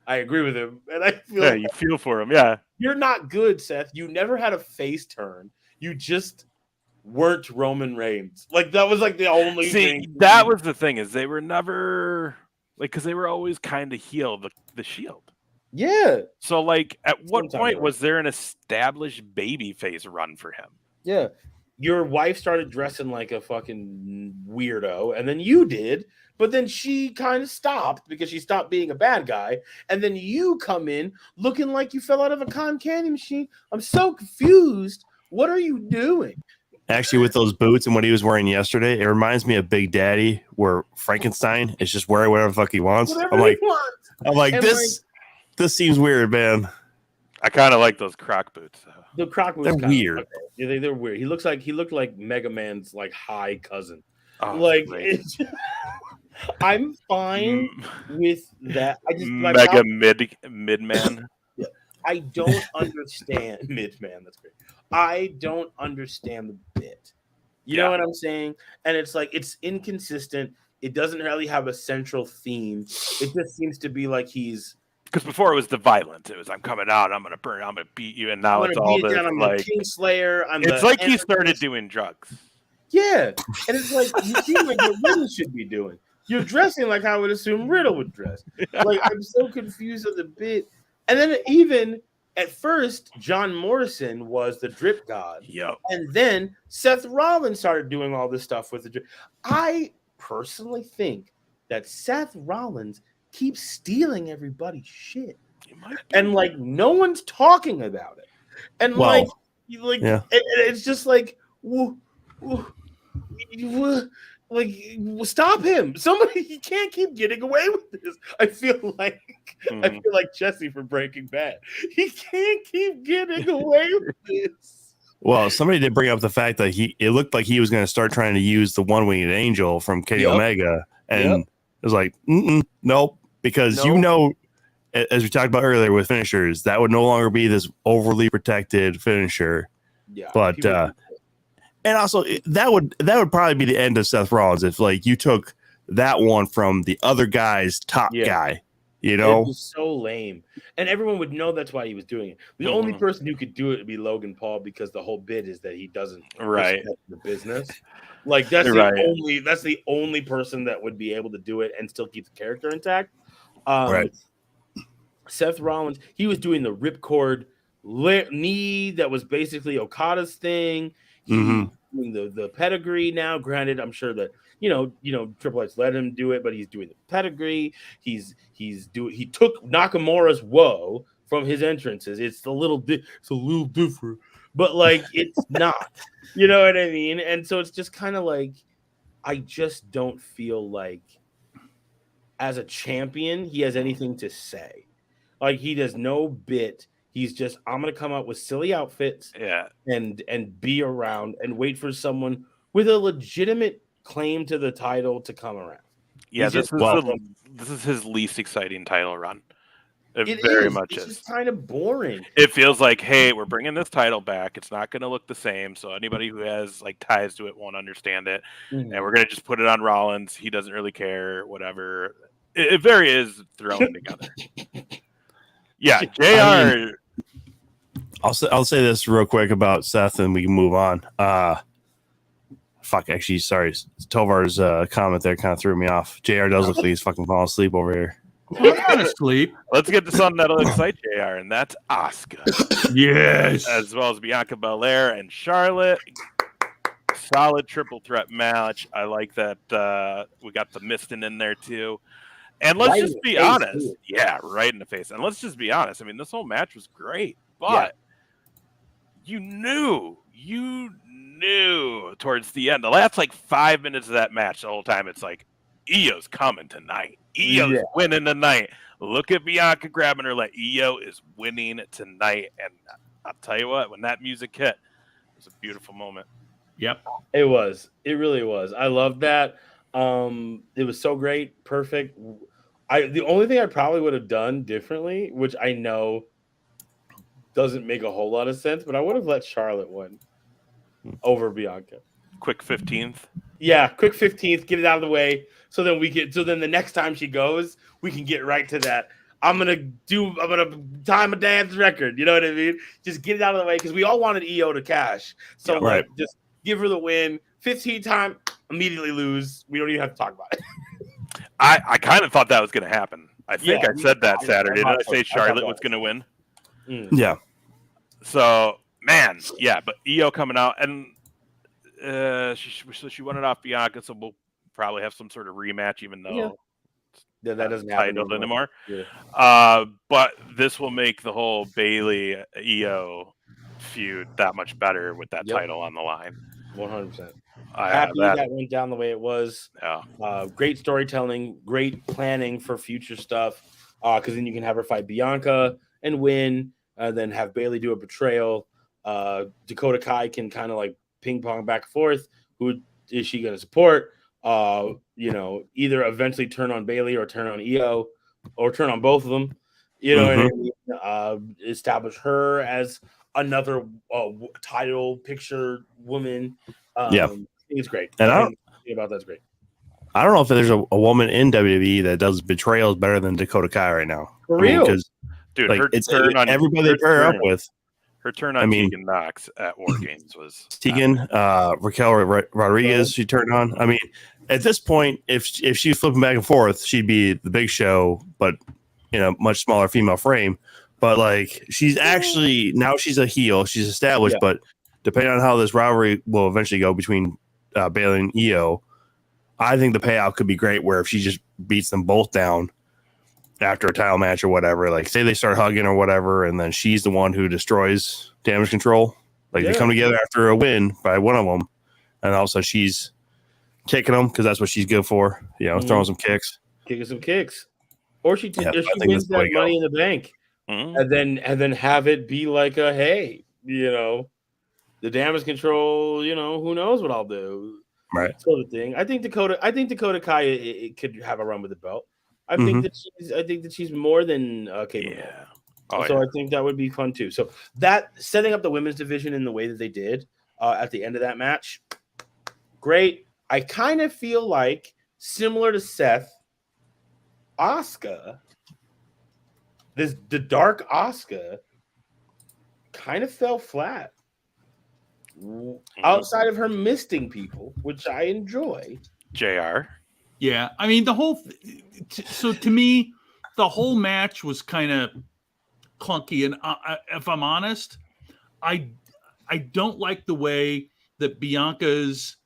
agree with him, and I feel you feel for him. Yeah, you're not good, Seth. You never had a face turn. You just weren't Roman Reigns. That was the only thing. That was the thing is they were never because they were always kind of heel the Shield. Yeah. So at what point was there an established babyface run for him? Yeah. Your wife started dressing like a fucking weirdo, and then you did, but then she kind of stopped because she stopped being a bad guy, and then you come in looking like you fell out of a cotton candy machine. I'm so confused. What are you doing? Actually, with those boots and what he was wearing yesterday, it reminds me of Big Daddy, where Frankenstein is just wearing whatever the fuck he wants. This seems weird, man. I kind of like those Croc boots. The Croc boots, they're weird. Okay. Yeah, they're weird. He looked like Mega Man's high cousin. I'm fine with that. I just Mega mid man. Yeah. I don't understand mid man. That's great. I don't understand the bit. You know what I'm saying? And it's it's inconsistent. It doesn't really have a central theme. It just seems to be he's. Because before it was the violence. It was I'm coming out, I'm gonna burn, I'm gonna beat you, and now it's all this I'm the Kingslayer. It's he started doing drugs. Yeah, and it's you seem like you really should be doing. You're dressing like I would assume Riddle would dress. Like, I'm so confused of the bit. And then even at first, John Morrison was the drip god. Yep. And then Seth Rollins started doing all this stuff with the drip. I personally think that Seth Rollins keeps stealing everybody's shit. And like no one's talking about it. And it's just like, stop him. Somebody, he can't keep getting away with this. I feel like Jesse from Breaking Bad. He can't keep getting away with this. Well, somebody did bring up the fact that it looked like he was going to start trying to use the one-winged angel from Kenny Omega, and it was like, nope, because as we talked about earlier with finishers, that would no longer be this overly protected finisher. Yeah, but and also that would probably be the end of Seth Rollins if like you took that one from the other guy's top guy. You know, it was so lame, and everyone would know that's why he was doing it. The only person who could do it would be Logan Paul because the whole bit is that he doesn't respect the business. Like that's the only person that would be able to do it and still keep the character intact. Seth Rollins, he was doing the ripcord knee that was basically Okada's thing. He's doing the pedigree now. Granted, I'm sure that Triple H let him do it, but he's doing the pedigree. He took Nakamura's whoa from his entrances. It's a little different, but like it's not. You know what I mean? And so it's just kind of like I just don't feel like as a champion he has anything to say. Like he does no bit. He's just, I'm gonna come out with silly outfits, and be around and wait for someone with a legitimate claim to the title to come around. Yeah, this is his least exciting title run. It very much is. It's kind of boring. It feels like, hey, we're bringing this title back. It's not going to look the same, so anybody who has like ties to it won't understand it, and we're going to just put it on Rollins. He doesn't really care, whatever. It very is thrown together. Yeah, JR. I'll say this real quick about Seth, and we can move on. Actually, sorry. Tovar's comment there kind of threw me off. JR does look like he's fucking falling asleep over here. I'm not asleep. Let's get to something that'll excite JR, and that's Asuka. Yes. As well as Bianca Belair and Charlotte. Solid triple threat match. I like that we got the Mistin in there too. And let's just be honest. Yeah, right in the face. And let's just be honest. I mean, this whole match was great, but you knew towards the end, the last like 5 minutes of that match, the whole time, it's like, Io's coming tonight. Io's winning tonight. Look at Bianca grabbing her leg. Io is winning tonight. And I'll tell you what, when that music hit, it was a beautiful moment. Yep. It was. It really was. I loved that. It was so great. Perfect. The only thing I probably would have done differently, which I know doesn't make a whole lot of sense, but I would have let Charlotte win over Bianca. Quick 15th. Yeah, quick 15th, get it out of the way. So then the next time she goes, we can get right to that. I'm gonna time a dance record. You know what I mean? Just get it out of the way because we all wanted Io to cash. So just give her the win. 15 time, immediately lose. We don't even have to talk about it. I kind of thought that was going to happen. I think I said that Saturday. Didn't I say Charlotte was going to win? Yeah. So, man, but Io coming out, and she won it off Bianca, so we'll probably have some sort of rematch, even though that doesn't happen anymore. Yeah. But this will make the whole Bayley Io feud that much better with that title on the line. 100%. Happy that went down the way it was. Yeah. Great storytelling, great planning for future stuff. Because then you can have her fight Bianca and win, then have Bayley do a betrayal. Dakota Kai can kind of like ping pong back and forth. Who is she going to support? Either eventually turn on Bayley or turn on Io or turn on both of them. You know what I mean? Establish her as another title picture woman. I think it's great. And that's great. I don't know if there's a woman in WWE that does betrayals better than Dakota Kai right now. For real, dude, like, it's everybody they pair her up with. Her turn on Tegan Knox at War Games was Tegan, Raquel Rodriguez. She turned on. I mean, at this point, if she's flipping back and forth, she'd be the Big Show, but in a much smaller female frame. But like, she's actually now she's a heel. She's established, but depending on how this rivalry will eventually go between Bayley and Io, I think the payout could be great. Where if she just beats them both down after a title match or whatever, like say they start hugging or whatever, and then she's the one who destroys Damage Control. Like they come together after a win by one of them, and all of a sudden she's kicking them because that's what she's good for. You know, throwing some kicks, kicking some kicks, or she wins that Money in the Bank, and then have it be like a hey, you know, the Damage Control, you know, who knows what I'll do, right? Sort of thing. I think Dakota Kai it could have a run with the belt. I think that she's more than capable. Yeah. I think that would be fun too. So that setting up the women's division in the way that they did at the end of that match, great. I kind of feel like similar to Seth, Asuka, the dark Asuka kind of fell flat outside of her misting people, which I enjoy. JR. Yeah, I mean so to me, the whole match was kind of clunky, and if I'm honest, I don't like the way that Bianca's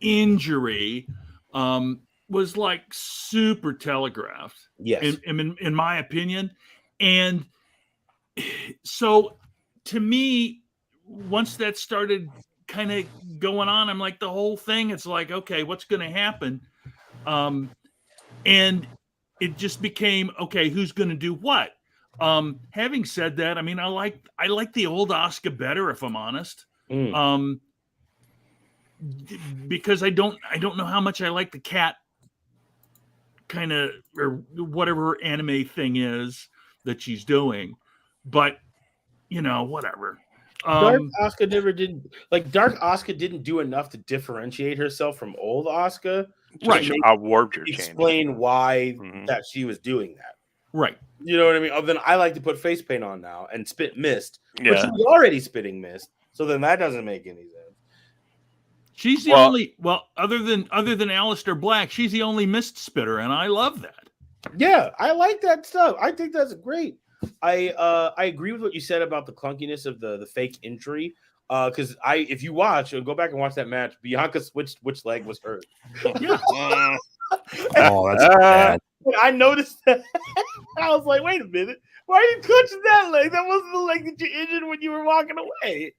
injury was like super telegraphed. Yes, in my opinion, and so to me, once that started kind of going on, I'm like the whole thing. It's like, okay, what's going to happen? And it just became, okay, who's going to do what? Having said that, I mean, I like the old Asuka better, if I'm honest. Because I don't know how much I like the cat kind of, or whatever her anime thing is that she's doing, but you know, whatever. Dark Asuka never did, like, Dark Asuka didn't do enough to differentiate herself from old Asuka. Right. Explain why that she was doing that. Right. You know what I mean? Other than I like to put face paint on now and spit mist. Yeah. But she was already spitting mist, so then that doesn't make any sense. She's the only, other than Aleister Black, she's the only mist spitter, and I love that. Yeah, I like that stuff. I think that's great. I agree with what you said about the clunkiness of the fake injury. Because if you watch and go back and watch that match, Bianca switched which leg was hurt. Yeah. Oh, that's bad. I noticed that. I was like, wait a minute. Why are you clutching that leg? That wasn't the leg that you injured when you were walking away.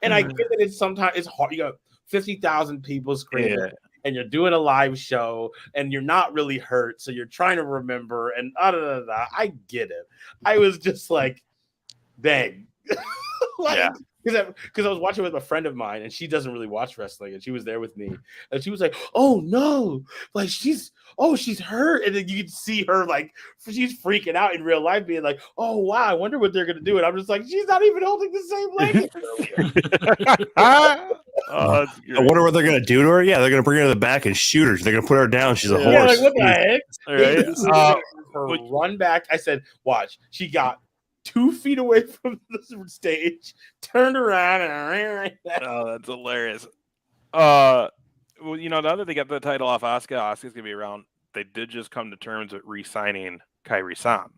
And I get that sometimes it's hard. You got 50,000 people screaming, and you're doing a live show, and you're not really hurt, so you're trying to remember. And I get it. I was just like, dang. Because I was watching with a friend of mine, and she doesn't really watch wrestling, and she was there with me, and she was like, "Oh no, like she's hurt," and then you can see her like she's freaking out in real life, being like, "Oh wow, I wonder what they're gonna do," and I'm just like, she's not even holding the same leg. I wonder what they're gonna do to her. Yeah, they're gonna bring her to the back and shoot her. They're gonna put her down. She's a horse. Like, what the heck? Right. Her run back. I said, "Watch." She got 2 feet away from the stage, turned around, and ran right back. Oh, that's hilarious. Well, you know, now that they got the title off Asuka's gonna be around. They did just come to terms with re-signing Kairi-san.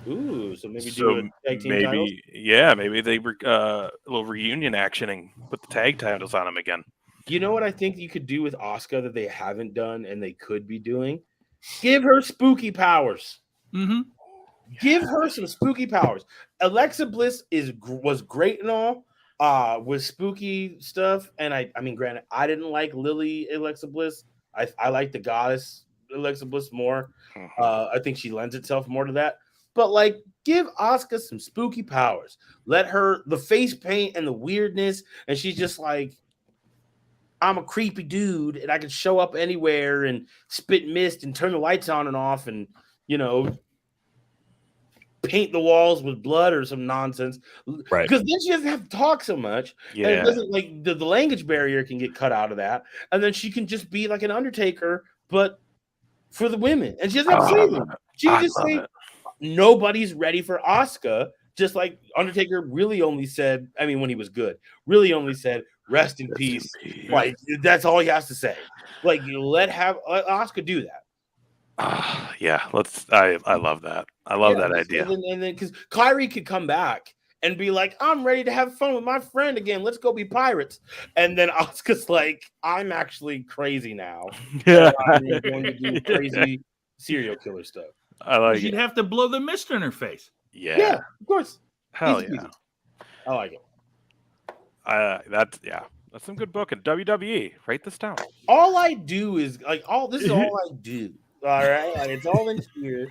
Ooh, so maybe do a tag team title? Maybe they a little reunion action and put the tag titles on them again. You know what I think you could do with Asuka that they haven't done and they could be doing? Give her spooky powers. Mm-hmm. Give her some spooky powers. Alexa Bliss was great and all with spooky stuff. And I mean, granted, I didn't like Lily Alexa Bliss. I like the goddess Alexa Bliss more. I think she lends itself more to that. But like, give Asuka some spooky powers. Let her the face paint and the weirdness, and she's just like, I'm a creepy dude, and I can show up anywhere and spit mist and turn the lights on and off, and you know, paint the walls with blood or some nonsense. Right. Because then she doesn't have to talk so much. Yeah. And it doesn't like the language barrier can get cut out of that. And then she can just be like an Undertaker, but for the women. And she doesn't have to say anything. She can just say, nobody's ready for Asuka. Just like Undertaker really only said, I mean, when he was good, really only said, rest in peace. Like, that's all he has to say. Like, let Asuka do that. Yeah, I love that. I love that idea. And then because Kyrie could come back and be like, I'm ready to have fun with my friend again. Let's go be pirates. And then Asuka's like, I'm actually crazy now. Yeah. I'm going to do crazy serial killer stuff. I like You'd have to blow the mist in her face. Yeah, of course. Hell Easy. yeah. I like it. That's some good booking. WWE, write this down. All I do is this is all I do. All right. Like, it's all in here.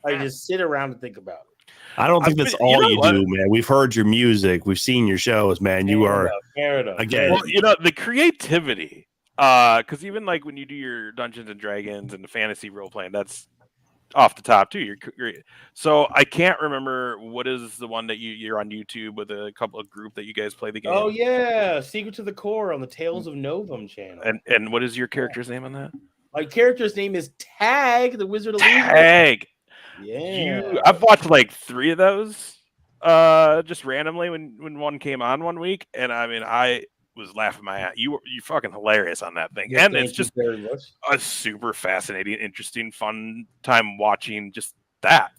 I just sit around and think about it. I don't think that's all you do, man. We've heard your music. We've seen your shows, man. You are, again. Well, the creativity, because even like when you do your Dungeons and Dragons and the fantasy role playing, that's off the top too. You're so I can't remember what is the one that you're on YouTube with a couple of group that you guys play the game. Oh yeah, Secret to the Core on the Tales of Novum channel. And what is your character's name on that? My character's name is Tag, the Wizard of Tag. Yeah, I've watched like 3 of those, just randomly when one came on one week, and I mean I was laughing my ass. You fucking hilarious on that thing, and it's just a super fascinating, interesting, fun time watching just that.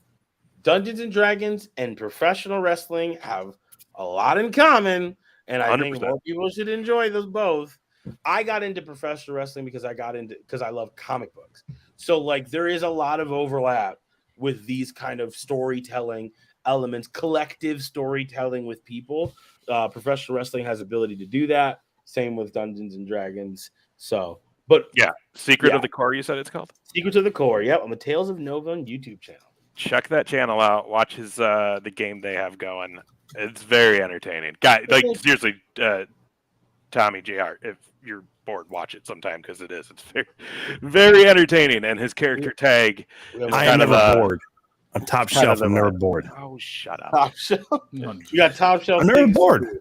Dungeons and Dragons and professional wrestling have a lot in common, and I 100%. Think more people should enjoy those both. I got into professional wrestling because I love comic books. So like there is a lot of overlap with these kind of storytelling elements, collective storytelling with people. Professional wrestling has ability to do that. Same with Dungeons and Dragons. So, but yeah, Secret of the Core, you said it's called? Secret of the Core, yep, on the Tales of Nova YouTube channel. Check that channel out. Watch his the game they have going. It's very entertaining. Guy, like seriously, Tommy JR, if you're bored, watch it sometime because it's very, very entertaining. And his character Tag is I am never bored. I'm top shelf. I'm never bored. Oh, shut up. Top shelf. You got top shelf. I'm never bored.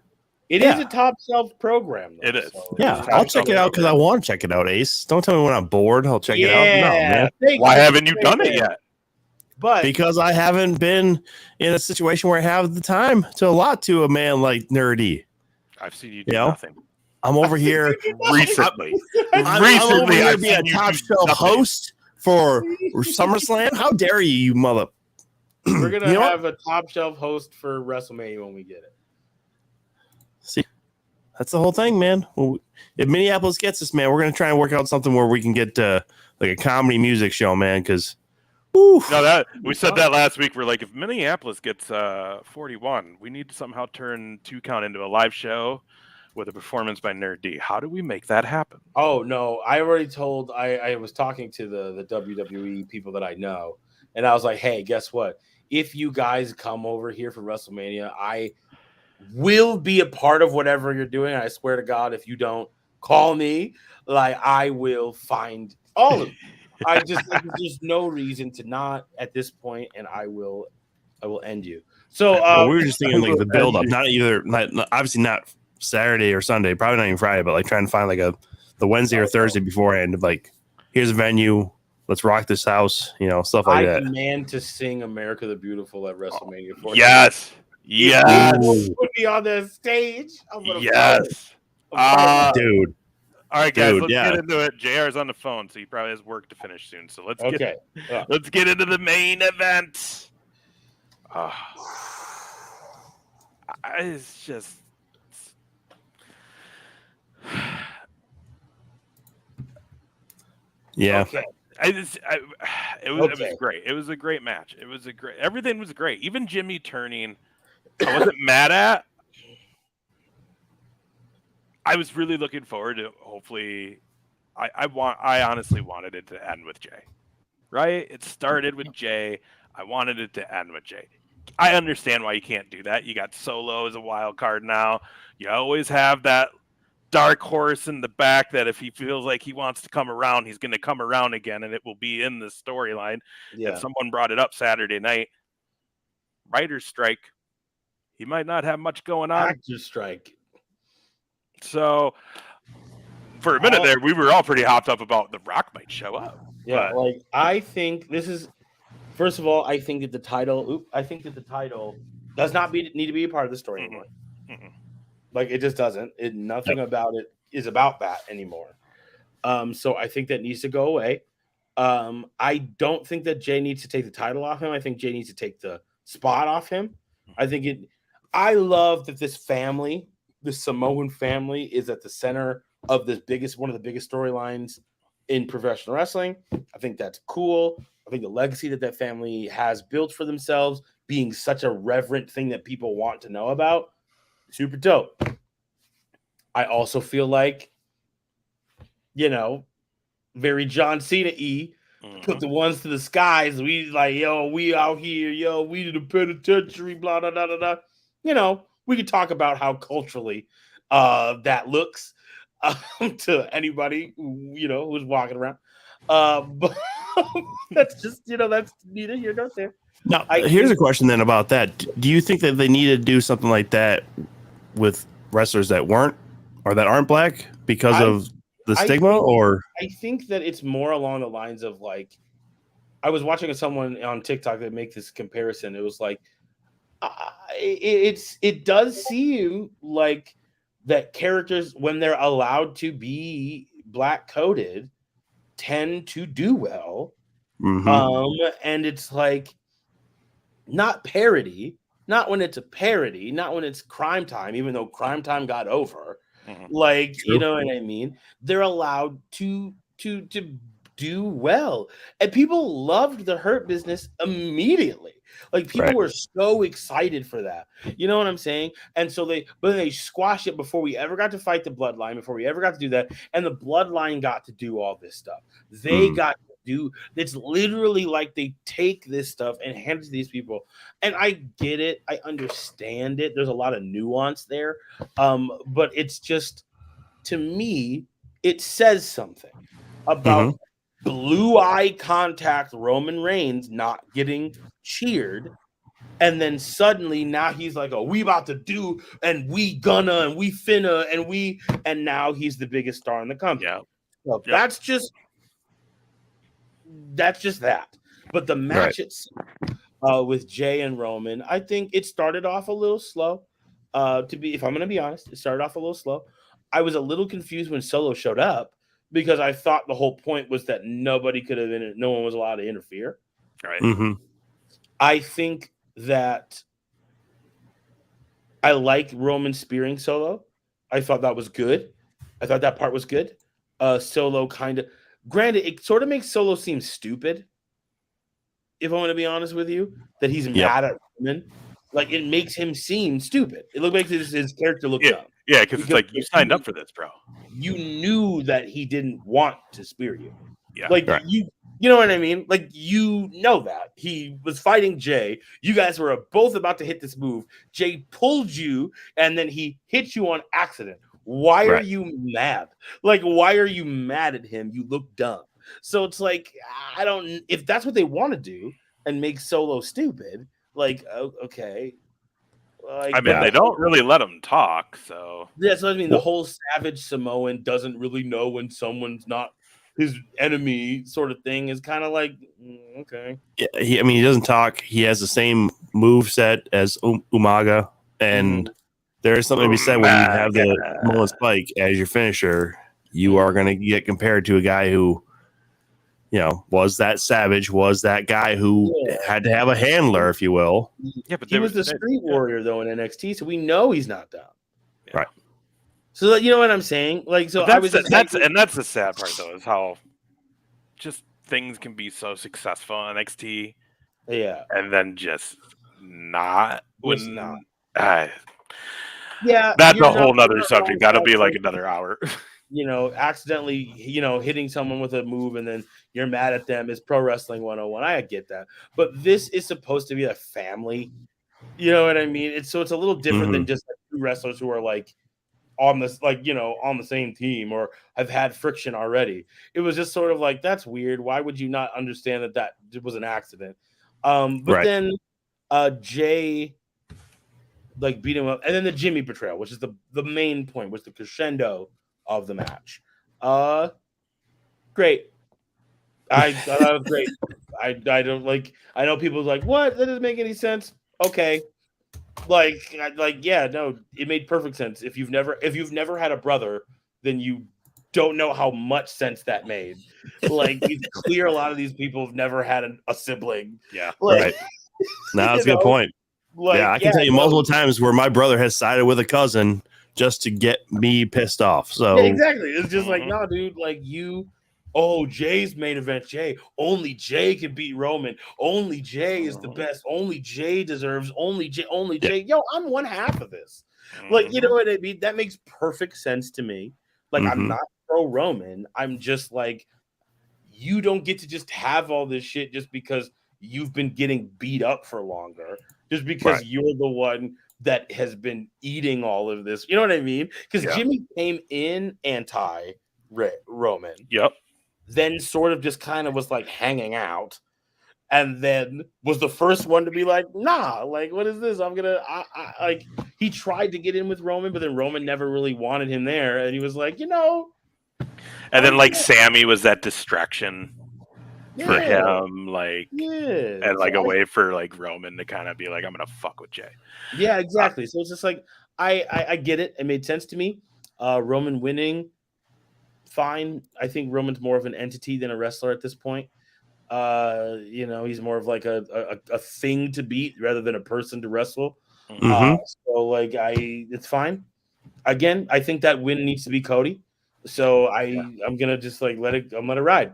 It is a top shelf program. Though, it is. So yeah, I'll check it out because I want to check it out, Ace. Don't tell me when I'm bored. I'll check it out. No, man. Why haven't you done it yet? But because I haven't been in a situation where I have the time to allot to a man like NUR-D. I've seen you do nothing. I'm over here recently. I'm over here being a top shelf host for SummerSlam. How dare you mother? We're gonna have a top shelf host for WrestleMania when we get it. See, that's the whole thing, man. If Minneapolis gets us, man, we're gonna try and work out something where we can get like a comedy music show, man. Because no, that we said that last week. We're like, if Minneapolis gets 41, we need to somehow turn 2 Count into a live show with a performance by NUR-D. How do we make that happen? Oh no, I already told. I was talking to the WWE people that I know, and I was like, hey, guess what? If you guys come over here for WrestleMania, I will be a part of whatever you're doing. I swear to God, if you don't call me, like I will find all of you. There's no reason to not at this point, and I will end you. So we were just thinking like the build up, not obviously not Saturday or Sunday, probably not even Friday, but like trying to find like the Wednesday or Thursday beforehand. Like, here's a venue, let's rock this house, stuff like that. I demand to sing "America the Beautiful" at WrestleMania 14. Yes. Put me on the stage. Yes. Dude. All right, guys, let's get into it. JR's on the phone, so he probably has work to finish soon. So let's get into the main event. It's just yeah. Okay. It was great. It was a great match. Everything was great. Even Jimmy turning, I wasn't mad at. I was really looking forward to hopefully. I honestly wanted it to end with Jay. Right? It started with Jay. I wanted it to end with Jay. I understand why you can't do that. You got Solo as a wild card now. You always have that dark horse in the back that if he feels like he wants to come around, he's going to come around again, and it will be in the storyline. Yeah. And someone brought it up Saturday night. Writer's strike. He might not have much going on. Actor's strike. So for a minute there, we were all pretty hopped up about The Rock might show up. Yeah, I think this is. First of all, I think that the title Does not need to be a part of the story anymore. Like it just doesn't. Nothing about it is about that anymore. So I think that needs to go away. I don't think that Jay needs to take the title off him. I think Jay needs to take the spot off him. I love that this family, the Samoan family, is at the center of one of the biggest storylines in professional wrestling. I think that's cool. I think the legacy that family has built for themselves, being such a reverent thing that people want to know about, super dope. I also feel like, very John Cena-y, put the ones to the skies. We like, we out here, we the penitentiary, blah, blah, blah, blah, blah. We could talk about how culturally that looks to anybody, who's walking around. But that's just, that's neither here nor there. Now, here's a question then about that. Do you think that they need to do something like that with wrestlers that weren't or that aren't black because of the stigma? Or I think that it's more along the lines of like, I was watching someone on TikTok that make this comparison. It was like, it does seem like that characters, when they're allowed to be black coded, tend to do well. And it's like not parody, not when it's a parody, not when it's Crime Time, even though Crime Time got over. Like, True. you know what I mean? They're allowed to do well. And people loved the Hurt Business immediately. Like people were so excited for that. You know what I'm saying? And so they squashed it before we ever got to fight the Bloodline, before we ever got to do that. And the Bloodline got to do all this stuff. They got to do, it's literally like they take this stuff and hand it to these people. And I get it. I understand it. There's a lot of nuance there. But it's just, to me, it says something about blue eye contact Roman Reigns not getting cheered, and then suddenly now he's like, we about to do, and we gonna, and we finna, and now he's the biggest star in the company. So that's just that. But the match itself with Jay and Roman, I think it started off a little slow. If I'm gonna be honest, it started off a little slow. I was a little confused when Solo showed up, because I thought the whole point was that no one was allowed to interfere. Right. I think that I like Roman spearing Solo. I thought that was good. I thought that part was good. Solo granted, it sort of makes Solo seem stupid, if I want to be honest with you, that he's mad at Roman. Like, it makes him seem stupid. It makes his character look dumb. Yeah, because it's like, you signed up for this, bro. You knew that he didn't want to spear you. Yeah. Like, you know what I mean? Like, you know that. He was fighting Jay. You guys were both about to hit this move. Jay pulled you, and then he hit you on accident. Why are you mad? Like, why are you mad at him? You look dumb. So it's like, if that's what they want to do and make Solo stupid, like, okay. Like, I mean, they don't really let him talk, so. Yeah, so I mean, the whole savage Samoan doesn't really know when someone's not his enemy sort of thing is kind of like, okay. Yeah, he doesn't talk. He has the same move set as Umaga, and there's something to be said when you have the Mullen Spike as your finisher. You are going to get compared to a guy who, was that savage, was that guy who had to have a handler, if you will. Yeah, but he was the street warrior though in NXT, so we know he's not dumb. Right. So you know what I'm saying? Like, so that's the sad part though, is how just things can be so successful in NXT. Yeah. And then just not. Yeah. That's a whole nother subject. That'll be like another hour. Accidentally, hitting someone with a move and then you're mad at them is pro wrestling 101. I get that. But this is supposed to be a family. You know what I mean? It's a little different than just like two wrestlers who are like on this, on the same team or have had friction already. It was just sort of like, that's weird. Why would you not understand that was an accident? Then Jay beat him up, and then the Jimmy betrayal, which is the main point, was the crescendo of the match. Great. I thought that was great. I don't I know people like, what? That doesn't make any sense. Okay. Yeah, no, it made perfect sense. If you've never had a brother, then you don't know how much sense that made. Like, it's clear a lot of these people have never had a sibling. Yeah, right. No, that's a good point. Like, I can tell you multiple times where my brother has sided with a cousin just to get me pissed off. So exactly. It's just like, no, dude, like Jay's main event. Jay, only Jay can beat Roman. Only Jay is the best. Only Jay deserves. Only Jay. Yo, I'm one half of this. Like, you know what I mean? That makes perfect sense to me. Like, I'm not pro Roman. I'm just like, you don't get to just have all this shit just because you've been getting beat up for longer. Just because you're the one that has been eating all of this. You know what I mean? Because Jimmy came in anti-Roman. Yep. Then sort of just kind of was like hanging out. And then was the first one to be like, nah, like, what is this? Like, he tried to get in with Roman, but then Roman never really wanted him there. And he was like, And then, like, Sammy was that distraction for him, like, and like a way for like Roman to kind of be like, I'm gonna fuck with Jay. Yeah, exactly. So it's just like, I get it. It made sense to me. Roman winning, fine. I think Roman's more of an entity than a wrestler at this point. He's more of like a thing to beat rather than a person to wrestle. So like, it's fine. Again, I think that win needs to be Cody. So I'm gonna just like let it ride.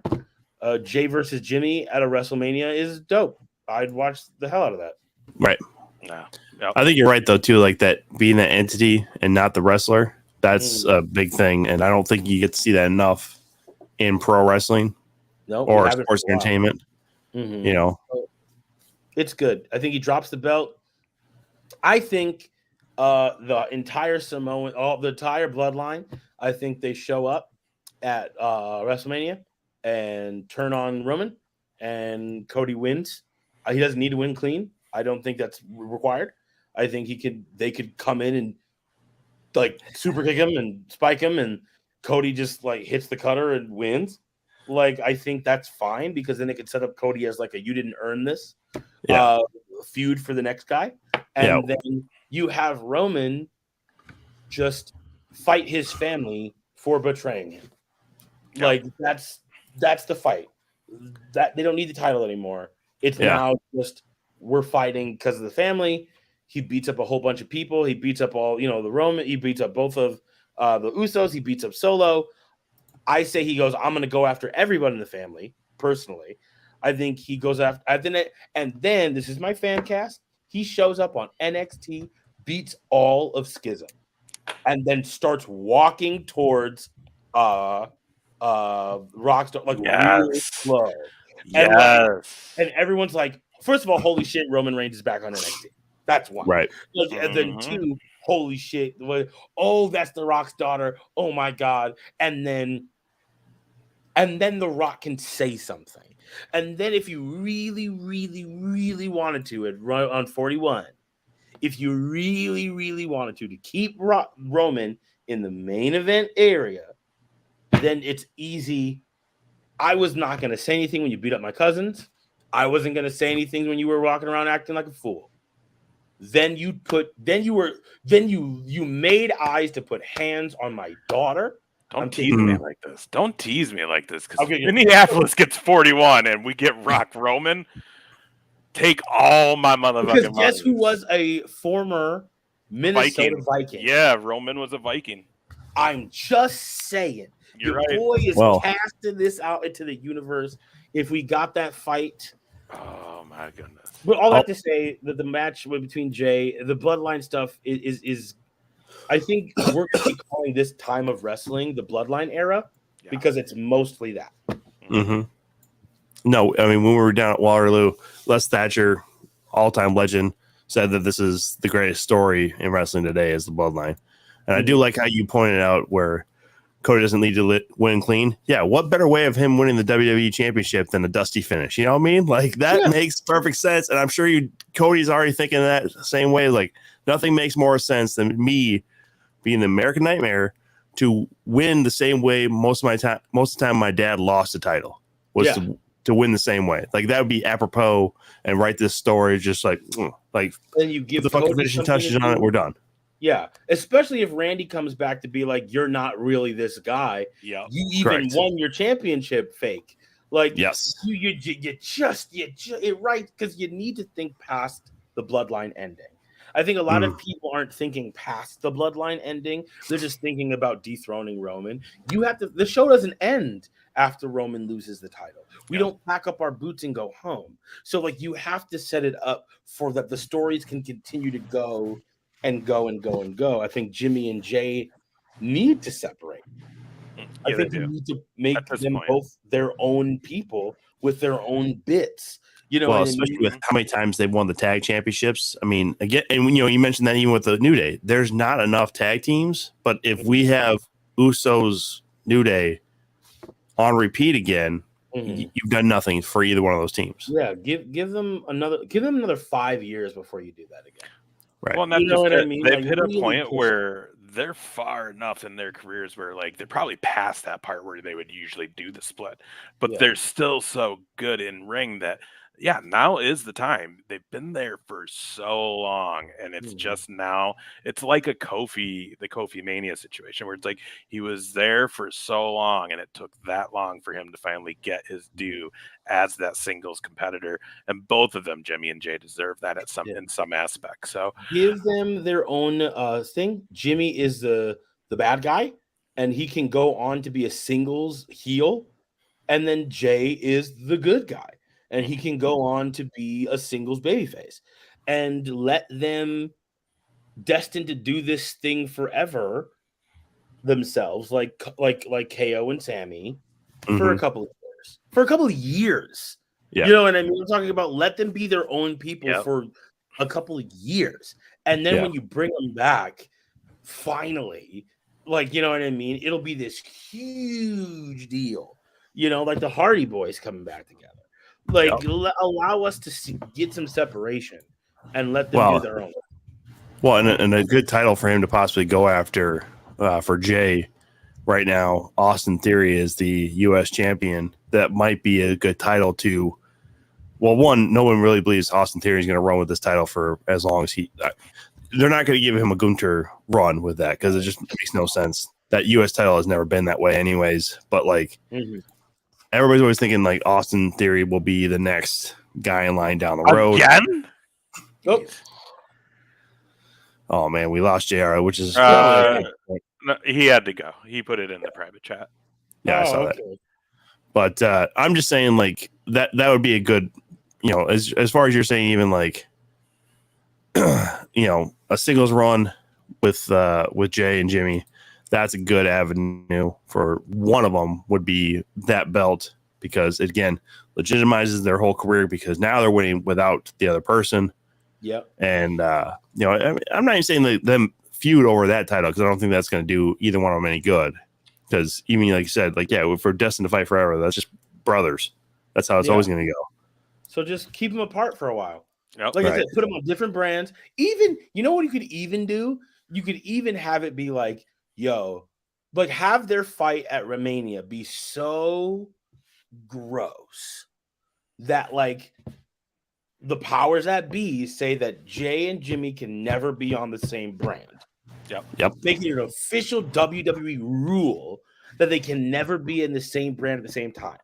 Jay versus Jimmy at a WrestleMania is dope. I'd watch the hell out of that. Right. Yeah. I think you're right though too. Like that being the entity and not the wrestler. That's a big thing, and I don't think you get to see that enough in pro wrestling or sports entertainment. You know, it's good. I think he drops the belt. I think the entire the entire bloodline. I think they show up at WrestleMania and turn on Roman, and Cody wins. He doesn't need to win clean. I don't think that's required. I think they could come in and like super kick him and spike him, and Cody just like hits the cutter and wins. Like, I think that's fine because then it could set up Cody as like a you didn't earn this feud for the next guy. And then you have Roman just fight his family for betraying him. Like, that's the fight. That they don't need the title anymore. It's now just we're fighting because of the family. He beats up a whole bunch of people. He beats up all, the Roman. He beats up both of the Usos. He beats up Solo. I say he goes, I'm going to go after everyone in the family, personally. I think he goes after, and then this is my fan cast. He shows up on NXT, beats all of Schism, and then starts walking towards Rockstar, like really slow. And everyone's like, first of all, holy shit, Roman Reigns is back on NXT. That's one. Right. And then two, holy shit. Oh, that's The Rock's daughter. Oh my God. And then The Rock can say something. And then if you really, really, really wanted to, on 41, if you really, really wanted to keep Roman in the main event area, then it's easy. I was not going to say anything when you beat up my cousins. I wasn't going to say anything when you were walking around acting like a fool. Then you made eyes to put hands on my daughter. Don't tease me like this. Don't tease me like this. Because Minneapolis gets 41 and we get Rock Roman. Take all my motherfucking Because guess who was a former Minnesota Viking? Yeah, Roman was a Viking. I'm just saying. You're Your right. boy is casting this out into the universe. If we got that fight. Oh, my goodness. But all I have to say that the match between Jay, the bloodline stuff is I think we're going to be calling this time of wrestling the bloodline era because it's mostly that. Mm-hmm. No, I mean, when we were down at Waterloo, Les Thatcher, all-time legend, said that this is the greatest story in wrestling today is the bloodline. And I do like how you pointed out where Cody doesn't need to win clean. Yeah, what better way of him winning the WWE Championship than a dusty finish? You know what I mean? Like, that makes perfect sense. And I'm sure Cody's already thinking that same way. Like, nothing makes more sense than me being the American Nightmare to win the same way most of the time my dad lost the title was to to win the same way. Like that would be apropos and write this story just like then you give the fucking Cody finishing something touches to on it. do. We're done. Yeah, especially if Randy comes back to be like, you're not really this guy. Yeah, you even correct. won your championship fake. Like, yes, you just it right because you need to think past the bloodline ending. I think a lot of people aren't thinking past the bloodline ending. They're just thinking about dethroning Roman. You have to. The show doesn't end after Roman loses the title. We don't pack up our boots and go home. So like you have to set it up for that the stories can continue to go and go and go and go. I think Jimmy and Jay need to separate. I think you need to make them both their own people with their own bits. You know, well, especially with how many times they've won the tag championships. I mean, again, and you know, you mentioned that even with the New Day, there's not enough tag teams. But if we have Usos, New Day on repeat again, you've done nothing for either one of those teams. Yeah, give them another 5 years before you do that again. Right. Well, and that's you know what I mean? They've Like, hit a really point push where they're far enough in their careers where like they're probably past that part where they would usually do the split, but they're still so good in ring that now is the time. They've been there for so long, and it's just now. It's like the Kofi Mania situation where it's like he was there for so long, and it took that long for him to finally get his due as that singles competitor. And both of them, Jimmy and Jay, deserve that in some aspect. So give them their own thing. Jimmy is the bad guy, and he can go on to be a singles heel, and then Jay is the good guy. And he can go on to be a singles babyface, and let them destined to do this thing forever themselves, like KO and Sammy, for a couple of years. Yeah. You know what I mean? I'm talking about let them be their own people for a couple of years, and then when you bring them back, finally, like you know what I mean, it'll be this huge deal. You know, like the Hardy Boys coming back together. Like allow us to get some separation and let them do their own. Well, and a good title for him to possibly go after for Jay right now. Austin Theory is the U.S. champion. That might be a good title to. Well, one, no one really believes Austin Theory is going to run with this title for as long as he. They're not going to give him a Gunter run with that because it just makes no sense. That U.S. title has never been that way, anyways. But like. Everybody's always thinking like Austin Theory will be the next guy in line down the road. Again? Oh man, we lost JR, which is no, he had to go. He put it in the private chat. Yeah, I saw that. But I'm just saying like that would be a good, you know, as far as you're saying, even like you know, a singles run with Jay and Jimmy. That's a good avenue for one of them would be that belt because it, again, legitimizes their whole career because now they're winning without the other person. Yep. And, you know, I'm not even saying them feud over that title because I don't think that's going to do either one of them any good. Because even like you said, like, yeah, if we're destined to fight forever, that's just brothers. That's how it's always going to go. So just keep them apart for a while. Yep. Like I said, put them on different brands. Even, you know what you could even do? You could even have it be like, yo, like have their fight at Romania be so gross that like the powers that be say that Jay and Jimmy can never be on the same brand. Yep. Making it an official WWE rule that they can never be in the same brand at the same time.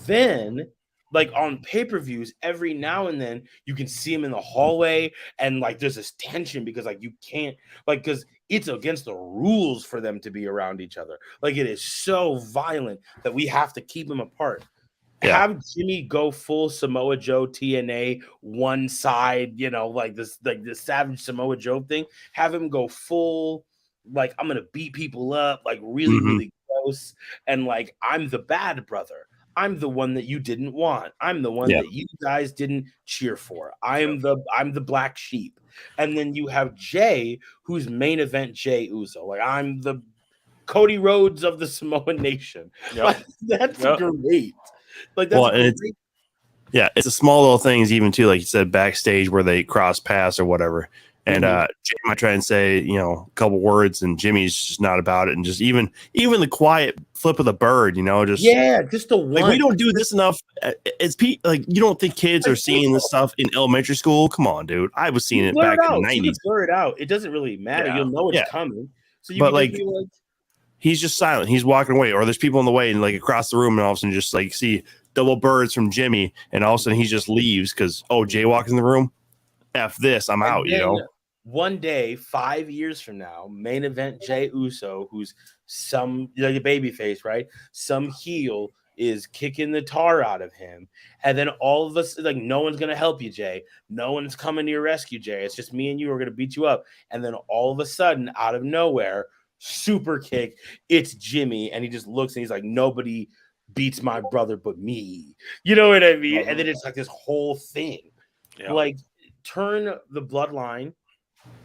Then, like on pay-per-views, every now and then you can see them in the hallway, and like there's this tension because like you can't because it's against the rules for them to be around each other. Like it is so violent that we have to keep them apart. Yeah. Have Jimmy go full Samoa Joe TNA one side, you know, like this Savage Samoa Joe thing. Have him go full, like I'm gonna beat people up, like really, really gross, and like I'm the bad brother. I'm the one that you didn't want. I'm the one that you guys didn't cheer for. I'm the black sheep. And then you have Jay, who's main event Jay Uso. Like I'm the Cody Rhodes of the Samoan Nation. Like, that's great. Like that's it's a small little things even too, like you said, backstage where they cross paths or whatever. And Jay might try and say, a couple words, and Jimmy's just not about it. And just even the quiet flip of the bird, just the one. Like, we don't do this enough. It's like, you don't think kids are seeing this stuff in elementary school? Come on, dude. I was seeing it back in the 90s. You can blur it out. It doesn't really matter. You'll know it's coming. So you can be like, he's just silent. He's walking away, or there's people in the way, and like across the room, and all of a sudden just like see double birds from Jimmy, and all of a sudden he just leaves because Jay walks in the room. F this, I'm out. One day, 5 years from now, main event Jay Uso, who's some a baby face, right? Some heel is kicking the tar out of him, and then all of us, like, no one's gonna help you, Jay. No one's coming to your rescue, Jay. It's just me and you are gonna beat you up, and then all of a sudden, out of nowhere, super kick. It's Jimmy, and he just looks and he's like, nobody beats my brother but me. You know what I mean? And then it's like this whole thing, like, turn the bloodline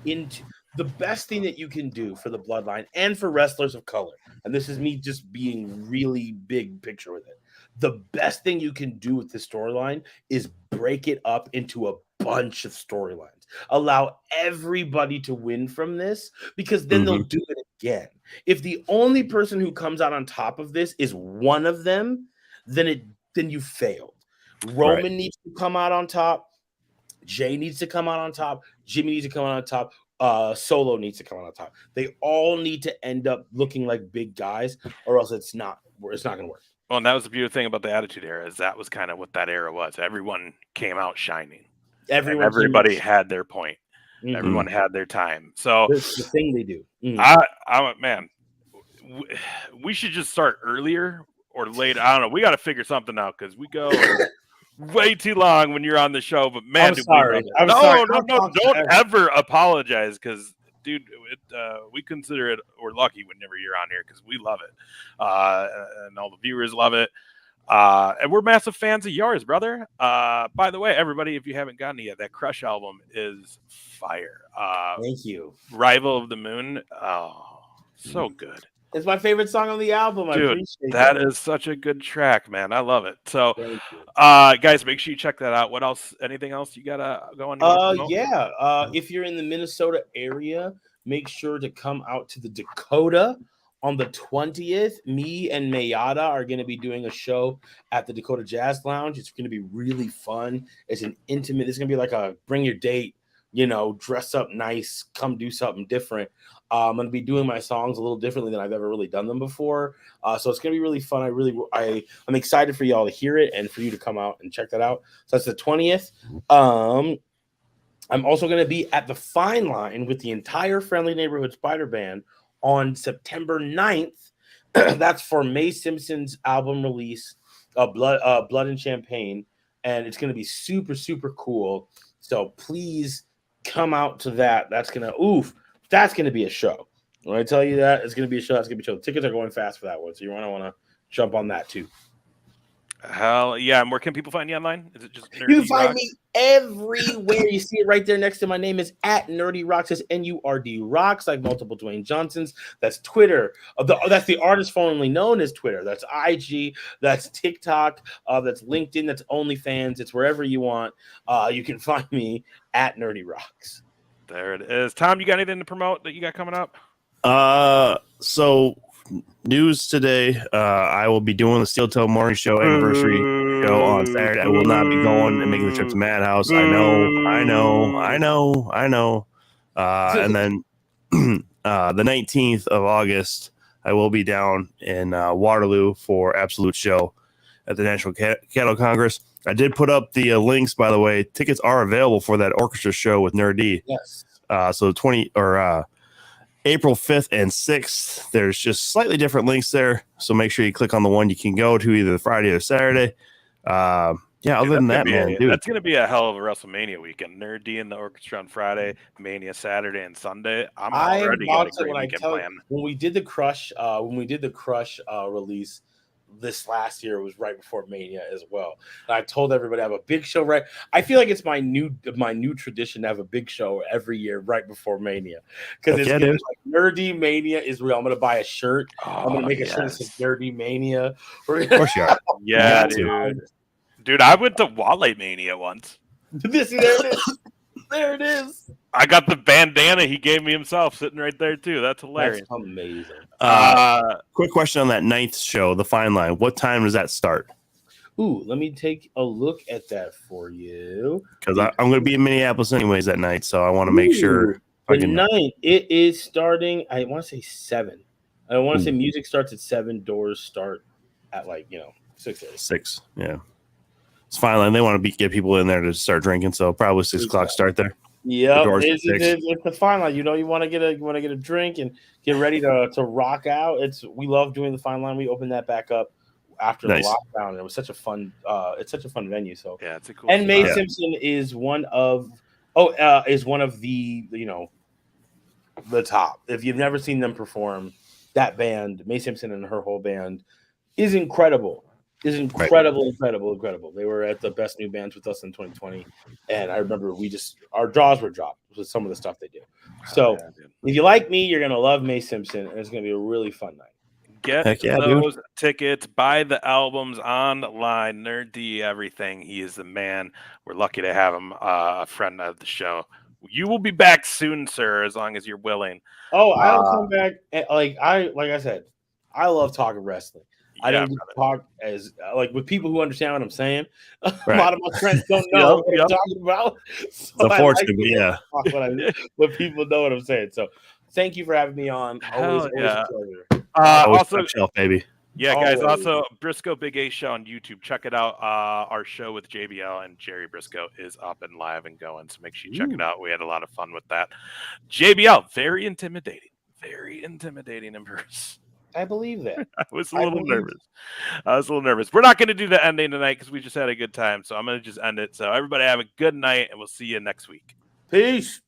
into the best thing that you can do for the bloodline and for wrestlers of color. And this is me just being really big picture with it. The best thing you can do with the storyline is break it up into a bunch of storylines. Allow everybody to win from this, because then they'll do it again. If the only person who comes out on top of this is one of them, then you failed. Roman needs to come out on top. Jay needs to come out on top. Jimmy needs to come out on top. Solo needs to come out on top. They all need to end up looking like big guys, or else it's not going to work. Well, and that was the beautiful thing about the Attitude Era, is that was kind of what that era was. Everyone came out shining. Everybody had their point. Everyone had their time. So it's the thing they do. Man, we should just start earlier or later. I don't know. We got to figure something out, because we go way too long when you're on the show. But man, I'm sorry. No, don't ever apologize, because dude, we consider it, we're lucky whenever you're on here, because we love it, and all the viewers love it, and we're massive fans of yours, brother. By the way, everybody, if you haven't gotten it yet, that Crush album is fire. Thank you. Rival of the Moon, so good. It's my favorite song on the album. Dude, I appreciate that. Is such a good track, man. I love it. So, guys, make sure you check that out. What else? Anything else you got going? If you're in the Minnesota area, make sure to come out to the Dakota on the 20th. Me and Mayada are going to be doing a show at the Dakota Jazz Lounge. It's going to be really fun. It's an intimate. It's going to be like a bring your date. Dress up nice, come do something different. I'm going to be doing my songs a little differently than I've ever really done them before. So it's going to be really fun. I'm excited for y'all to hear it and for you to come out and check that out. So that's the 20th. I'm also going to be at the Fine Line with the entire Friendly Neighborhood Spider Band on September 9th. That's for Mae Simpson's album release, Blood and Champagne. And it's going to be super, super cool. So please come out to that. That's gonna be a show. When I tell you that, it's gonna be a show. That's gonna be a show. The tickets are going fast for that one, so you want to jump on that too. Hell yeah! And where can people find you online? Is it just You can find me everywhere. You see it right there next to my name is at NUR-D Rocks. It's NUR-D Rocks, like multiple Dwayne Johnsons. That's Twitter. That's the artist formerly known as Twitter. That's IG. That's TikTok. That's LinkedIn. That's OnlyFans. It's wherever you want. You can find me at NUR-D Rocks. There it is. Tom, you got anything to promote that you got coming up? So news today, I will be doing the Steel Toe Morning Show anniversary show on Saturday. I will not be going and making the trip to Madhouse. I know. And then the 19th of August, I will be down in Waterloo for Absolute Show at the National Cattle Congress. I did put up the links, by the way. Tickets are available for that orchestra show with NUR-D. Yes. So April 5th and 6th. There's just slightly different links there. So make sure you click on the one you can go to either Friday or Saturday. Other than that, man, dude. That's going to be a hell of a WrestleMania weekend. NUR-D in the orchestra on Friday, Mania Saturday and Sunday. I'm already got a great weekend plan. When we did the Crush, release this last year, was right before Mania as well. And I told everybody I have a big show right. I feel like it's my new tradition to have a big show every year right before Mania, because it's like NUR-D Mania is real. I'm gonna buy a shirt. I'm gonna make a shirt that says NUR-D Mania. Of course you are. Yeah, dude. I went to Wale Mania once. There it is. There it is. I got the bandana he gave me himself sitting right there too. That's hilarious. That's amazing. Quick question on that 9th show, the Fine Line. What time does that start? Ooh, let me take a look at that for you. Because I'm going to be in Minneapolis anyways that night, so I want to make sure. The 9th, it is starting. I want to say 7. I want to say music starts at 7. Doors start at 6:30. 6. Yeah. It's Fine Line. They want to get people in there to start drinking, so probably 6 o'clock start there. Yeah, it's the Fine Line. You want to get a drink and get ready to rock out. We love doing the Fine Line. We opened that back up after the lockdown. It was such a fun. It's such a fun venue. So yeah, it's a cool. And Mae Simpson is one of the the top. If you've never seen them perform, that band, Mae Simpson and her whole band, is incredible. Incredible. They were at the Best New Bands with us in 2020, and I remember our jaws were dropped with some of the stuff they do. So if you like me, you're gonna love Mae Simpson, and it's gonna be a really fun night. Get those tickets, buy the albums online, NUR-D, everything. He is the man. We're lucky to have him, a friend of the show. You will be back soon, sir, as long as you're willing. Oh, I'll come back. Like I said, I love talking wrestling. I don't talk as with people who understand what I'm saying. A lot of my friends don't know what I'm talking about. So unfortunately, but people know what I'm saying. So thank you for having me on. Always a pleasure. Also, shelf, baby. Yeah, guys. Also, Briscoe Big A Show on YouTube. Check it out. Our show with JBL and Jerry Briscoe is up and live and going. So make sure you check it out. We had a lot of fun with that. JBL, very intimidating in person. I believe that. I was a little nervous. We're not going to do the ending tonight because we just had a good time. So I'm going to just end it. So everybody have a good night, and we'll see you next week. Peace.